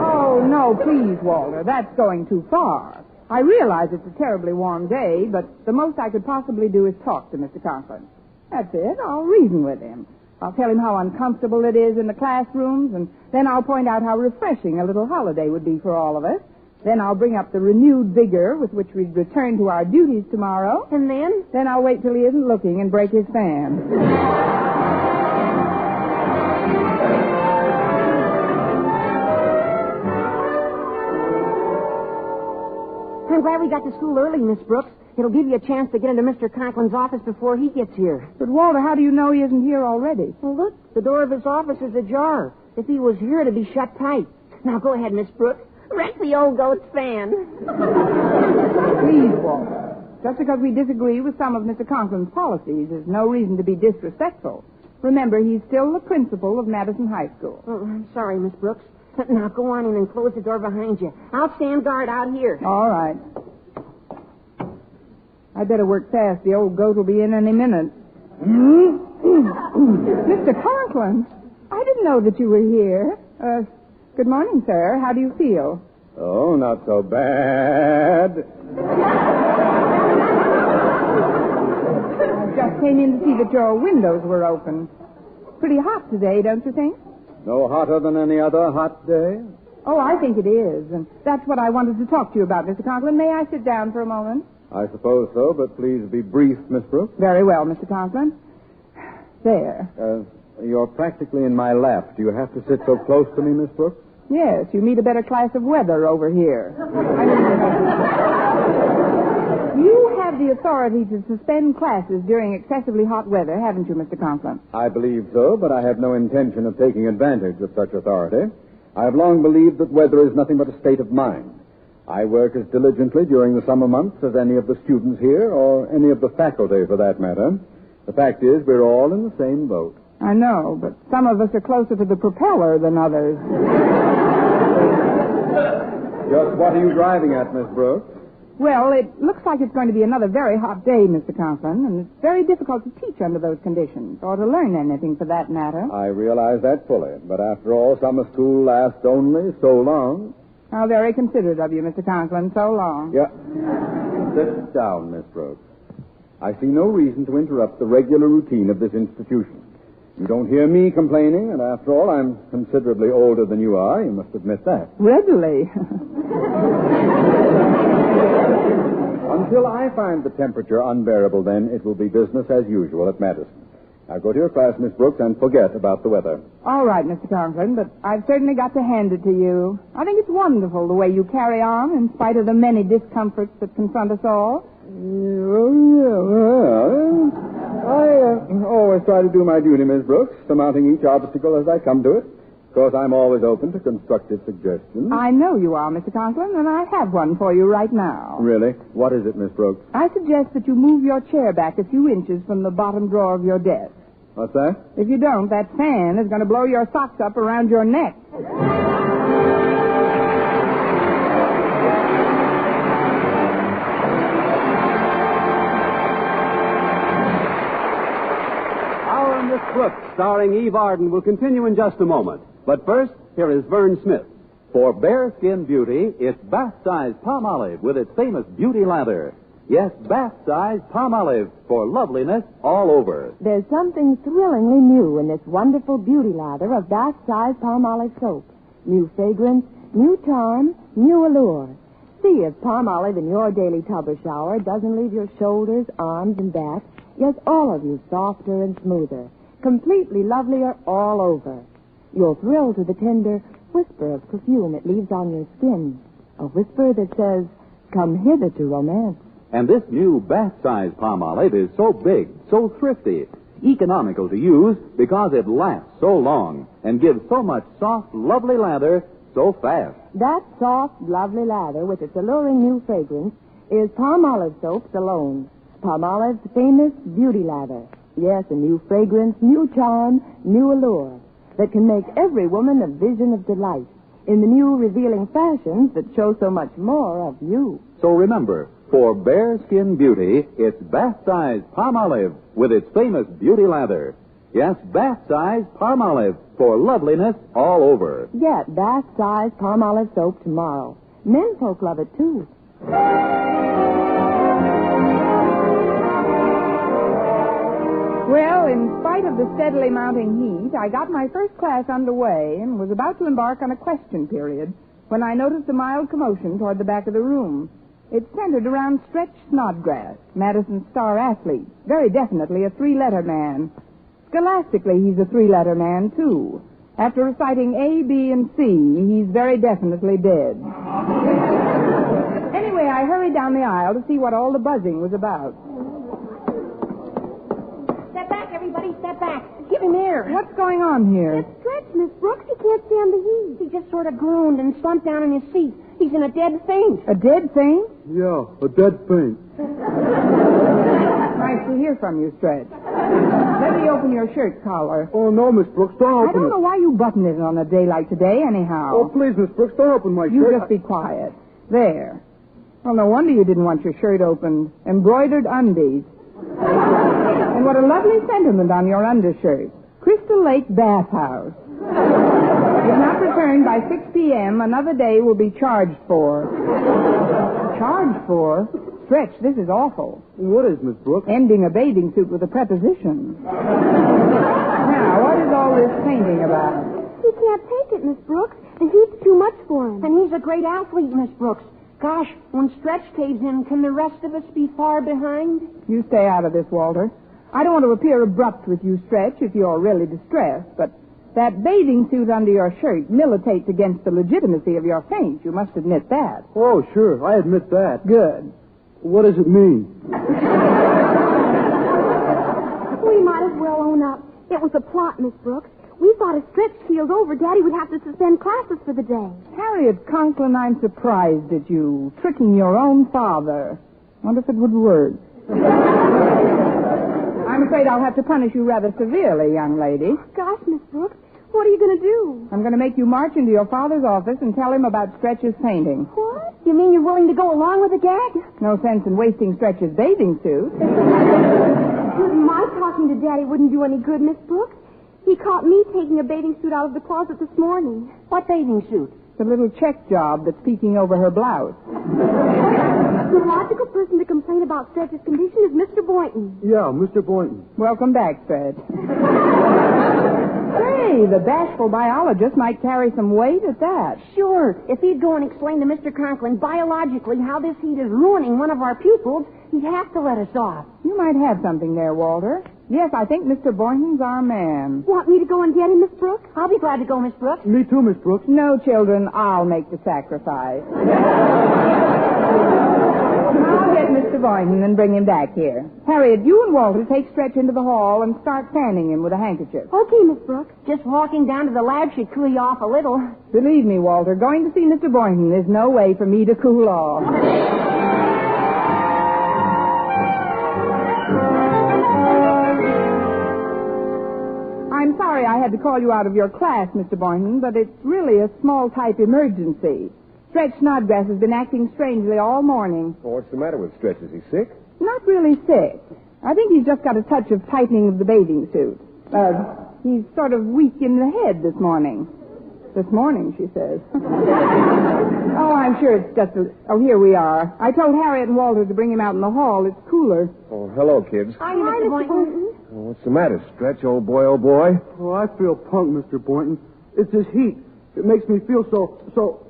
Oh, no, please, Walter. That's going too far. I realize it's a terribly warm day, but the most I could possibly do is talk to Mr. Conklin. That's it. I'll reason with him. I'll tell him how uncomfortable it is in the classrooms, and then I'll point out how refreshing a little holiday would be for all of us. Then I'll bring up the renewed vigor with which we'd return to our duties tomorrow. And then? Then I'll wait till he isn't looking and break his fan. I'm glad we got to school early, Miss Brooks. It'll give you a chance to get into Mr. Conklin's office before he gets here. But, Walter, how do you know he isn't here already? Well, look, the door of his office is ajar. If he was here, it'd be shut tight. Now, go ahead, Miss Brooks. Wreck the old goat's fan. Please, Walter. Just because we disagree with some of Mr. Conklin's policies is no reason to be disrespectful. Remember, he's still the principal of Madison High School. Oh, I'm sorry, Miss Brooks. Now go on in and close the door behind you. I'll stand guard out here. All right. I better work fast. The old goat will be in any minute. Mr. Conklin, I didn't know that you were here. Good morning, sir. How do you feel? Oh, not so bad. I just came in to see that your windows were open. Pretty hot today, don't you think? No hotter than any other hot day? Oh, I think it is. And that's what I wanted to talk to you about, Mr. Conklin. May I sit down for a moment? I suppose so, but please be brief, Miss Brooks. Very well, Mr. Conklin. There. You're practically in my lap. Do you have to sit so close to me, Miss Brooks? Yes, you meet a better class of weather over here. You have the authority to suspend classes during excessively hot weather, haven't you, Mr. Conklin? I believe so, but I have no intention of taking advantage of such authority. I have long believed that weather is nothing but a state of mind. I work as diligently during the summer months as any of the students here, or any of the faculty for that matter. The fact is, we're all in the same boat. I know, but some of us are closer to the propeller than others. Just what are you driving at, Miss Brooks? Well, it looks like it's going to be another very hot day, Mr. Conklin, and it's very difficult to teach under those conditions, or to learn anything for that matter. I realize that fully, but after all, summer school lasts only so long. How very considerate of you, Mr. Conklin, so long. Yeah. Sit down, Miss Brooks. I see no reason to interrupt the regular routine of this institution. You don't hear me complaining, and after all, I'm considerably older than you are. You must admit that. Readily. Until I find the temperature unbearable, then, it will be business as usual at Madison. Now go to your class, Miss Brooks, and forget about the weather. All right, Mr. Conklin, but I've certainly got to hand it to you. I think it's wonderful the way you carry on in spite of the many discomforts that confront us all. I always try to do my duty, Miss Brooks, surmounting each obstacle as I come to it. Of course, I'm always open to constructive suggestions. I know you are, Mr. Conklin, and I have one for you right now. Really? What is it, Miss Brooks? I suggest that you move your chair back a few inches from the bottom drawer of your desk. What's that? If you don't, that fan is going to blow your socks up around your neck. Our Miss Brooks, starring Eve Arden, will continue in just a moment. But first, here is Vern Smith. For bare skin beauty, it's bath-size Palmolive with its famous beauty lather. Yes, bath-size Palmolive for loveliness all over. There's something thrillingly new in this wonderful beauty lather of bath-size Palmolive soap. New fragrance, new charm, new allure. See if Palmolive in your daily tub or shower doesn't leave your shoulders, arms, and back, yes, all of you, softer and smoother, completely lovelier all over. You'll thrill to the tender whisper of perfume it leaves on your skin. A whisper that says, come hither to romance. And this new bath-size Palmolive is so big, so thrifty, economical to use because it lasts so long and gives so much soft, lovely lather so fast. That soft, lovely lather with its alluring new fragrance is Palmolive soaps alone. Palmolive's famous beauty lather. Yes, a new fragrance, new charm, new allure that can make every woman a vision of delight in the new revealing fashions that show so much more of you. So remember, for bare skin beauty, it's bath-size Palmolive with its famous beauty lather. Yes, bath-size Palmolive for loveliness all over. Get bath-size Palmolive soap tomorrow. Men folk love it, too. Well, in spite of the steadily mounting heat, I got my first class underway and was about to embark on a question period when I noticed a mild commotion toward the back of the room. It centered around Stretch Snodgrass, Madison's star athlete, very definitely a three-letter man. Scholastically, he's a three-letter man, too. After reciting A, B, and C, he's very definitely dead. Anyway, I hurried down the aisle to see what all the buzzing was about. Step back, everybody. step back. Give him air. What's going on here? Stretch, Miss Brooks. He can't stand the heat. He just sort of groaned and slumped down in his seat. He's in a dead faint. A dead faint? Yeah, a dead faint. Nice to hear from you, Stretch. Let me open your shirt collar. Oh, no, Miss Brooks, don't open it. I don't know why you button it on a day like today, anyhow. Oh, please, Miss Brooks, don't open my You shirt. just be quiet. There. Well, no wonder you didn't want your shirt opened. Embroidered undies. And what a lovely sentiment on your undershirt. Crystal Lake Bathhouse. If not returned by 6 p.m., another day will be charged for. Charged for? Stretch, this is awful. What is, Miss Brooks? Ending a bathing suit with a preposition. Now, what is all this painting about? He can't take it, Miss Brooks. The heat's too much for him. And he's a great athlete, Miss Brooks. Gosh, when Stretch caves in, can the rest of us be far behind? You stay out of this, Walter. I don't want to appear abrupt with you, Stretch, if you're really distressed, but that bathing suit under your shirt militates against the legitimacy of your faint. You must admit that. Oh, sure, I admit that. Good. What does it mean? We might as well own up. It was a plot, Miss Brooks. We thought if Stretch keeled over, Daddy would have to suspend classes for the day. Harriet Conklin, I'm surprised at you, tricking your own father. Wonder if it would work. I'm afraid I'll have to punish you rather severely, young lady. Gosh, Miss Brooks, what are you going to do? I'm going to make you march into your father's office and tell him about Stretch's painting. What? You mean you're willing to go along with the gag? No sense in wasting Stretch's bathing suit. My talking to Daddy wouldn't do any good, Miss Brooks. He caught me taking a bathing suit out of the closet this morning. What bathing suit? The little check job that's peeking over her blouse. The logical person to complain about Stretch's condition is Mr. Boynton. Yeah, Mr. Boynton. Welcome back, Stretch. Say, the bashful biologist might carry some weight at that. Sure. If he'd go and explain to Mr. Conklin biologically how this heat is ruining one of our pupils, he'd have to let us off. You might have something there, Walter. Yes, I think Mr. Boynton's our man. Want me to go and get him, Miss Brooks? I'll be glad to go, Miss Brooks. Me too, Miss Brooks. No, children, I'll make the sacrifice. I'll get Mr. Boynton and bring him back here. Harriet, you and Walter take Stretch into the hall and start fanning him with a handkerchief. Okay, Miss Brooks. Just walking down to the lab should cool you off a little. Believe me, Walter, going to see Mr. Boynton is no way for me to cool off. I'm sorry I had to call you out of your class, Mr. Boynton, but it's really a small-type emergency. Stretch Snodgrass has been acting strangely all morning. Well, what's the matter with Stretch? Is he sick? Not really sick. I think he's just got a touch of tightening of the bathing suit. He's sort of weak in the head this morning. This morning, she says. Oh, I'm sure it's just Oh, here we are. I told Harriet and Walter to bring him out in the hall. It's cooler. Oh, hello, kids. Hi, Mr. Boynton. Oh, what's the matter, Stretch, old boy, old boy? Oh, I feel punk, Mr. Boynton. It's this heat. It makes me feel so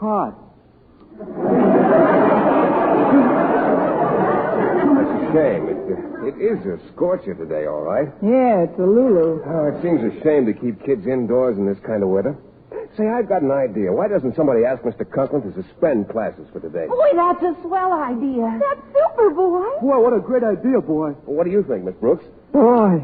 hot. That's a shame. It is a scorcher today, all right. Yeah, it's a Lulu. Oh, it seems a shame to keep kids indoors in this kind of weather. Say, I've got an idea. Why doesn't somebody ask Mr. Conklin to suspend classes for today? Boy, that's a swell idea. That's super, boy. Well, what a great idea, boy. Well, what do you think, Miss Brooks? Boy.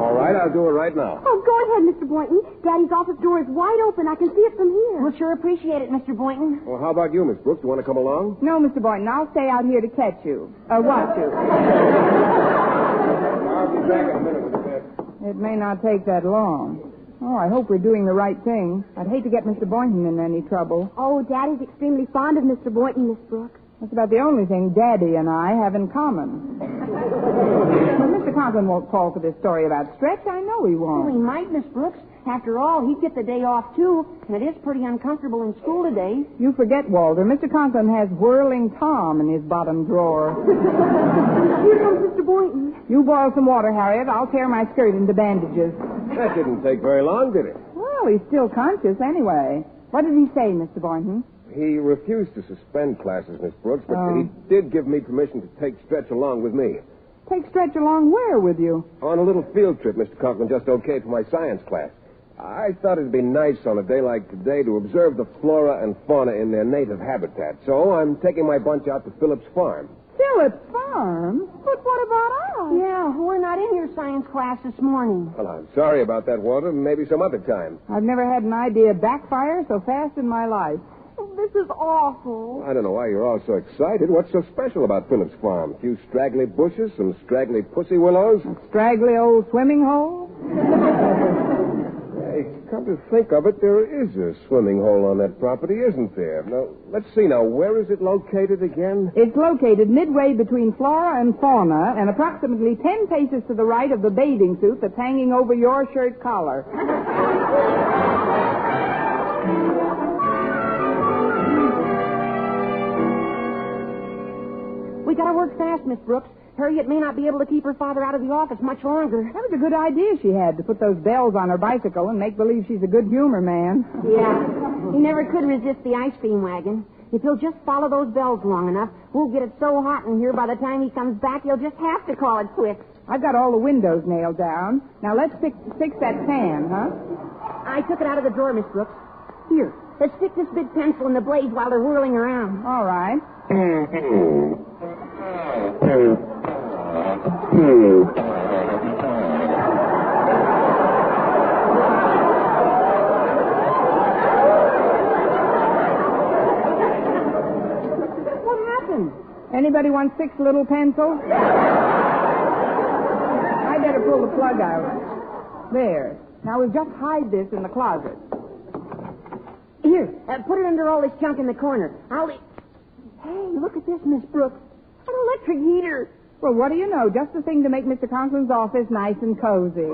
All right, I'll do it right now. Oh, go ahead, Mr. Boynton. Daddy's office door is wide open. I can see it from here. We'll sure appreciate it, Mr. Boynton. Well, how about you, Miss Brooks? You want to come along? No, Mr. Boynton, I'll stay out here to catch you. Watch you. I'll be back in a minute with the bed. It may not take that long. Oh, I hope we're doing the right thing. I'd hate to get Mr. Boynton in any trouble. Oh, Daddy's extremely fond of Mr. Boynton, Miss Brooks. That's about the only thing Daddy and I have in common. But Mr. Conklin won't fall for this story about Stretch. I know he won't. Well, he might, Miss Brooks. After all, he'd get the day off, too, and it is pretty uncomfortable in school today. You forget, Walter. Mr. Conklin has Whirling Tom in his bottom drawer. Here comes Mr. Boynton. You boil some water, Harriet. I'll tear my skirt into bandages. That didn't take very long, did it? Well, he's still conscious anyway. What did he say, Mr. Boynton? He refused to suspend classes, Miss Brooks, but he did give me permission to take Stretch along with me. Take Stretch along where with you? On a little field trip, Mr. Conklin just okayed for my science class. I thought it'd be nice on a day like today to observe the flora and fauna in their native habitat. So I'm taking my bunch out to Philip's farm. Philip's farm? But what about us? Yeah, Yeah, we're not in your science class this morning. Well, I'm sorry about that, Walter. Maybe some other time. I've never had an idea backfire so fast in my life. This is awful. I don't know why you're all so excited. What's so special about Phillips Farm? A few straggly bushes, some straggly pussy willows? A straggly old swimming hole? Hey, come to think of it, there is a swimming hole on that property, isn't there? Now, let's see now. Where is it located again? It's located midway between flora and fauna and approximately 10 paces to the right of the bathing suit that's hanging over your shirt collar. We gotta work fast, Miss Brooks. Harriet may not be able to keep her father out of the office much longer. That was a good idea she had, to put those bells on her bicycle and make believe she's a good humor man. Yeah. He never could resist the ice cream wagon. If he'll just follow those bells long enough, we'll get it so hot in here by the time he comes back, he'll just have to call it quits. I've got all the windows nailed down. Now let's fix that fan, huh? I took it out of the drawer, Miss Brooks. Here, let's stick this big pencil in the blades while they're whirling around. All right. What happened? Anybody want 6 little pencils? I better pull the plug out. There. Now we'll just hide this in the closet. Here, put it under all this junk in the corner. Hey, look at this, Miss Brooks. An electric heater. Well, what do you know? Just the thing to make Mr. Conklin's office nice and cozy.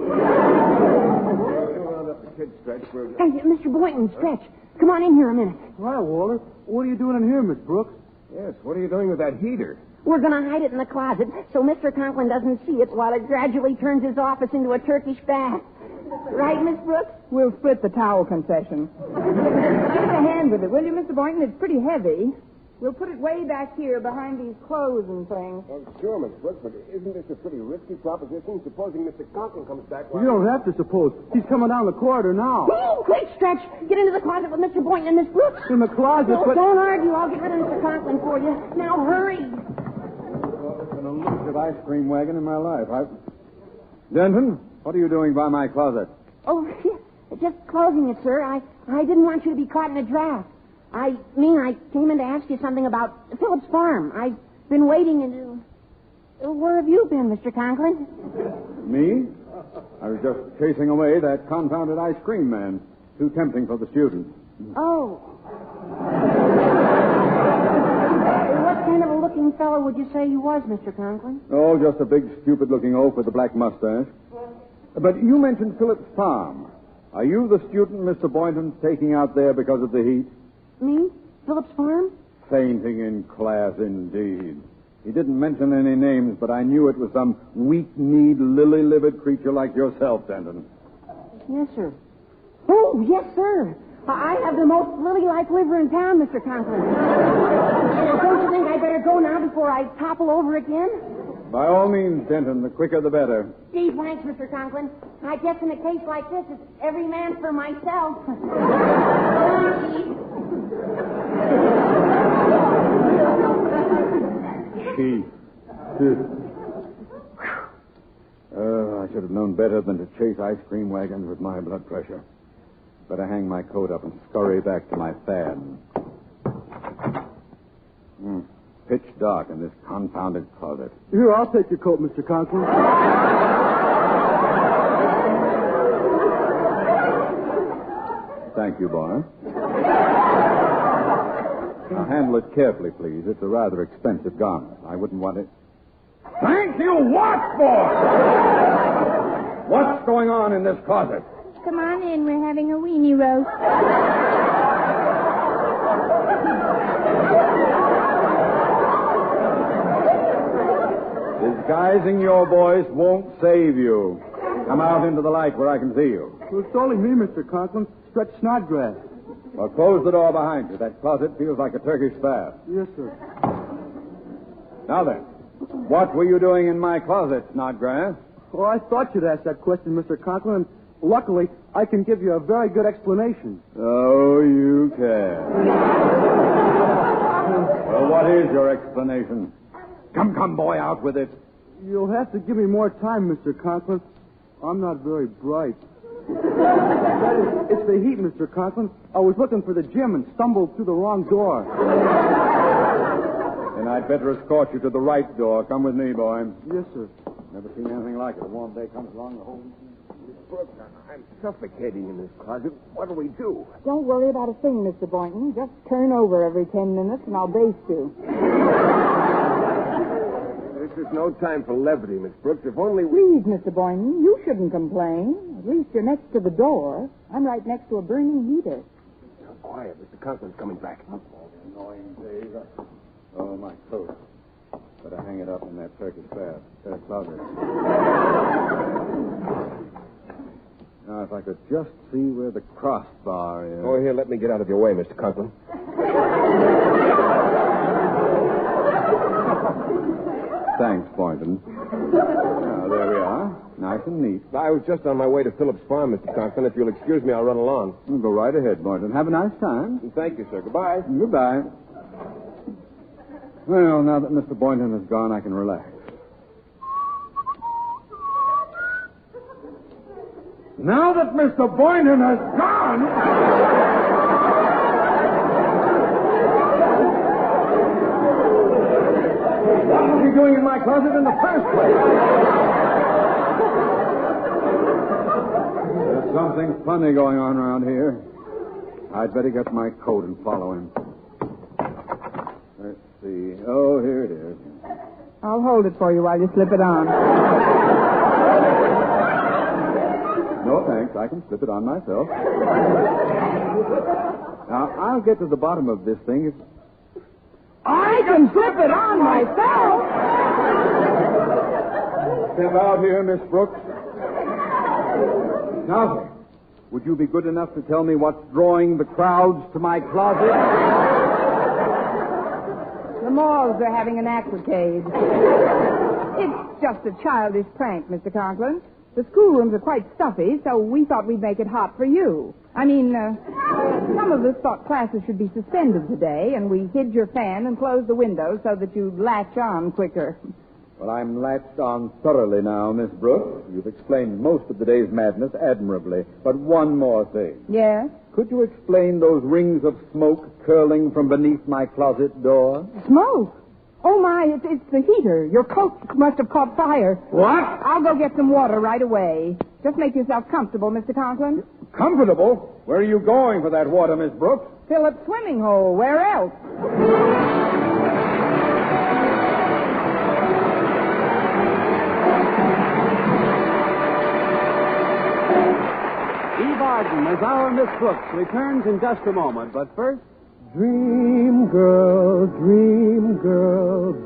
Hey, Mr. Boynton, Stretch. Come on in here a minute. Hi, Walter. What are you doing in here, Miss Brooks? Yes, what are you doing with that heater? We're going to hide it in the closet so Mr. Conklin doesn't see it while it gradually turns his office into a Turkish bath. Right, Miss Brooks? We'll split the towel concession. Give us a hand with it, will you, Mr. Boynton? It's pretty heavy. We'll put it way back here behind these clothes and things. Oh, sure, Miss Brooks, but isn't this a pretty risky proposition? Supposing Mr. Conklin comes back You don't have to suppose. He's coming down the corridor now. Oh, quick, Stretch. Get into the closet with Mr. Boynton and Miss Brooks. In the closet, No, but... don't argue. I'll get rid of Mr. Conklin for you. Now, hurry. It's an elusive ice cream wagon in my life. Denton, what are you doing by my closet? Oh, just closing it, sir. I didn't want you to be caught in a draft. I came in to ask you something about Phillips Farm. I've been waiting and... where have you been, Mr. Conklin? Me? I was just chasing away that confounded ice cream man. Too tempting for the students. Oh. What kind of a looking fellow would you say he was, Mr. Conklin? Oh, just a big, stupid-looking oaf with a black mustache. But you mentioned Phillips Farm. Are you the student Mr. Boynton's taking out there because of the heat? Me? Phillips Farm? Fainting in class, indeed. He didn't mention any names, but I knew it was some weak-kneed, lily-livered creature like yourself, Denton. Yes, sir. Oh, yes, sir. I have the most lily-like liver in town, Mr. Conklin. Don't you think I better go now before I topple over again? By all means, Denton, the quicker the better. Gee, thanks, Mr. Conklin. I guess in a case like this, it's every man for myself. Chief. I should have known better than to chase ice cream wagons with my blood pressure. Better hang my coat up and scurry back to my fan. Pitch dark in this confounded closet. Here, I'll take your coat, Mr. Conklin. Thank you, boy. Now, handle it carefully, please. It's a rather expensive garment. I wouldn't want it... Thank you what for? What's going on in this closet? Come on in. We're having a weenie roast. Disguising your voice won't save you. Come out into the light where I can see you. Well, it's only me, Mr. Conklin. Stretch Snodgrass. Well, close the door behind you. That closet feels like a Turkish bath. Yes, sir. Now then, what were you doing in my closet, Snodgrass? Oh, I thought you'd ask that question, Mr. Conklin. Luckily, I can give you a very good explanation. Oh, you can. Well, what is your explanation? Come, boy, out with it. You'll have to give me more time, Mr. Conklin. I'm not very bright. It's the heat, Mr. Conklin. I was looking for the gym and stumbled through the wrong door. Then I'd better escort you to the right door. Come with me, boy. Yes, sir. Never seen anything like it. A warm day comes along, the whole... Brooks, I'm suffocating in this closet. What do we do? Don't worry about a thing, Mr. Boynton. Just turn over every 10 minutes and I'll baste you. This is no time for levity, Miss Brooks. If only we... Please, Mr. Boynton, you shouldn't complain. At least you're next to the door. I'm right next to a burning heater. Now, quiet. Mr. Conklin's coming back. Annoying days. Oh, my coat. Better hang it up in that Turkish bath. That closet. Now, if I could just see where the crossbar is. Oh, here, let me get out of your way, Mr. Conklin. Thanks, Boynton. Now, there we are. Nice and neat. I was just on my way to Phillips Farm, Mr. Conklin. If you'll excuse me, I'll run along. Well, go right ahead, Boynton. Have a nice time. Thank you, sir. Goodbye. Goodbye. Well, now that Mr. Boynton is gone, I can relax. Now that Mr. Boynton has gone... What was he doing in my closet in the first place? There's something funny going on around here. I'd better get my coat and follow him. Let's see. Oh, here it is. I'll hold it for you while you slip it on. No, thanks. I can slip it on myself. Now, I'll get to the bottom of this thing if... I can slip it on myself! Step out here, Miss Brooks. Now, would you be good enough to tell me what's drawing the crowds to my closet? The Moths are having an acrocade. It's just a childish prank, Mr. Conklin. The schoolrooms are quite stuffy, so we thought we'd make it hot for you. I mean, some of us thought classes should be suspended today, and we hid your fan and closed the windows so that you'd latch on quicker. Well, I'm latched on thoroughly now, Miss Brooks. You've explained most of the day's madness admirably. But one more thing. Yes? Could you explain those rings of smoke curling from beneath my closet door? Smoke? Oh, my, it's the heater. Your coat must have caught fire. What? I'll go get some water right away. Just make yourself comfortable, Mr. Conklin. Comfortable? Where are you going for that water, Miss Brooks? Phillips' swimming hole. Where else? Eve Arden as our Miss Brooks returns in just a moment. But first... Dream girl,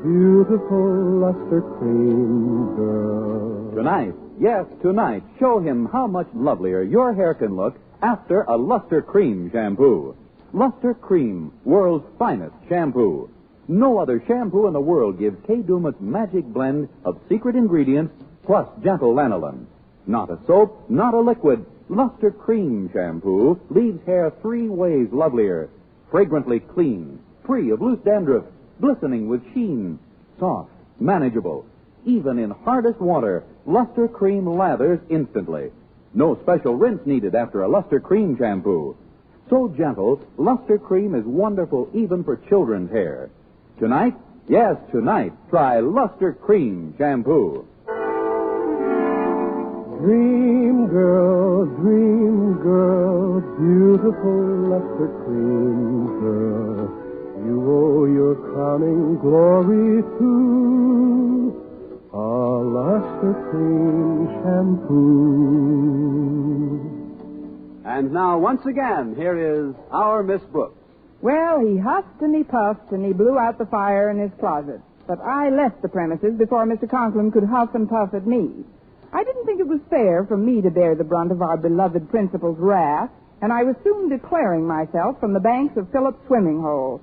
beautiful luster cream girl. Tonight, yes, tonight, show him how much lovelier your hair can look after a Luster Cream shampoo. Luster Cream, world's finest shampoo. No other shampoo in the world gives Kay Dumas' magic blend of secret ingredients plus gentle lanolin. Not a soap, not a liquid. Luster Cream shampoo leaves hair 3 ways lovelier. Fragrantly clean, free of loose dandruff, glistening with sheen, soft, manageable. Even in hardest water, Luster Cream lathers instantly. No special rinse needed after a Luster Cream shampoo. So gentle, Luster Cream is wonderful even for children's hair. Tonight, yes, tonight, try Luster Cream shampoo. Dream girl, beautiful luster cream girl. You owe your crowning glory to a luster cream shampoo. And now, once again, here is our Miss Brooks. Well, he huffed and he puffed and he blew out the fire in his closet. But I left the premises before Mr. Conklin could huff and puff at me. I didn't think it was fair for me to bear the brunt of our beloved principal's wrath, and I was soon declaring myself from the banks of Phillips' swimming hole.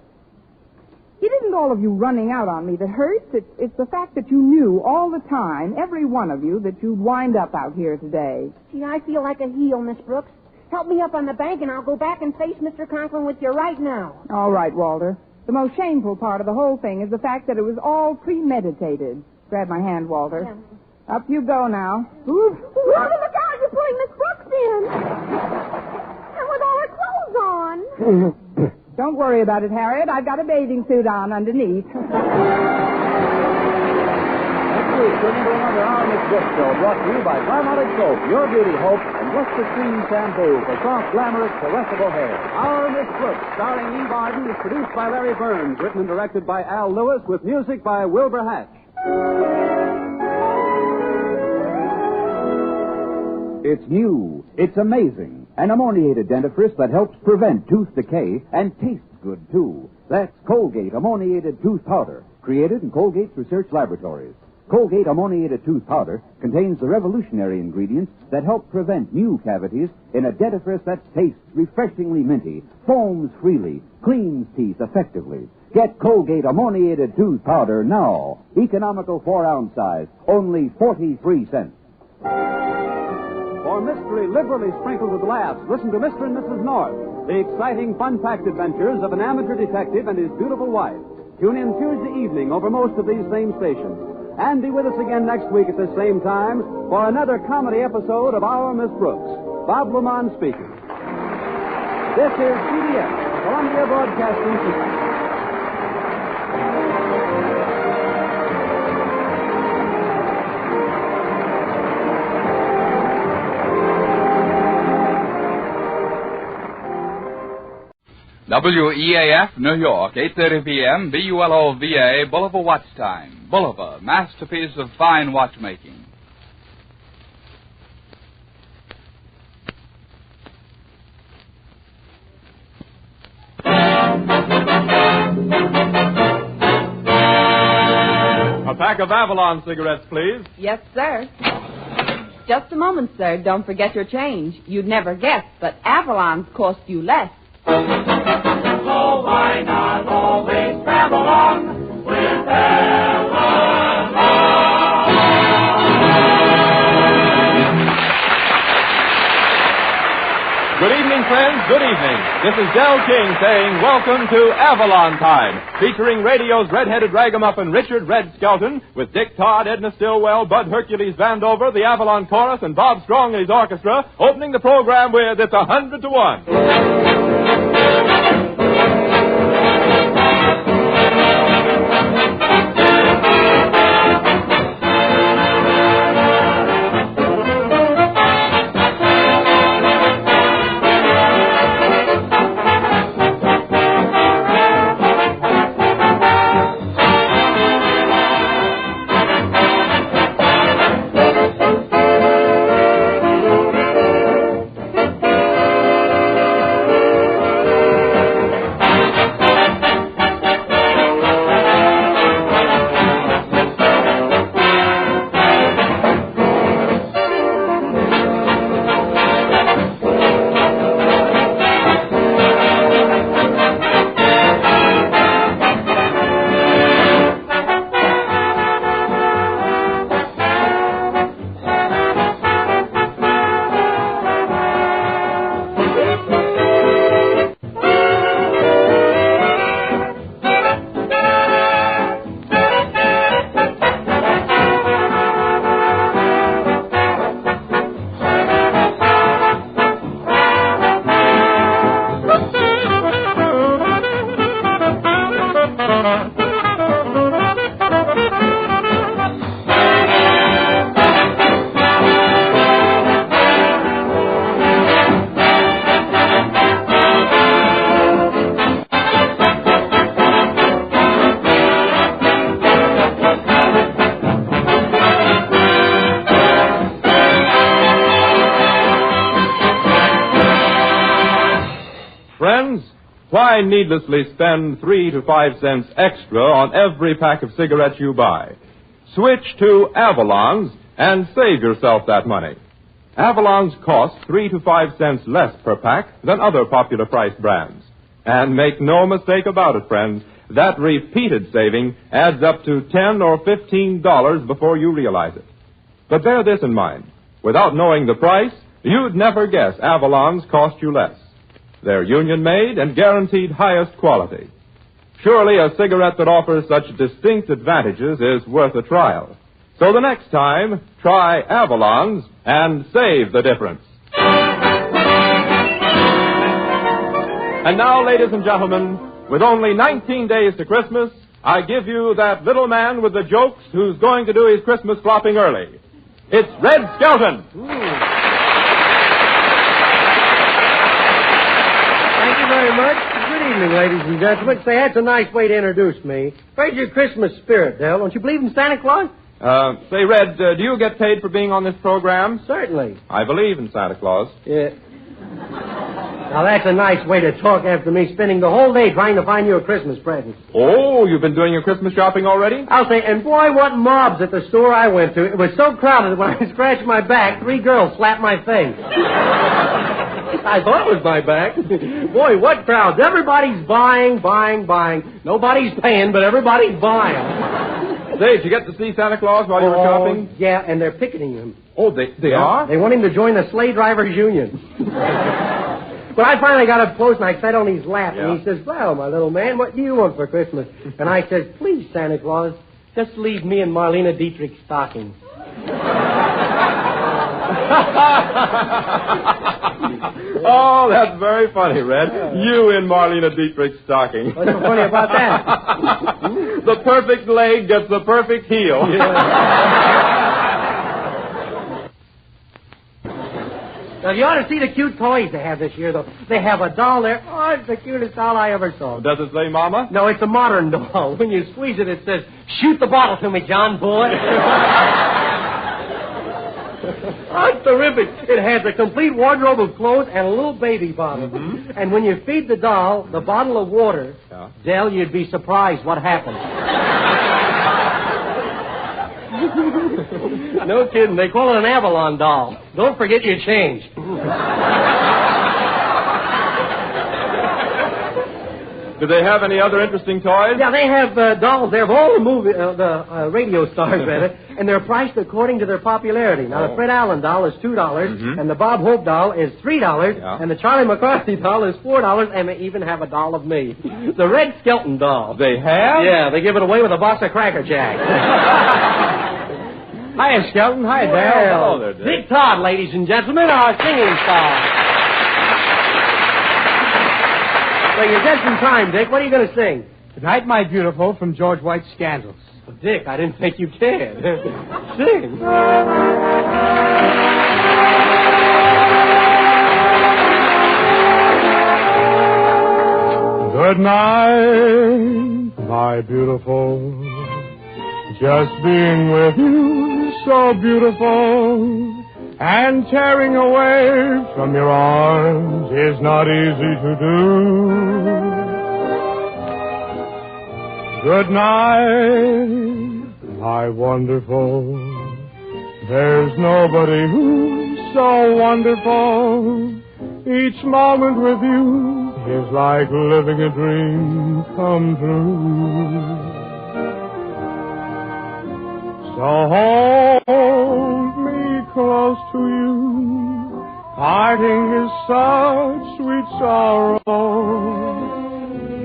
It isn't all of you running out on me that hurts. It's the fact that you knew all the time, every one of you, that you'd wind up out here today. Gee, I feel like a heel, Miss Brooks. Help me up on the bank, and I'll go back and face Mr. Conklin with you right now. All right, Walter. The most shameful part of the whole thing is the fact that it was all premeditated. Grab my hand, Walter. Up you go now. Walter, look out. You're pulling Miss Brooks in. And with all her clothes on. Don't worry about it, Harriet. I've got a bathing suit on underneath. Next week, we're into another Our Miss Brooks show brought to you by Palmolive Soap, Your Beauty Hope, and Luster Cream Shampoo for soft, glamorous, caressable hair. Our Miss Brooks, starring Eve Arden, is produced by Larry Burns, written and directed by Al Lewis, with music by Wilbur Hatch. It's new. It's amazing. An ammoniated dentifrice that helps prevent tooth decay and tastes good, too. That's Colgate Ammoniated Tooth Powder, created in Colgate's research laboratories. Colgate Ammoniated Tooth Powder contains the revolutionary ingredients that help prevent new cavities in a dentifrice that tastes refreshingly minty, foams freely, cleans teeth effectively. Get Colgate Ammoniated Tooth Powder now. Economical 4-ounce size, only 43 cents. For mystery liberally sprinkled with laughs, listen to Mr. and Mrs. North, the exciting, fun-packed adventures of an amateur detective and his beautiful wife. Tune in Tuesday evening over most of these same stations. And be with us again next week at the same time for another comedy episode of Our Miss Brooks. Bob Lamont speaking. This is CBS, Columbia Broadcasting System. WEAF, New York, 8:30 p.m., BULOVA, Bulliver Watch Time. Bulliver, masterpiece of fine watchmaking. A pack of Avalon cigarettes, please. Yes, sir. Just a moment, sir. Don't forget your change. You'd never guess, but Avalon's cost you less. So why not always travel on with Avalon? Good evening, friends. Good evening. This is Del King saying welcome to Avalon Time, featuring radio's red-headed ragamuffin Richard Red Skelton with Dick Todd, Edna Stillwell, Bud Hercules Vandover, the Avalon Chorus, and Bob Strong and his orchestra, opening the program with It's 100 to 1. Why needlessly spend 3 to 5 cents extra on every pack of cigarettes you buy? Switch to Avalon's and save yourself that money. Avalon's cost 3 to 5 cents less per pack than other popular price brands. And make no mistake about it, friends, that repeated saving adds up to $10 or $15 before you realize it. But bear this in mind. Without knowing the price, you'd never guess Avalon's cost you less. They're union-made and guaranteed highest quality. Surely a cigarette that offers such distinct advantages is worth a trial. So the next time, try Avalon's and save the difference. And now, ladies and gentlemen, with only 19 days to Christmas, I give you that little man with the jokes who's going to do his Christmas flopping early. It's Red Skelton. Thank you very much. Good evening, ladies and gentlemen. Say, that's a nice way to introduce me. Where's your Christmas spirit, Dell? Don't you believe in Santa Claus? Say, Red, do you get paid for being on this program? Certainly. I believe in Santa Claus. Yeah. Now, that's a nice way to talk after me spending the whole day trying to find you a Christmas present. Oh, you've been doing your Christmas shopping already? I'll say, and boy, what mobs at the store I went to. It was so crowded that when I scratched my back, 3 girls slapped my face. I thought it was my back. Boy, what crowds. Everybody's buying. Nobody's paying, but everybody's buying. Say, did you get to see Santa Claus while you were shopping? Yeah, and they're picketing him. Oh, they are? They want him to join the Sleigh Drivers Union. But I finally got up close and I sat on his lap, and he says, well, my little man, what do you want for Christmas? And I says, please, Santa Claus, just leave me and Marlena Dietrich's stocking. Oh, that's very funny, Red. You in Marlena Dietrich's stocking. What's so funny about that? The perfect leg gets the perfect heel. Now, you ought to see the cute toys they have this year, though. They have a doll there. Oh, it's the cutest doll I ever saw. Does it say Mama? No, it's a modern doll. When you squeeze it, it says, shoot the bottle to me, John boy. Oh, it's terrific. It has a complete wardrobe of clothes and a little baby bottle. Mm-hmm. And when you feed the doll the bottle of water, Dell, you'd be surprised what happens. No kidding. They call it an Avalon doll. Don't forget your change. Do they have any other interesting toys? Yeah, they have dolls there of all the radio stars, rather, and they're priced according to their popularity. Now, the Fred Allen doll is $2, and the Bob Hope doll is $3, and the Charlie McCarthy doll is $4, and they even have a doll of me. The Red Skelton doll. They have? Yeah, they give it away with a box of Cracker Jack. Hiya, Skelton. Hiya, Dale. Hello there, Dick. Dick Todd, ladies and gentlemen, our singing star. So you're just in time, Dick. What are you going to sing? Tonight, My Beautiful, from George White's Scandals. Oh, Dick, I didn't think you cared. Sing. Good night, my beautiful. Just being with you is so beautiful. And tearing away from your arms is not easy to do. Good night, my wonderful. There's nobody who's so wonderful. Each moment with you is like living a dream come true. So hold me close to you. Parting is such sweet sorrow.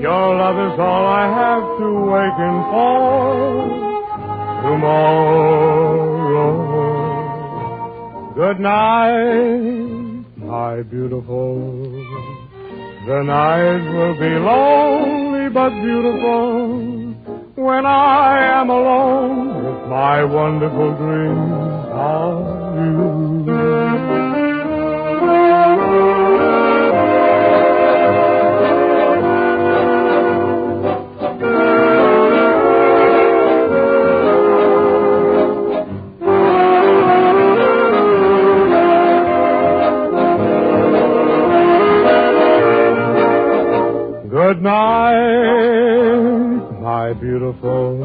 Your love is all I have to waken for tomorrow. Good night, my beautiful. The night will be lonely but beautiful when I am alone with my wonderful dreams of you. Good night, my beautiful.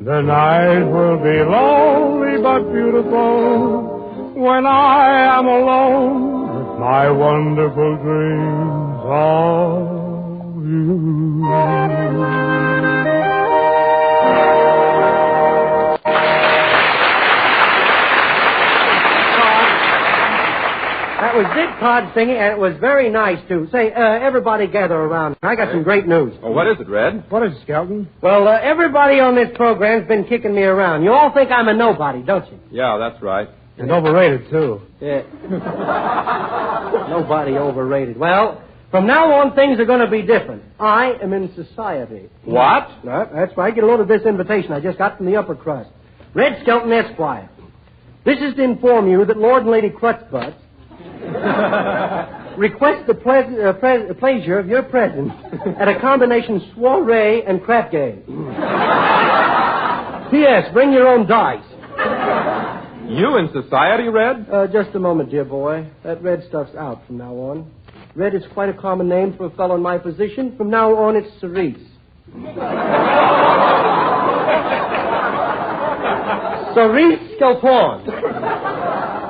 The night will be lonely but beautiful when I am alone with my wonderful dreams of you. That was Dick Todd singing, and it was very nice, too. Say, everybody gather around. I got some great news. Oh, what is it, Red? What is it, Skelton? Well, everybody on this program's been kicking me around. You all think I'm a nobody, don't you? Yeah, that's right. And overrated, too. Yeah. Nobody overrated. Well, from now on, things are going to be different. I am in society. What? That's right. Get a load of this invitation I just got from the upper crust. Red Skelton, Esquire. This is to inform you that Lord and Lady Crutchbutt request the pleasure of your presence at a combination soiree and crap game. P.S. Bring your own dice. You in society, Red? Just a moment, dear boy. That Red stuff's out from now on. Red is quite a common name for a fellow in my position. From now on, it's Cerise. Cerise Skelton.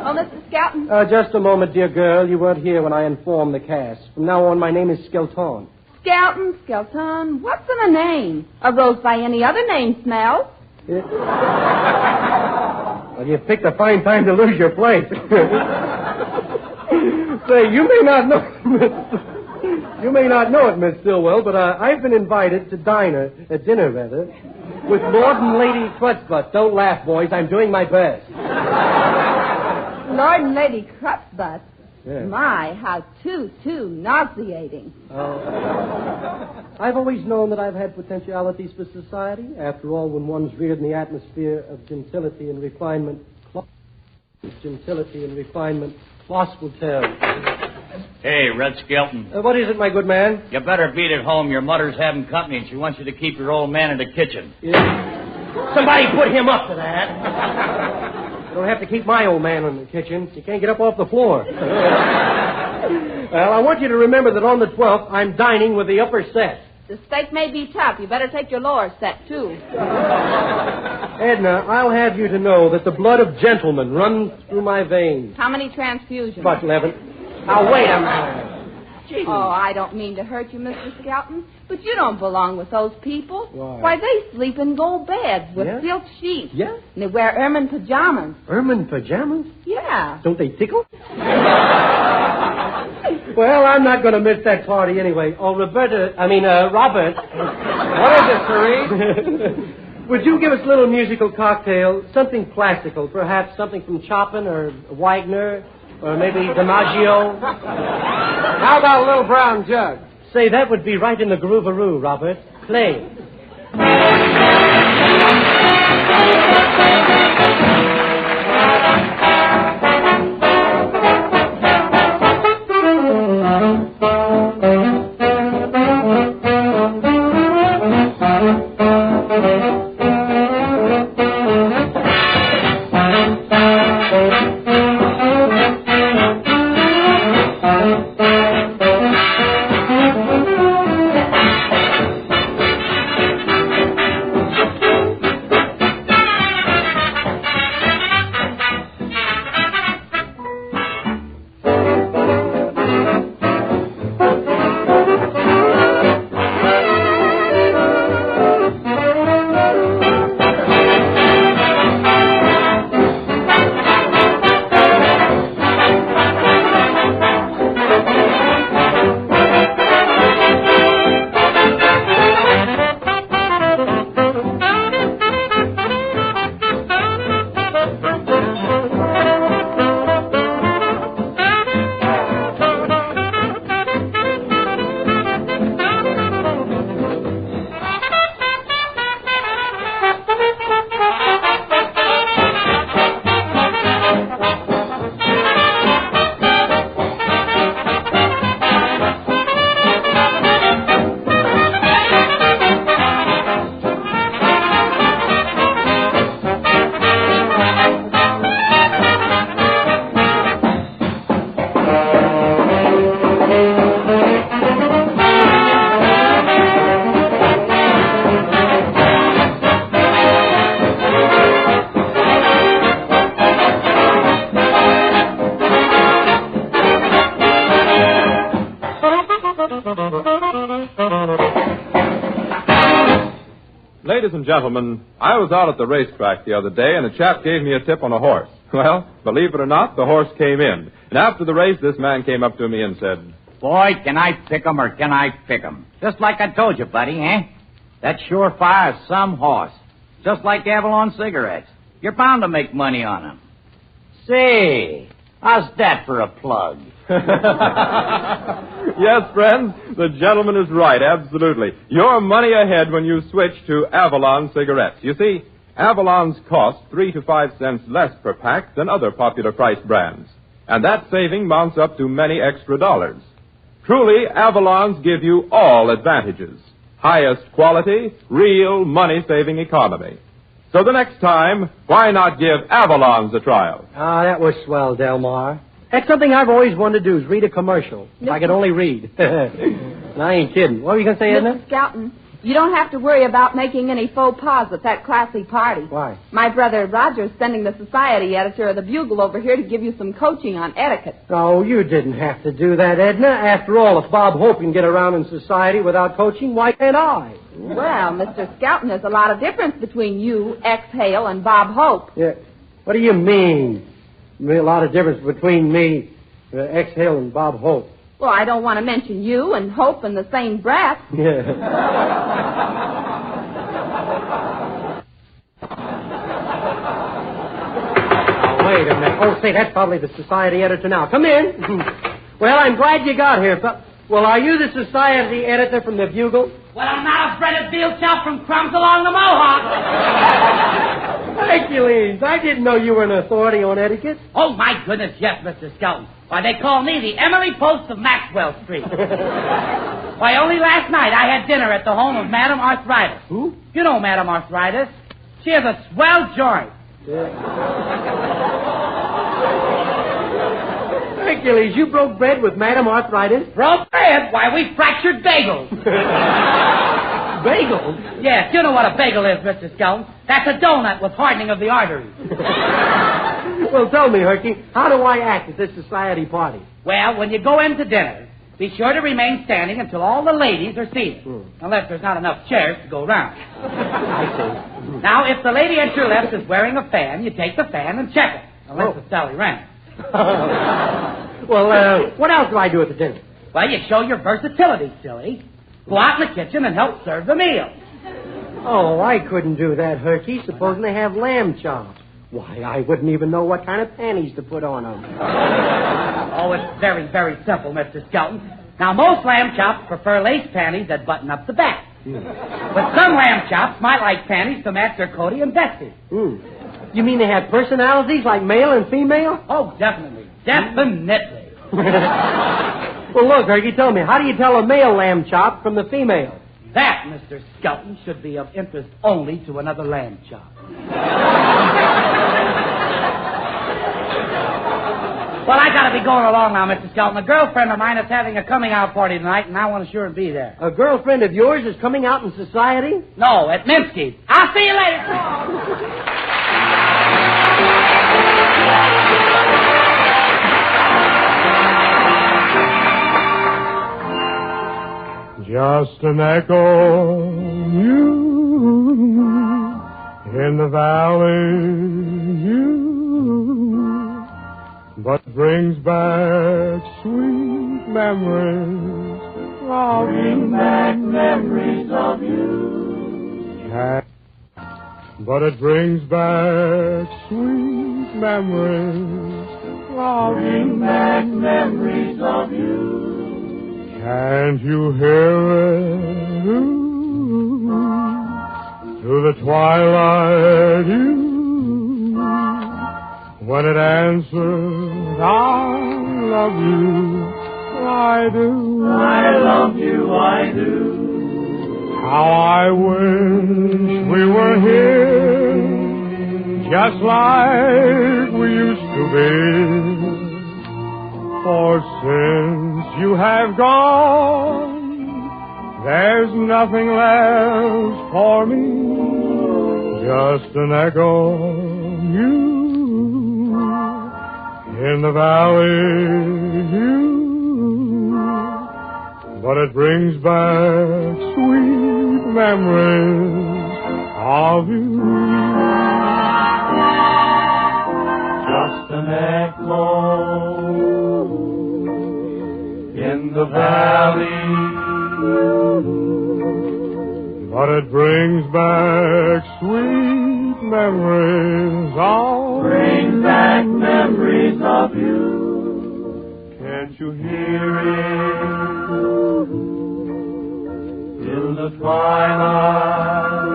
Oh, Mr. Skelton. Just a moment, dear girl. You weren't here when I informed the cast. From now on, my name is Skelton. Skelton. What's in a name? A rose by any other name smells. Well, you picked a fine time to lose your place. Say, you may not know it, Miss Stillwell, but I've been invited to dinner, with Lord and Lady Crutchbutt. Don't laugh, boys. I'm doing my best. Lord and Lady Crutchbutt. Yeah. My, how too nauseating. I've always known that I've had potentialities for society. After all, when one's reared in the atmosphere of gentility and refinement, Floss will tell. Hey, Red Skelton. What is it, my good man? You better beat it home. Your mother's having company, and she wants you to keep your old man in the kitchen. Yeah. Somebody put him up to that. You don't have to keep my old man in the kitchen. You can't get up off the floor. Well, I want you to remember that on the 12th, I'm dining with the upper set. The steak may be tough. You better take your lower set, too. Edna, I'll have you to know that the blood of gentlemen runs through my veins. How many transfusions? About 11. Now, wait a minute. Gee. Oh, I don't mean to hurt you, Mr. Skelton, but you don't belong with those people. Why? They sleep in gold beds with silk sheets. Yeah? And they wear ermine pajamas. Ermine pajamas? Yeah. Don't they tickle? Well, I'm not going to miss that party anyway. Oh, Robert. What is it, Cerise? Would you give us a little musical cocktail? Something classical, perhaps something from Chopin or Wagner or maybe DiMaggio? How about a little brown jug? Say, that would be right in the groove-a-roo, Robert. Play. Ladies and gentlemen, I was out at the racetrack the other day, and a chap gave me a tip on a horse. Well, believe it or not, the horse came in. And after the race, this man came up to me and said, Boy, can I pick 'em or can I pick 'em? Just like I told you, buddy, eh? That surefire is some horse. Just like Avalon cigarettes. You're bound to make money on 'em. Say, how's that for a plug? Yes, friends, the gentleman is right, absolutely. You're money ahead when you switch to Avalon cigarettes. You see, Avalon's cost 3 to 5 cents less per pack than other popular price brands. And that saving mounts up to many extra dollars. Truly, Avalons give you all advantages. Highest quality, real money-saving economy. So the next time, why not give Avalons a trial? Ah, that was swell, Delmar. That's something I've always wanted to do, is read a commercial. If I could only read. And I ain't kidding. What were you going to say, Edna? Mr. Skelton, you don't have to worry about making any faux pas at that classy party. Why? My brother Roger's sending the society editor of the Bugle over here to give you some coaching on etiquette. Oh, you didn't have to do that, Edna. After all, if Bob Hope can get around in society without coaching, why can't I? Well, Mr. Skelton, there's a lot of difference between you, Exhale, and Bob Hope. Yeah. What do you mean? A lot of difference between me, Exhale, and Bob Hope. Well, I don't want to mention you and Hope in the same breath. Yeah. Oh, wait a minute. Oh, say, that's probably the society editor now. Come in. Well, I'm glad you got here. Well, are you the society editor from the Bugle? Well, I'm not a breaded veal chop from crumbs along the Mohawk. Hercules, I didn't know you were an authority on etiquette. Oh, my goodness, yes, Mr. Skelton. Why, they call me the Emily Post of Maxwell Street. Why, only last night I had dinner at the home of Madame Arthritis. Who? You know Madame Arthritis. She has a swell joint. Yeah. Hercules, you broke bread with Madame Arthritis? Broke bread? Why, we fractured bagels. Bagels? Yes, you know what a bagel is, Mr. Skelton. That's a donut with hardening of the arteries. Well, tell me, Herky, how do I act at this society party? Well, when you go in to dinner, be sure to remain standing until all the ladies are seated. Unless there's not enough chairs to go round. I see. Now, if the lady at your left is wearing a fan, you take the fan and check it. Unless it's Sally Rand. Well, what else do I do at the dinner? Well, you show your versatility, silly. Go out in the kitchen and help serve the meal. Oh, I couldn't do that, Herky. Supposing they have lamb chops. Why, I wouldn't even know what kind of panties to put on them. Oh, it's very, very simple, Mr. Skelton. Now, most lamb chops prefer lace panties that button up the back. But some lamb chops might like panties to match their coatie and vesties. You mean they have personalities like male and female? Oh, definitely. Definitely. Well, look, Herky, tell me, how do you tell a male lamb chop from the female? That, Mr. Skelton, should be of interest only to another lamb chop. Well, I gotta be going along now, Mr. Skelton. A girlfriend of mine is having a coming-out party tonight, and I want to sure be there. A girlfriend of yours is coming out in society? No, at Minsky's. I'll see you later. Just an echo, you in the valley, you, but brings back sweet memories of you. Memories of you. But it brings back sweet memories of you. Memories of you. Can't you hear it? Ooh, through the twilight, you, when it answers, I love you, I do. I love you, I do. How I wish we were here, just like we used to be. For since you have gone, there's nothing left for me, just an echo, you, in the valley, you, but it brings back sweet memories of you. Just in the valley, but it brings back sweet memories of... Brings back memories of you. Can't you hear it in the twilight?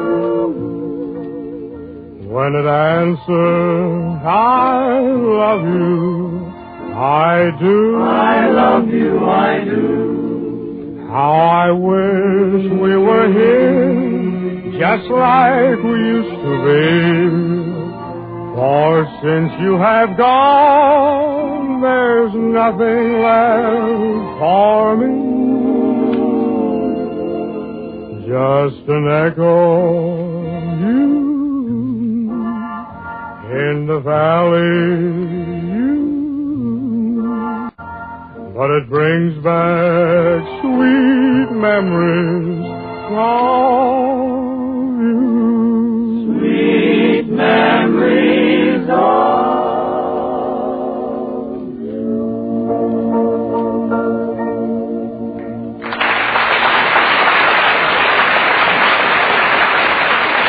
When it answers, I love you, I do. I love you, I do. How I wish we were here, just like we used to be. For since you have gone, there's nothing left for me. Just an echo, you. In the valley, but it brings back sweet memories of you. Sweet memories of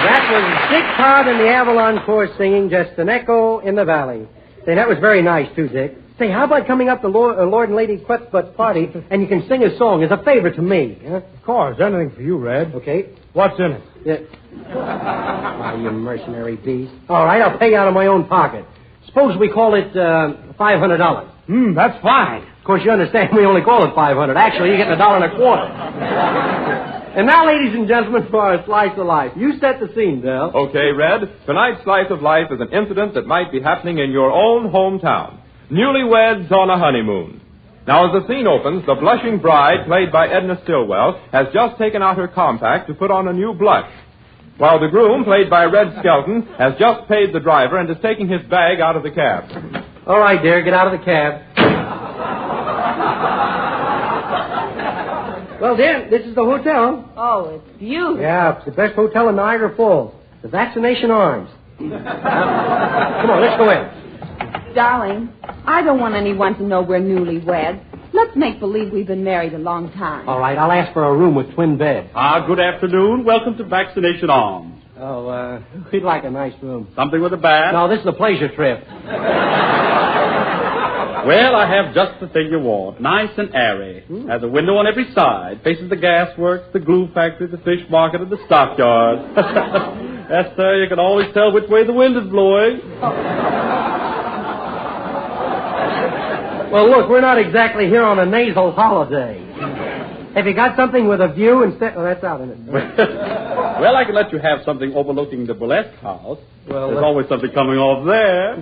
That was Dick Todd and the Avalon Chorus singing Just an Echo in the Valley. Say, that was very nice, too, Dick. Say, how about coming up to Lord and Lady Quetbutt's party and you can sing a song as a favor to me? Huh? Of course. Anything for you, Red. Okay. What's in it? Why, you mercenary beast. All right, I'll pay out of my own pocket. Suppose we call it $500. That's fine. Of course, you understand we only call it $500. Actually, you're getting $1.25. And now, ladies and gentlemen, for our slice of life. You set the scene, Del. Okay, Red. Tonight's slice of life is an incident that might be happening in your own hometown. Newlyweds on a honeymoon. Now, as the scene opens, the blushing bride, played by Edna Stillwell, has just taken out her compact to put on a new blush, while the groom, played by Red Skelton, has just paid the driver and is taking his bag out of the cab. All right, dear, get out of the cab. Well, dear, this is the hotel. Oh, it's beautiful. Yeah, it's the best hotel in Niagara Falls. The Vaccination Arms. Come on, let's go in. Darling, I don't want anyone to know we're newlyweds. Let's make believe we've been married a long time. All right, I'll ask for a room with twin beds. Good afternoon. Welcome to Vaccination Arms. Oh, we'd like a nice room. Something with a bath? No, this is a pleasure trip. Well, I have just the thing you want. Nice and airy. Has a window on every side. Faces the gasworks, the glue factory, the fish market, and the stockyard. Yes, sir, you can always tell which way the wind is blowing. Well, look, we're not exactly here on a nasal holiday. Have you got something with a view instead? Oh, that's out, isn't it? Well, I can let you have something overlooking the burlesque house. Well, there's always something coming off there.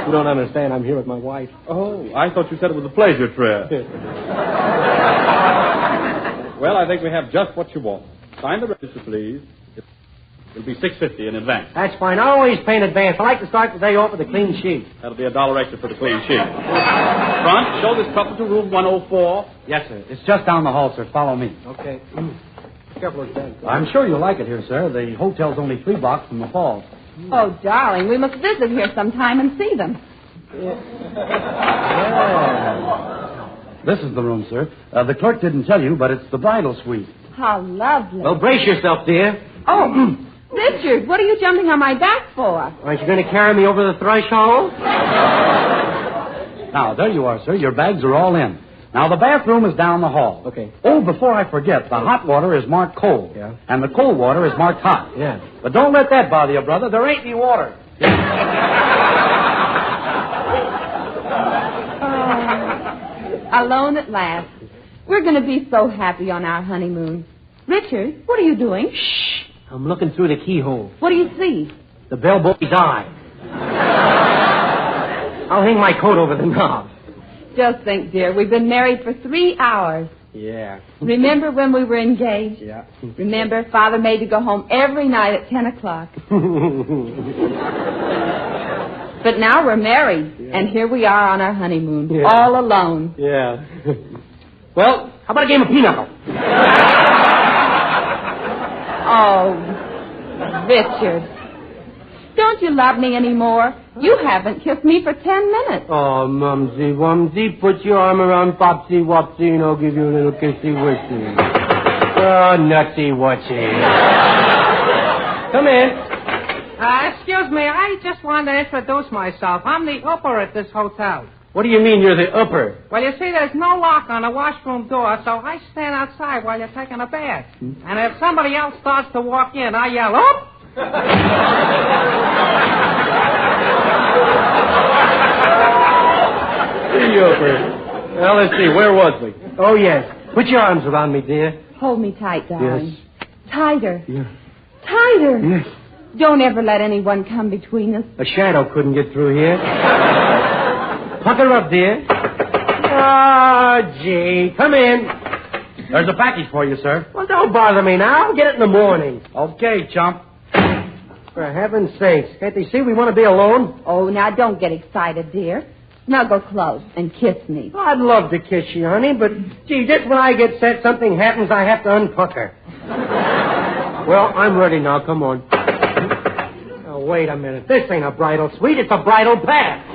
You don't understand. I'm here with my wife. Oh, I thought you said it was a pleasure trip. Well, I think we have just what you want. Sign the register, please. It'll be $6.50 in advance. That's fine. I always pay in advance. I like to start the day off with a clean sheet. That'll be $1 extra for the clean sheet. Front, show this couple to room 104. Yes, sir. It's just down the hall, sir. Follow me. Okay. Careful with that. I'm sure you'll like it here, sir. The hotel's only 3 blocks from the falls. Oh, darling, we must visit here sometime and see them. Yeah. This is the room, sir. The clerk didn't tell you, but it's the bridal suite. How lovely. Well, brace yourself, dear. Oh, Richard, what are you jumping on my back for? Aren't you going to carry me over the threshold? Now, there you are, sir. Your bags are all in. Now, the bathroom is down the hall. Okay. Oh, before I forget, the hot water is marked cold. Yeah. And the cold water is marked hot. Yeah. But don't let that bother you, brother. There ain't any water. Alone at last. We're going to be so happy on our honeymoon. Richard, what are you doing? Shh. I'm looking through the keyhole. What do you see? The bellboy's eye. I'll hang my coat over the knob. Just think, dear, we've been married for 3 hours. Yeah. Remember when we were engaged? Yeah. Remember, Father made to go home every night at 10 o'clock. But now we're married, and here we are on our honeymoon, all alone. Yeah. Well, how about a game of pinochle? Oh, Richard. Don't you love me anymore? You haven't kissed me for 10 minutes. Oh, Mumsy, Wumsy, put your arm around Popsy Wopsy and I'll give you a little kissy wissy. Oh, nutsy whatsy. Come in. Excuse me, I just wanted to introduce myself. I'm the upper at this hotel. What do you mean you're the upper? Well, you see, there's no lock on the washroom door, so I stand outside while you're taking a bath. And if somebody else starts to walk in, I yell, up! The upper. Well, let's see, where was we? Oh, yes. Put your arms around me, dear. Hold me tight, darling. Yes. Tighter. Yeah. Tighter. Yes. Don't ever let anyone come between us. A shadow couldn't get through here. Pucker up, dear. Oh, gee. Come in. There's a package for you, sir. Well, don't bother me now. I'll get it in the morning. Okay, chump. For heaven's sakes. Can't they see we want to be alone? Oh, now don't get excited, dear. Snuggle close and kiss me. I'd love to kiss you, honey, but, gee, just when I get set, something happens, I have to unpucker. Well, I'm ready now. Come on. Now, wait a minute. This ain't a bridal suite. It's a bridal path.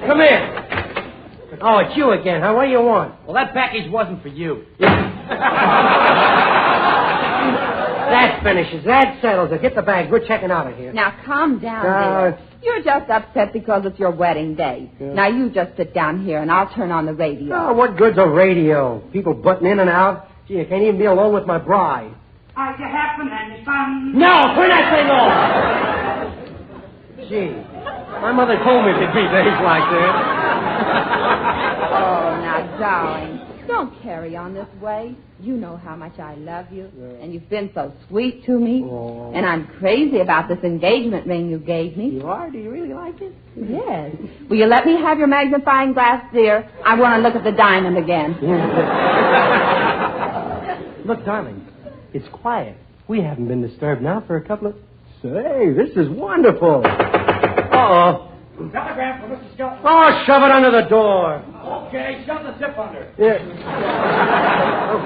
Come here. Oh, it's you again, huh? What do you want? Well, that package wasn't for you. That finishes. That settles it. Get the bag. We're checking out of here. Now, calm down, dear. You're just upset because it's your wedding day. Yeah. Now, you just sit down here, and I'll turn on the radio. Oh, what good's a radio? People butting in and out. Gee, I can't even be alone with my bride. Are you happy and fun? No, turn that thing off! Gee, my mother told me there'd be days like that. Oh, now, darling, don't carry on this way. You know how much I love you, and you've been so sweet to me. Oh. And I'm crazy about this engagement ring you gave me. You are? Do you really like it? Yes. Will you let me have your magnifying glass, dear? I want to look at the diamond again. Look, darling, it's quiet. We haven't been disturbed now for a couple of... Say, this is wonderful. Uh-oh. Telegram for Mr. Skelton. Oh, shove it under the door. Okay, shove the zip under. Yeah.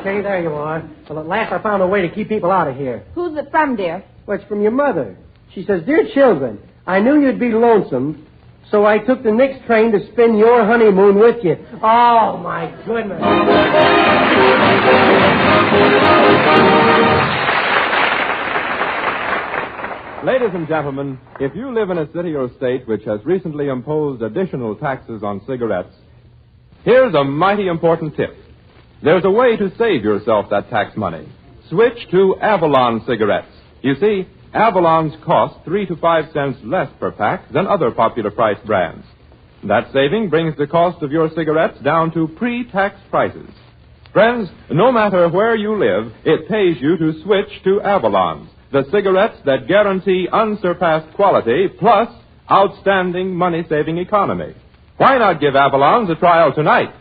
Okay, there you are. Well, at last I found a way to keep people out of here. Who's it from, dear? Well, it's from your mother. She says, Dear children, I knew you'd be lonesome, so I took the next train to spend your honeymoon with you. Oh, my goodness. Ladies and gentlemen, if you live in a city or state which has recently imposed additional taxes on cigarettes, here's a mighty important tip. There's a way to save yourself that tax money. Switch to Avalon cigarettes. You see, Avalon's cost 3 to 5 cents less per pack than other popular price brands. That saving brings the cost of your cigarettes down to pre-tax prices. Friends, no matter where you live, it pays you to switch to Avalon's, the cigarettes that guarantee unsurpassed quality plus outstanding money-saving economy. Why not give Avalon's a trial tonight?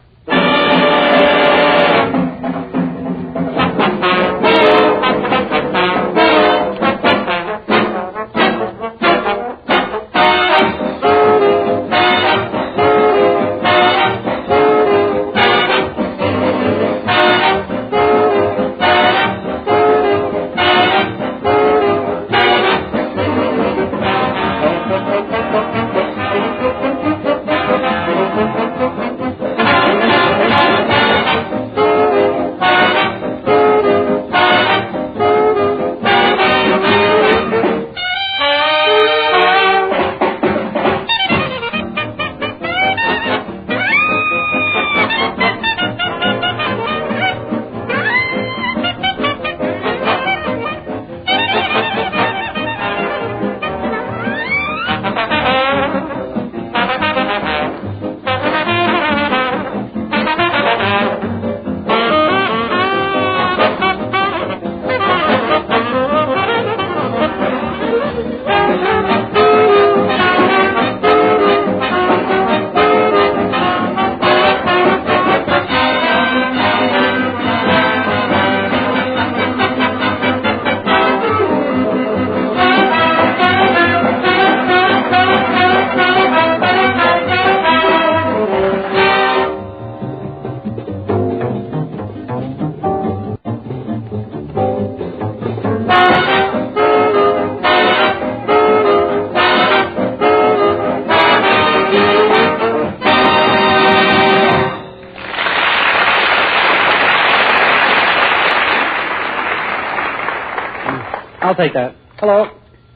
I'll take that. Hello.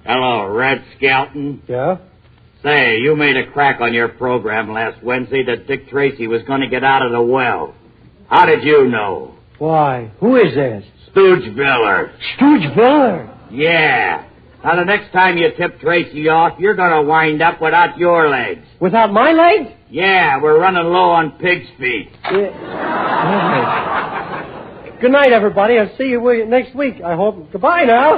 Hello, Red Skelton. Yeah? Say, you made a crack on your program last Wednesday that Dick Tracy was going to get out of the well. How did you know? Why? Who is this? Stooge Biller. Stooge Biller? Yeah. Now, the next time you tip Tracy off, you're going to wind up without your legs. Without my legs? Yeah, we're running low on pig's feet. Good night, everybody. I'll see you next week, I hope. Goodbye now.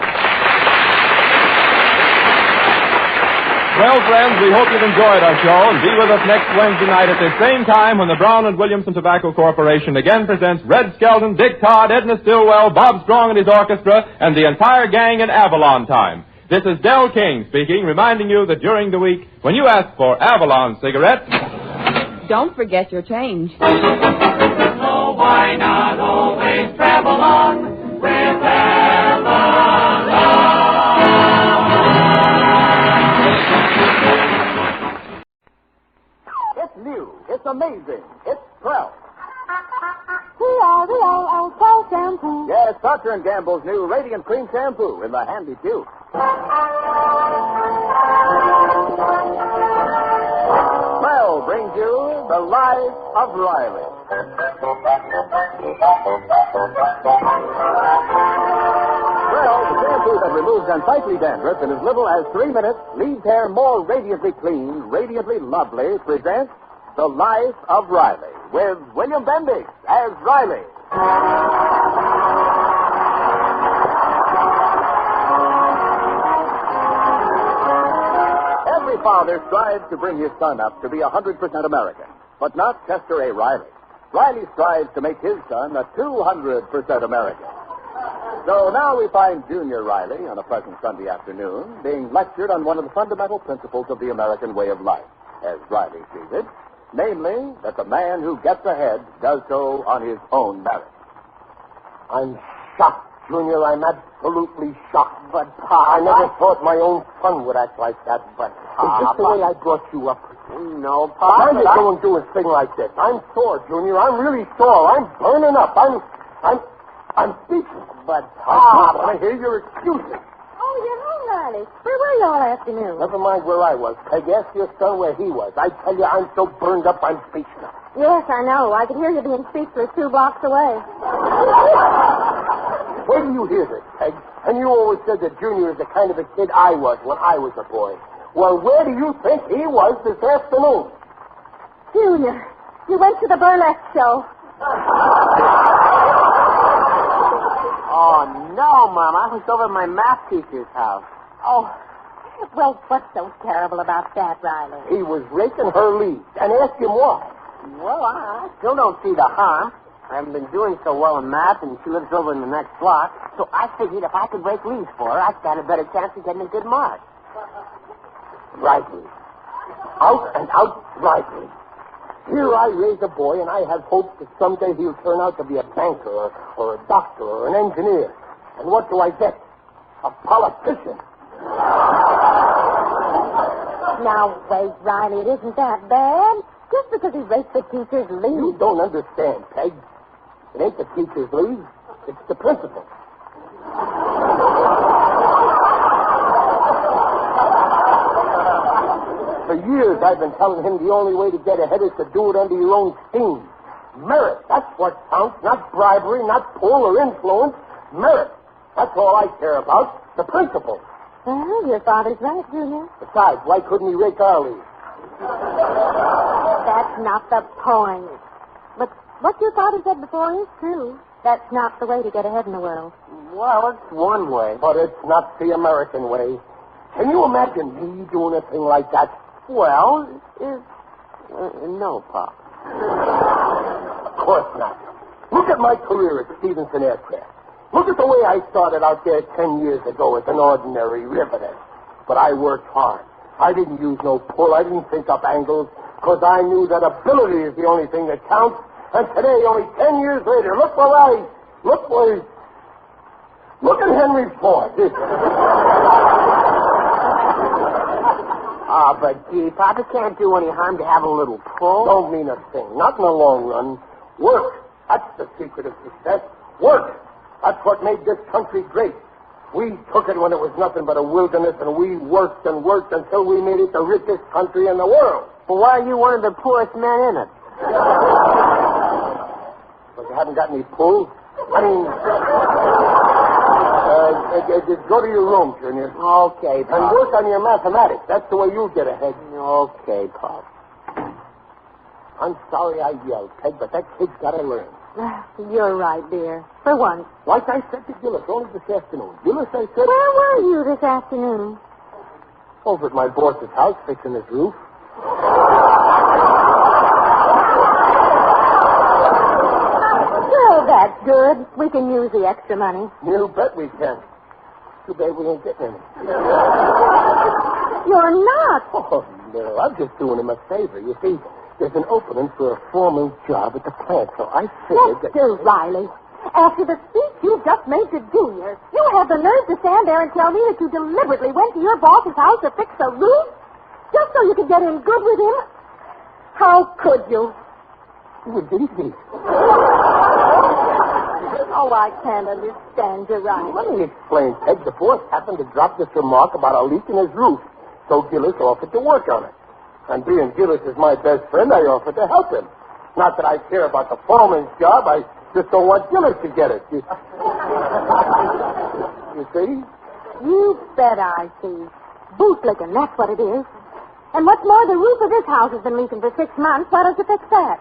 Well, friends, we hope you've enjoyed our show, and be with us next Wednesday night at the same time when the Brown and Williamson Tobacco Corporation again presents Red Skelton, Dick Todd, Edna Stillwell, Bob Strong and his orchestra, and the entire gang in Avalon time. This is Del King speaking, reminding you that during the week, when you ask for Avalon cigarettes, don't forget your change. So why not always travel on with Avalon? It's new. It's amazing. It's swell. T-R-E-A-L-K shampoo. Yes, Procter & Gamble's new Radiant Cream Shampoo in the handy tube. Swell brings you The Life of Riley. Swell, the shampoo that removes unsightly dandruff in as little as 3 minutes, leaves hair more radiantly clean, radiantly lovely, presents The Life of Riley with William Bendix as Riley. Every father strives to bring his son up to be 100% American, but not Chester A. Riley. Riley strives to make his son a 200% American. So now we find Junior Riley on a pleasant Sunday afternoon being lectured on one of the fundamental principles of the American way of life, as Riley sees it, namely that the man who gets ahead does so on his own merit. I'm shocked, Junior. I'm absolutely shocked. But, Pa, I never thought my own son would act like that. But, is this the way I brought you up? No, Pa. Why did someone do a thing like this? I'm sore, Junior. I'm really sore. I'm burning up. I'm speechless. But, Pa, I want to hear your excuses. Oh, you're home, Riley. Where were you all afternoon? Never mind where I was. Peg, ask your son where he was. I tell you, I'm so burned up, I'm speechless. Yes, I know. I could hear you being speechless 2 blocks away. Where do you hear this, Peg? And you always said that Junior is the kind of a kid I was when I was a boy. Well, where do you think he was this afternoon? Junior, you went to the burlesque show. Oh, no, Mom. I was over at my math teacher's house. Oh, well, what's so terrible about that, Riley? He was raking her leaves. And ask him why. Well, I still don't see the harm. I haven't been doing so well in math, and she lives over in the next block. So I figured if I could rake leaves for her, I'd stand a better chance of getting a good mark. Rightly. Out and out rightly. Here I raise a boy, and I have hopes that someday he'll turn out to be a banker or a doctor or an engineer. And what do I get? A politician. Now, wait, Riley, it isn't that bad. Just because he raked the teacher's leaves. You don't understand, Peg. It ain't the teacher's leaves. It's the principal. For years, I've been telling him the only way to get ahead is to do it under your own steam. Merit, that's what counts. Not bribery, not pull or influence. Merit. That's all I care about. The principle. Well, your father's right, Junior. Besides, why couldn't he rake our leaves? That's not the point. But what your father said before is true. That's not the way to get ahead in the world. Well, it's one way. But it's not the American way. Can you imagine me doing a thing like that? Well, no, Pop. Of course not. Look at my career at Stevenson Aircraft. Look at the way I started out there 10 years ago as an ordinary riveter. But I worked hard. I didn't use no pull. I didn't think up angles, because I knew that ability is the only thing that counts. And today, only 10 years later, look at Henry Ford. But gee, Pop, it can't do any harm to have a little pull. Don't mean a thing. Not in the long run. Work. That's the secret of success. Work. That's what made this country great. We took it when it was nothing but a wilderness, and we worked and worked until we made it the richest country in the world. Well, why are you one of the poorest men in it? Because you haven't got any pull. I mean, go to your room, Junior. Okay, Pop. And work on your mathematics. That's the way you'll get ahead. Okay, Pop. I'm sorry I yelled, Peg, but that kid's got to learn. You're right, dear. For once. Like I said to Gillis only this afternoon. Gillis, I said... Where were you this afternoon? Over at my boss's house, fixing his roof. Well, that's good. We can use the extra money. You bet we can. Too bad we ain't getting any. You're not. Oh, no, I'm just doing him a favor. You see, there's an opening for a foreman job at the plant, so I figured that... Still, Riley. After the speech you just made to Junior, you have the nerve to stand there and tell me that you deliberately went to your boss's house to fix the roof? Just so you could get in good with him? How could you? You were easy. Oh, I can't understand you, Riley. Let me explain, Peg. The boss happened to drop this remark about a leak in his roof, so Gillis offered to work on it. And being Gillis is my best friend, I offered to help him. Not that I care about the foreman's job, I just don't want Gillis to get it. You see? You bet I see. Bootlicking, that's what it is. And what's more, the roof of this house has been leaking for 6 months. Why don't you fix that?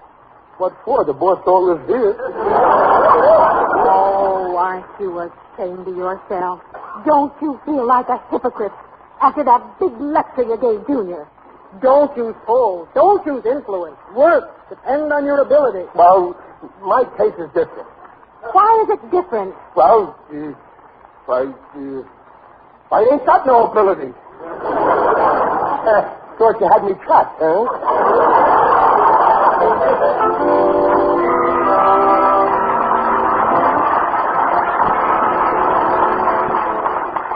What for? The boss don't live here. Oh, aren't you ashamed of yourself? Don't you feel like a hypocrite after that big lecture you gave Junior? Don't use pull. Don't use influence. Work. Depend on your ability. Well, my case is different. Why is it different? Well, I ain't got no ability. Thought you had me trapped, huh?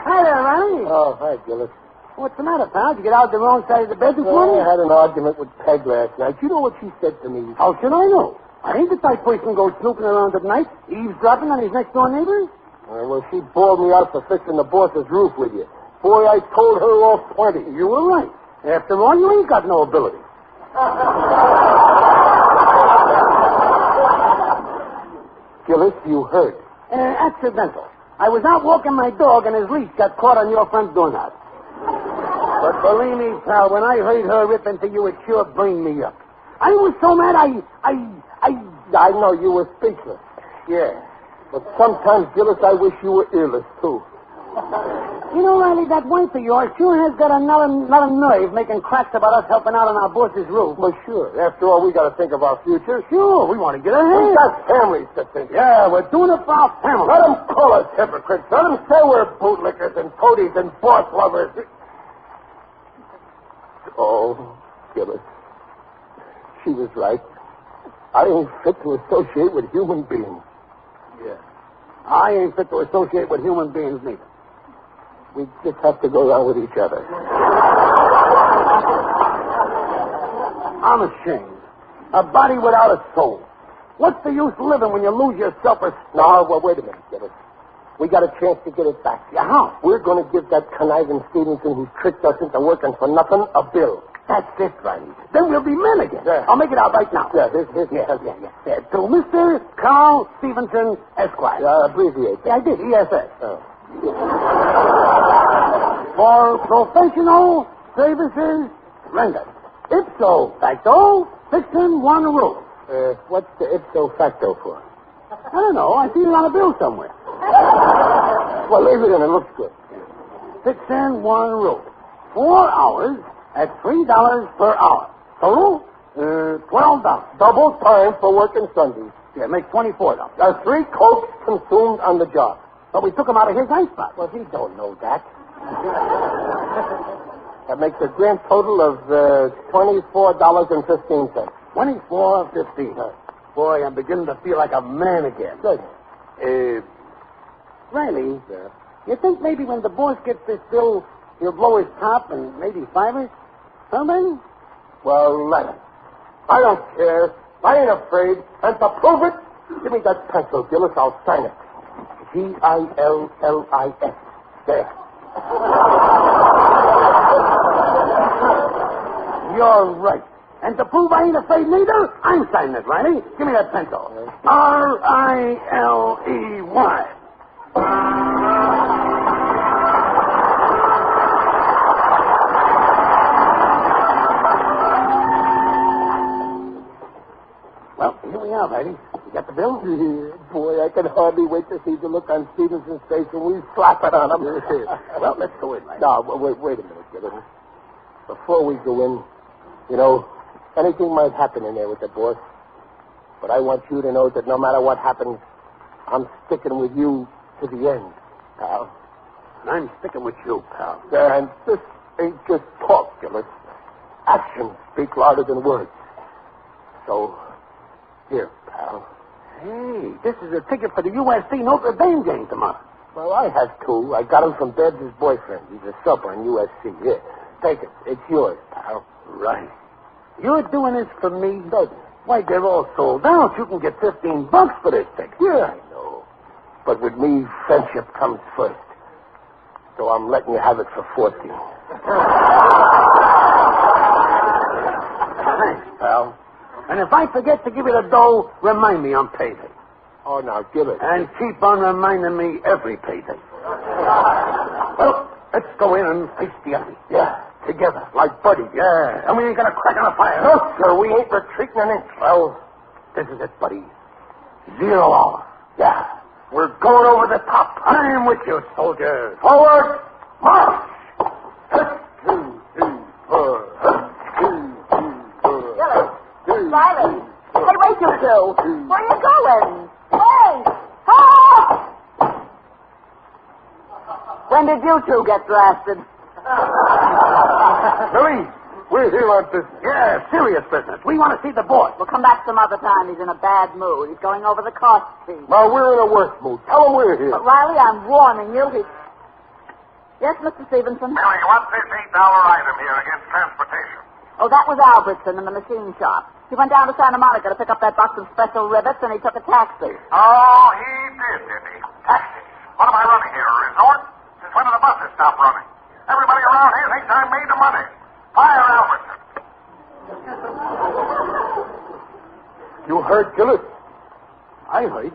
Hi there, Riley. Oh, hi, Gillis. What's the matter, pal? Did you get out the wrong side of the bed this morning? I had an argument with Peg last night. You know what she said to me? How should I know? I ain't the type person who goes snooping around at night, eavesdropping on his next-door neighbors. Well, she bawled me out for fixing the boss's roof with you. Boy, I told her off plenty. You were right. After all, you ain't got no ability. Gillis, you heard. Accidental. I was out walking my dog, and his leash got caught on your front doorknob. But believe me, pal, when I heard her rip into you, it sure burned me up. I was so mad, I know you were speechless. Yeah. But sometimes, Gillis, I wish you were earless, too. You know, Riley, that wife of yours sure has got another nerve making cracks about us helping out on our boss's roof. Well, sure. After all, we got to think of our future. Sure, we want to get ahead. We got families to think of. Yeah, we're doing it for our families. Let them call us hypocrites. Let them say we're bootlickers and toadies and boss lovers. Oh, Gillis. She was right. I ain't fit to associate with human beings. Yeah. I ain't fit to associate with human beings neither. We just have to go around with each other. I'm ashamed. A body without a soul. What's the use living when you lose your self-respect? No, well, wait a minute, Gillis. We got a chance to get it back. Yeah, how? We're going to give that conniving Stevenson who tricked us into working for nothing a bill. That's it, Riley. Then we'll be men again. Yeah. I'll make it out right now. Yeah, here's To Mr. Carl Stevenson, Esquire. Abbreviate. Yeah, I did. ESS. Oh. For professional services rendered. Ipso facto, fixing one roof. What's the ipso facto for? I don't know. I seen it on a bill somewhere. Well, leave it in. It looks good. Fixing one roof. 4 hours at $3 per hour. Total, $12. Double time for working Sundays. Yeah, make $24. 3 coats consumed on the job. But we took him out of his ice spot. Well, he don't know that. That makes a grand total of $24.15. $24.15. Boy, I'm beginning to feel like a man again. Good. Riley, you think maybe when the boss gets this bill, he'll blow his top and maybe fire us? Huh, baby? Well, let him. I don't care. I ain't afraid. And to prove it, give me that pencil, Gillis. I'll sign it. Gillis. There. You're right. And to prove I ain't afraid neither, I'm signing it, Riley. Give me that pencil. R-I-L-E-Y. Well, here we are, Riley. You got the bill? Yeah, boy, I can hardly wait to see the look on Stevenson's face when we slap it on him. Well, let's go in, Riley. No, wait a minute, Gillis. Before we go in, you know, anything might happen in there with the boss. But I want you to know that no matter what happens, I'm sticking with you to the end, pal. And I'm sticking with you, pal. And this ain't just talk, Gillis. Actions speak louder than words. So, here, pal. Hey, this is a ticket for the USC Notre Dame game tomorrow. Well, I have two. I got him from Babs' boyfriend. He's a sub on USC. Here, take it. It's yours, pal. Right. You're doing this for me? Why, they're all sold out. You can get $15 for this ticket. Yeah, I know. But with me, friendship comes first. So I'm letting you have it for 14. Thanks, pal. And if I forget to give you the dough, remind me on payday. Oh, now, give it. And keep on reminding me every payday. Well, let's go in and face the enemy. Yeah, together, like buddies. Yeah, and we ain't gonna crack on a fire. No, sir, we ain't retreating an inch. Well, this is it, buddy. 0 hour. Yeah, we're going over the top. I'm with you, soldiers. Forward, march! 2, 3, 4. Riley. Hey, wait, you two. Where are you going? Hey! Stop! When did you two get drafted? Billy, we're here on business. Yeah, serious business. We want to see the boss. We'll come back some other time. He's in a bad mood. He's going over the cost sheet. Well, we're in a worse mood. Tell him we're here. But, Riley, I'm warning you. Yes, Mr. Stevenson? Billy, what's this $8 item here against transportation? Oh, that was Albertson in the machine shop. He went down to Santa Monica to pick up that box of special rivets, and he took a taxi. Oh, he did he? Taxi. What am I running here, a resort? Since when did the buses stop running? Everybody around here thinks I made the money. Fire Albertson. You heard, Gillis? I heard.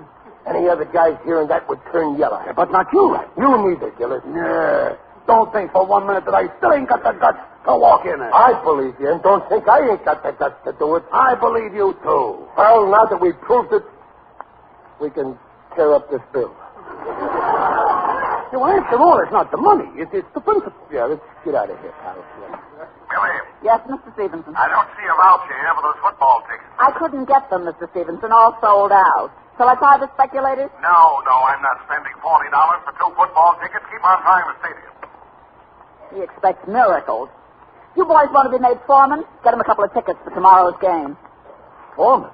Any other guys hearing that would turn yellow. Yeah, but not you, right? You neither, Gillis. Yeah. Don't think for 1 minute that I still ain't got the guts to walk in there. I believe you, and don't think I ain't got the guts to do it. I believe you, too. Well, now that we've proved it, we can tear up this bill. Yeah, well, after all, it's not the money. It's the principle. Yeah, let's get out of here, pal. Billy. Yes, Mr. Stevenson? I don't see a voucher here for those football tickets. I couldn't get them, Mr. Stevenson. All sold out. Shall I try the speculators? No, I'm not spending $40 for 2 football tickets. Keep on trying the stadium. He expects miracles. You boys want to be made foreman? Get him a couple of tickets for tomorrow's game. Foreman?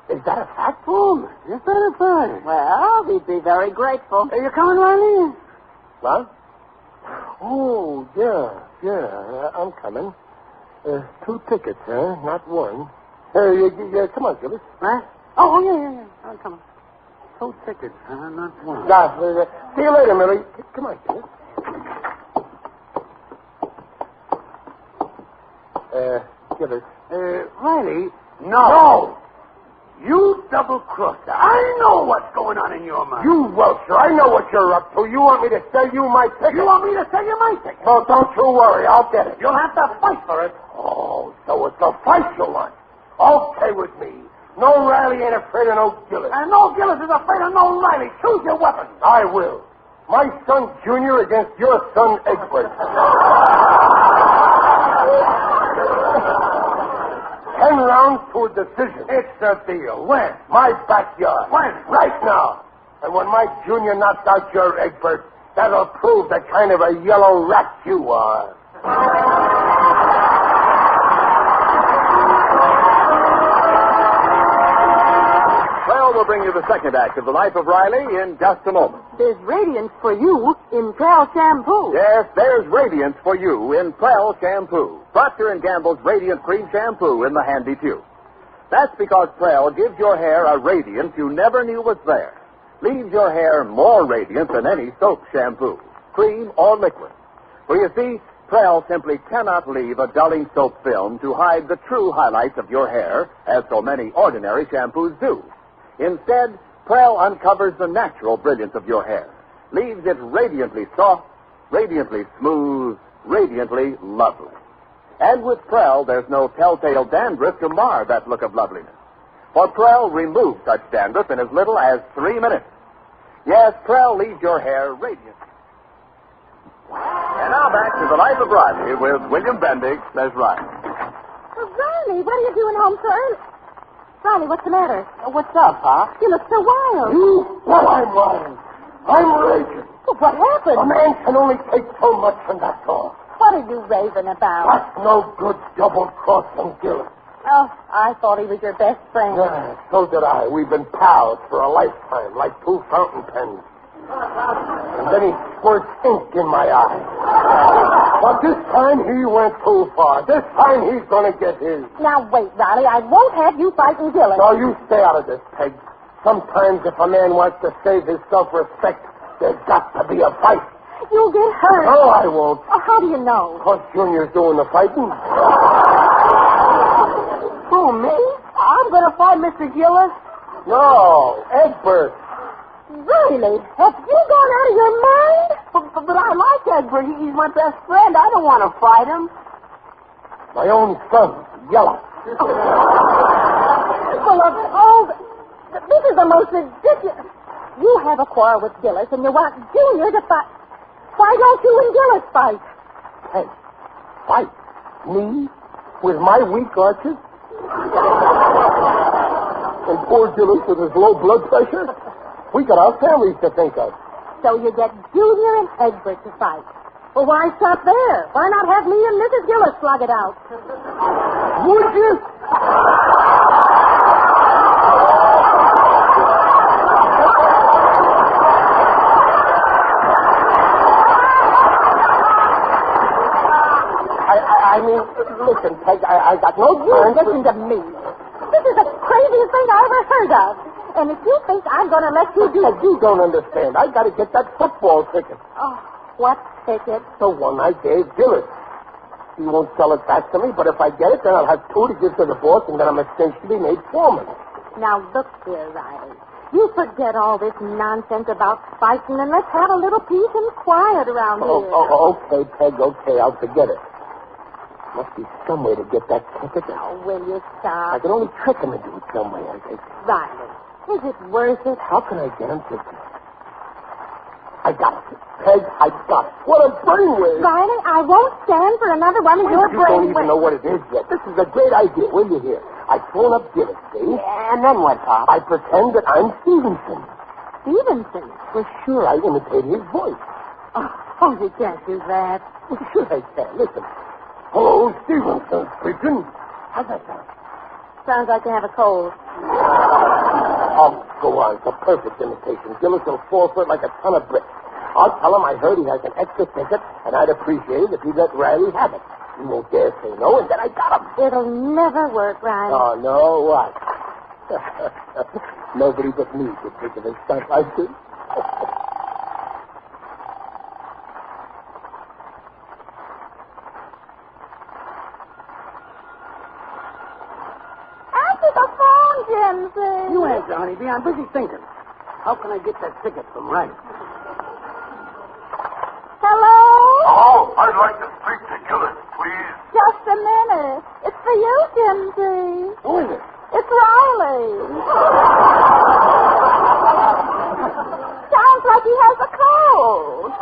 Is that a fact? Foreman? Is that a fact? Well, he'd be very grateful. Are you coming, Riley? What? Oh, yeah, I'm coming. 2 tickets, huh? Not 1. Come on, Gillis. Huh? Oh, yeah. I'm coming. 2 tickets, huh? Not 1. See you later, Millie. Come on, Gillis. Gillis. Riley? No! You double-crossed. I know what's going on in your mind. You Welcher, I know what you're up to. You want me to sell you my ticket? You want me to sell you my ticket? No, don't you worry. I'll get it. You'll have to fight for it. Oh, so it's a fight you want. Okay with me. No Riley ain't afraid of no Gillis. And no Gillis is afraid of no Riley. Choose your weapon. I will. My son Junior against your son Egbert. 10 rounds to a decision. It's a deal. When? My backyard. When? Right now. And when my Junior knocks out your Egbert, that'll prove the kind of a yellow rat you are. Well, we'll bring you the second act of the life of Riley in just a moment. There's radiance for you in Prel shampoo. Yes, there's radiance for you in Prel shampoo. Procter & Gamble's Radiant Cream Shampoo in the handy tube. That's because Prel gives your hair a radiance you never knew was there. Leaves your hair more radiant than any soap shampoo. cream, or liquid. For you see, Prel simply cannot leave a dulling soap film to hide the true highlights of your hair, as so many ordinary shampoos do. Instead, Prel uncovers the natural brilliance of your hair, leaves it radiantly soft, radiantly smooth, radiantly lovely. And with Prel, there's no telltale dandruff to mar that look of loveliness. For Prel removes such dandruff in as little as 3 minutes. Yes, Prel leaves your hair radiant. And now back to The Life of Riley with William Bendix as Riley. Oh, Riley, what are you doing home so early? Riley, what's the matter? What's up, Pop? You look so wild. Well, I'm wild. I'm raging. Well, what happened? A man can only take so much from that door. What are you raving about? That's no good double-crossing Gillis. Oh, I thought he was your best friend. Yeah, so did I. We've been pals for a lifetime, like two fountain pens. And then he squirts ink in my eye. But this time he went too far. This time he's going to get his. Now, wait, Riley. I won't have you fighting Gillis. No, you stay out of this, Peg. Sometimes if a man wants to save his self-respect, there's got to be a fight. You'll get hurt. No, I won't. Oh, how do you know? Because Junior's doing the fighting. Who, me? I'm going to fight Mr. Gillis? No, Egbert. Really? Have you gone out of your mind? But I like Egbert. He's my best friend. I don't want to fight him. My own son, Yellow. Well, of all this is the most ridiculous. You have a quarrel with Gillis, and you want Junior to fight. Why don't you and Gillis fight? Hey, fight? Me? With my weak arches? And poor Gillis with his low blood pressure? We got our families to think of. So you get Junior and Egbert to fight. Well, why stop there? Why not have me and Mrs. Gillis slug it out? Would you? I mean, listen, Peg, I got no time. Listen to me. This is the craziest thing I ever heard of. And if you think I'm going to let you do... Peg, you don't understand. I got to get that football ticket. Oh, what ticket? The one I gave Gillis. He won't sell it back to me, but if I get it, then I'll have two to give to the boss, and then I'm essentially made foreman. Now, look here, Riley. You forget all this nonsense about fighting, and let's have a little peace and quiet around here. Okay, Peg, okay. I'll forget it. Must be some way to get that ticket. Now, will you stop? I can only trick him into it some way, I think. Riley, is it worth it? How can I get him to... I got it. Peg, I got it. What a brainwave. Riley, I won't stand for another one of your brainwaves. You don't even know what it is yet. This is a great idea. Will you hear? I phone up Gillis, see? Yeah, and then what, Pop? I pretend that I'm Stevenson. Stevenson? Well, sure, I imitate his voice. Oh, you can't do that. Well, sure I can. Listen. Hello, Stevenson speaking. How's that sound? Sounds like you have a cold. Oh, go on. It's a perfect imitation. Gillis will fall for it like a ton of bricks. I'll tell him I heard he has an extra ticket, and I'd appreciate it if he'd let Riley have it. He won't dare say no, and then I got him. It'll never work, Riley. Oh, no, what? Nobody but me could think of a stunt like this. Answer the phone, Jimsy. You answer, honeybee. I'm busy thinking. How can I get that ticket from Riley? Hello? Oh, I'd like to speak to Gillis, please. Just a minute. It's for you, Jimsy. Who is it? It's Riley. Sounds like he has a cold.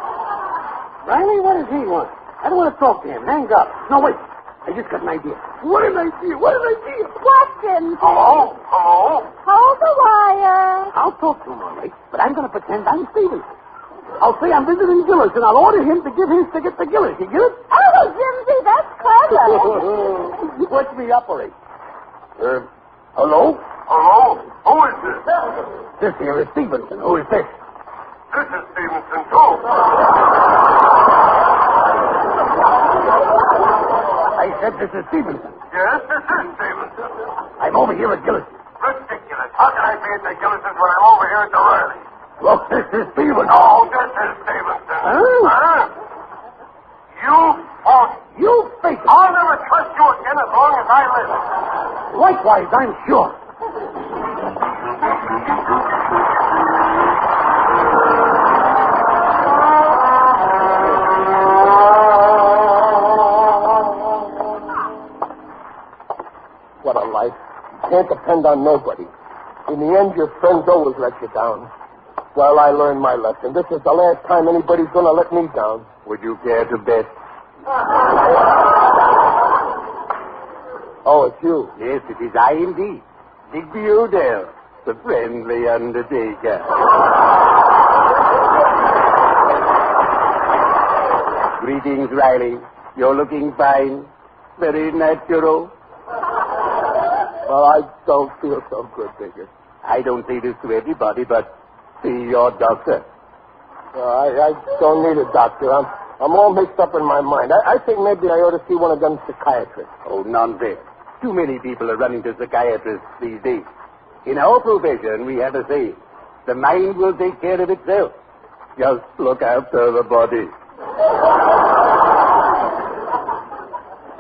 Riley, what does he want? I don't want to talk to him. Hang up. No, wait. I just got an idea. What an idea? What an idea? What, Jimsy? Hello? Hello? Hold the wire. I'll talk to him, all right, but I'm going to pretend I'm Stevenson. I'll say I'm visiting Gillis, and I'll order him to give his ticket to Gillis. You get it? Oh, Jimsy, that's clever. Watch me operate. Hello? Hello? Who is this? This here is Stevenson. Who is this? This is Stevenson, too. I said this is Stevenson. Yes, this is Stevenson. I'm over here at Gillis. Ridiculous. How can I be at the Gillis's when I'm over here at the Riley? Look, this is Stevenson. Oh, this is Stevenson. Huh? You phony. You fake it. I'll never trust you again as long as I live. Likewise, I'm sure. What a life. You can't depend on nobody. In the end, your friends always let you down. Well, I learned my lesson. This is the last time anybody's going to let me down. Would you care to bet? Oh, it's you. Yes, it is I indeed. Digby Odell, the friendly undertaker. Greetings, Riley. You're looking fine. Very natural. Well, I don't feel so good, Digger. I don't say this to everybody, but see your doctor. I don't need a doctor. I'm all mixed up in my mind. I think maybe I ought to see one of them psychiatrists. Oh, nonsense. Too many people are running to psychiatrists these days. In our profession, we have a saying. The mind will take care of itself. Just look after the body.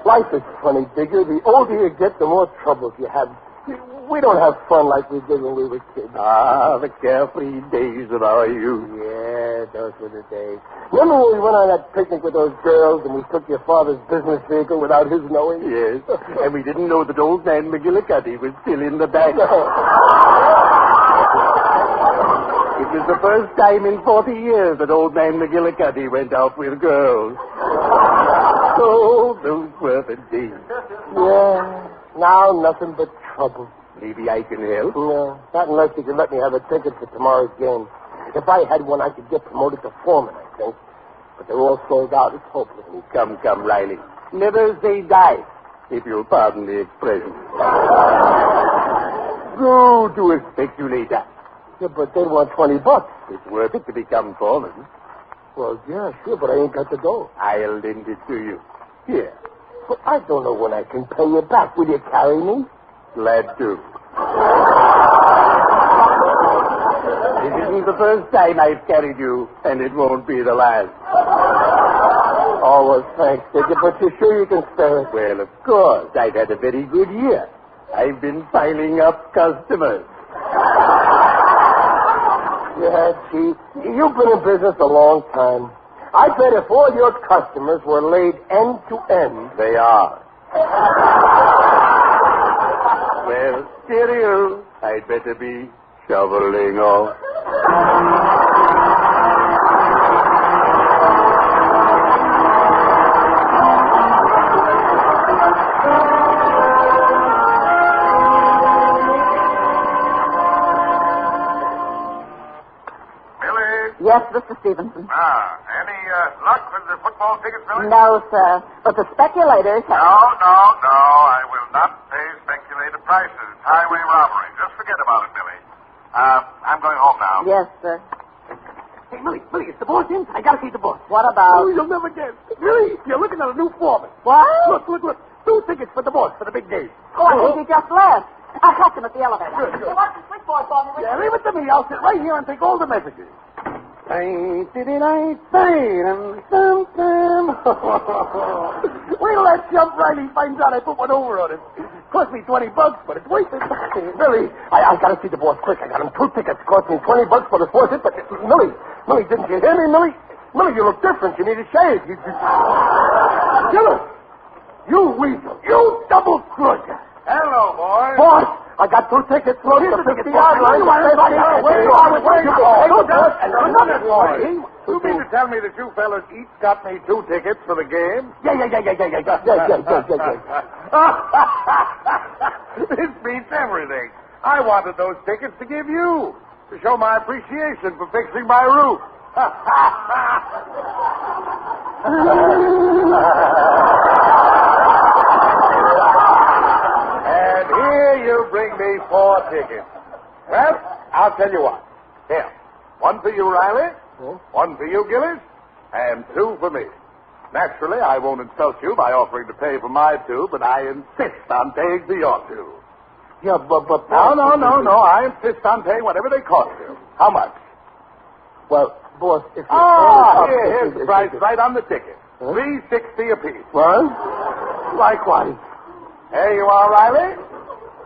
Life is funny, Digger. The older you get, the more troubles you have. We don't have fun like we did when we were kids. Ah, the carefree days of our youth. Yeah, those were the days. Remember when we went on that picnic with those girls and we took your father's business vehicle without his knowing? Yes, and we didn't know that old man McGillicuddy was still in the back. It was the first time in 40 years that old man McGillicuddy went out with girls. Oh, those were the days. Yeah, now nothing but trouble. Maybe I can help. No, not unless you can let me have a ticket for tomorrow's game. If I had one, I could get promoted to foreman, I think. But they're all sold out. It's hopeless. Come, Riley. Never say die, if you'll pardon the expression. Go to a speculator. Yeah, but they want $20. It's worth it to become foreman. Well, yeah, sure, but I ain't got the dough. I'll lend it to you. Here. But I don't know when I can pay you back. Will you carry me? Glad to. This isn't the first time I've carried you, and it won't be the last. Oh, well, thanks, Digger, but you're sure you can spare it? Well, of course. I've had a very good year. I've been piling up customers. Yeah, Chief. You've been in business a long time. I bet if all your customers were laid end to end... They are. Well, cheerio. I'd better be shoveling off. Yes, Mr. Stevenson. Any luck with the football tickets, Millie? No, sir. But the speculators have... No. I will not pay speculated prices. It's highway robbery. Just forget about it, Millie. I'm going home now. Yes, sir. Hey, Millie, it's the boss in? I gotta see the boss. What about... Oh, you'll never guess. Millie, you're looking at a new foreman. What? Look. 2 tickets for the boss for the big game. Oh, I think he just left. I'll catch him at the elevator. Good. Watch the switchboard for me. Yeah, leave it to me. I'll sit right here and take all the messages. Wait till that jump right, he finds out I put one over on him. Cost me $20, but it's worth it. Millie, I gotta see the boss quick. I got him 2 tickets. Cost me $20, but it's worth it. But Millie, didn't you hear me, Millie? Millie, you look different. You need a shave. Killer! You weasel! You double crook! Hello, boy. Boss! I got 2 tickets. Here's the 50-yard line. Where you mean to tell me that you fellas each got me 2 tickets for the game? Yeah. This beats everything. I wanted those tickets to give you, to show my appreciation for fixing my roof. And here you bring me 4 tickets. Well, I'll tell you what. Here, 1 for you, Riley, 1 for you, Gillis, and 2 for me. Naturally, I won't insult you by offering to pay for my 2, but I insist on paying for your 2. Yeah, but... No. I insist on paying whatever they cost you. How much? Well, Boss, if you... Here's the price right on the ticket. Huh? $3.60 apiece. What? Likewise. There you are, Riley.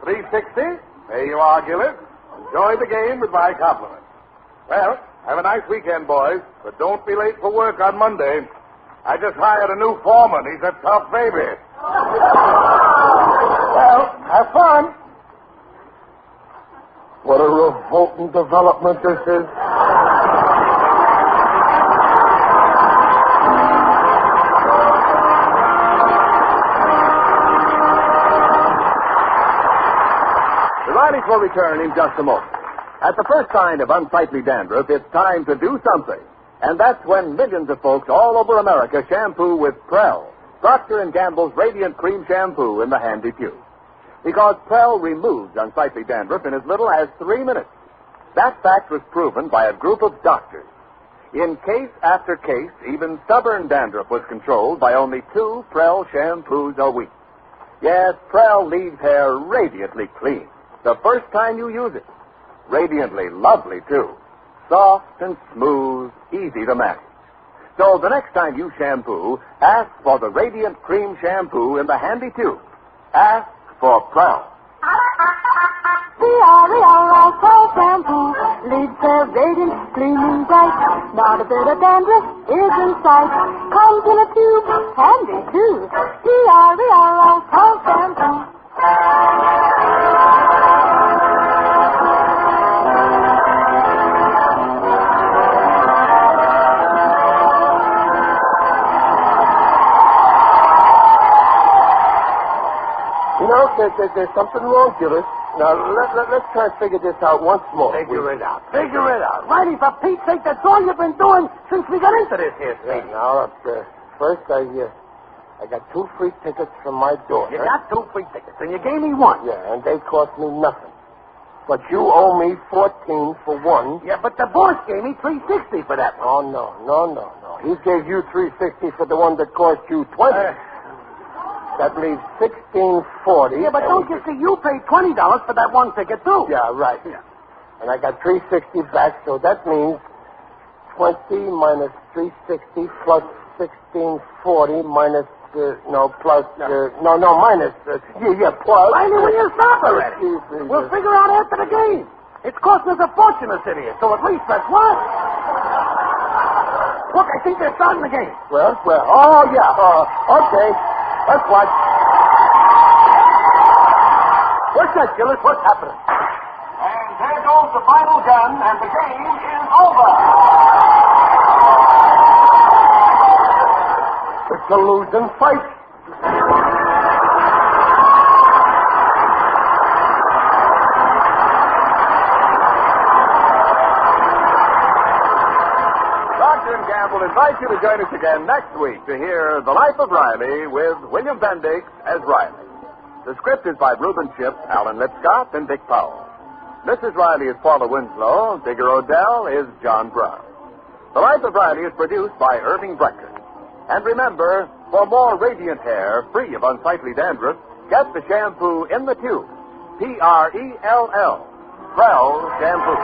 $3.60. There you are, Gillis. Enjoy the game with my compliments. Well, have a nice weekend, boys, but don't be late for work on Monday. I just hired a new foreman. He's a tough baby. Well, have fun. What a revolting development this is. The Rileys will return in just a moment. At the first sign of unsightly dandruff, it's time to do something. And that's when millions of folks all over America shampoo with Prel, Procter & Gamble's Radiant Cream Shampoo in the handy tube. Because Prel removes unsightly dandruff in as little as 3 minutes. That fact was proven by a group of doctors. In case after case, even stubborn dandruff was controlled by only 2 Prel shampoos a week. Yes, Prel leaves hair radiantly clean the first time you use it. Radiantly lovely, too. Soft and smooth, easy to manage. So the next time you shampoo, ask for the Radiant Cream Shampoo in the handy tube. Ask for Prel. P-R-E-L-L Prel Shampoo leaves hair radiant, gleaming bright. Not a bit of dandruff is in sight. Comes in a tube, handy too. P-R-E-L-L Prel Shampoo. There's something wrong, Gillis. Now, let's try and figure this out once more. Figure it out. Riley, for Pete's sake, that's all you've been doing since we got into this here thing. Now, first I got 2 free tickets from my daughter. You got 2 free tickets, and you gave me 1. Yeah, and they cost me nothing. But you owe me 14 for 1. Yeah, but the boss gave me $3.60 for that one. Oh, no. He gave you $3.60 for the one that cost you 20. That leaves $16.40. Yeah, but don't you see, you paid $20 for that 1 ticket, too. Yeah, right. Yeah. And I got $3.60 back, so that means 20 minus $3.60 plus $16.40 minus, plus, minus, plus. Riley, will you stop already? We'll figure out after the game. It's costing us a fortune to sit here, so at least that's what. Look, I think they're starting the game. Well, oh, yeah, okay. Let's watch. What's that, Gillis? What's happening? And there goes the final gun, and the game is over. It's a losing fight. Procter & Gamble invites you to join us again next week to hear The Life of Riley with William Bendix as Riley. The script is by Reuben Shipp, Alan Lipscott, and Dick Powell. Mrs. Riley is Paula Winslow. Digger Odell is John Brown. The Life of Riley is produced by Irving Brecker. And remember, for more radiant hair free of unsightly dandruff, get the shampoo in the tube. P-R-E-L-L. Prel Shampoo.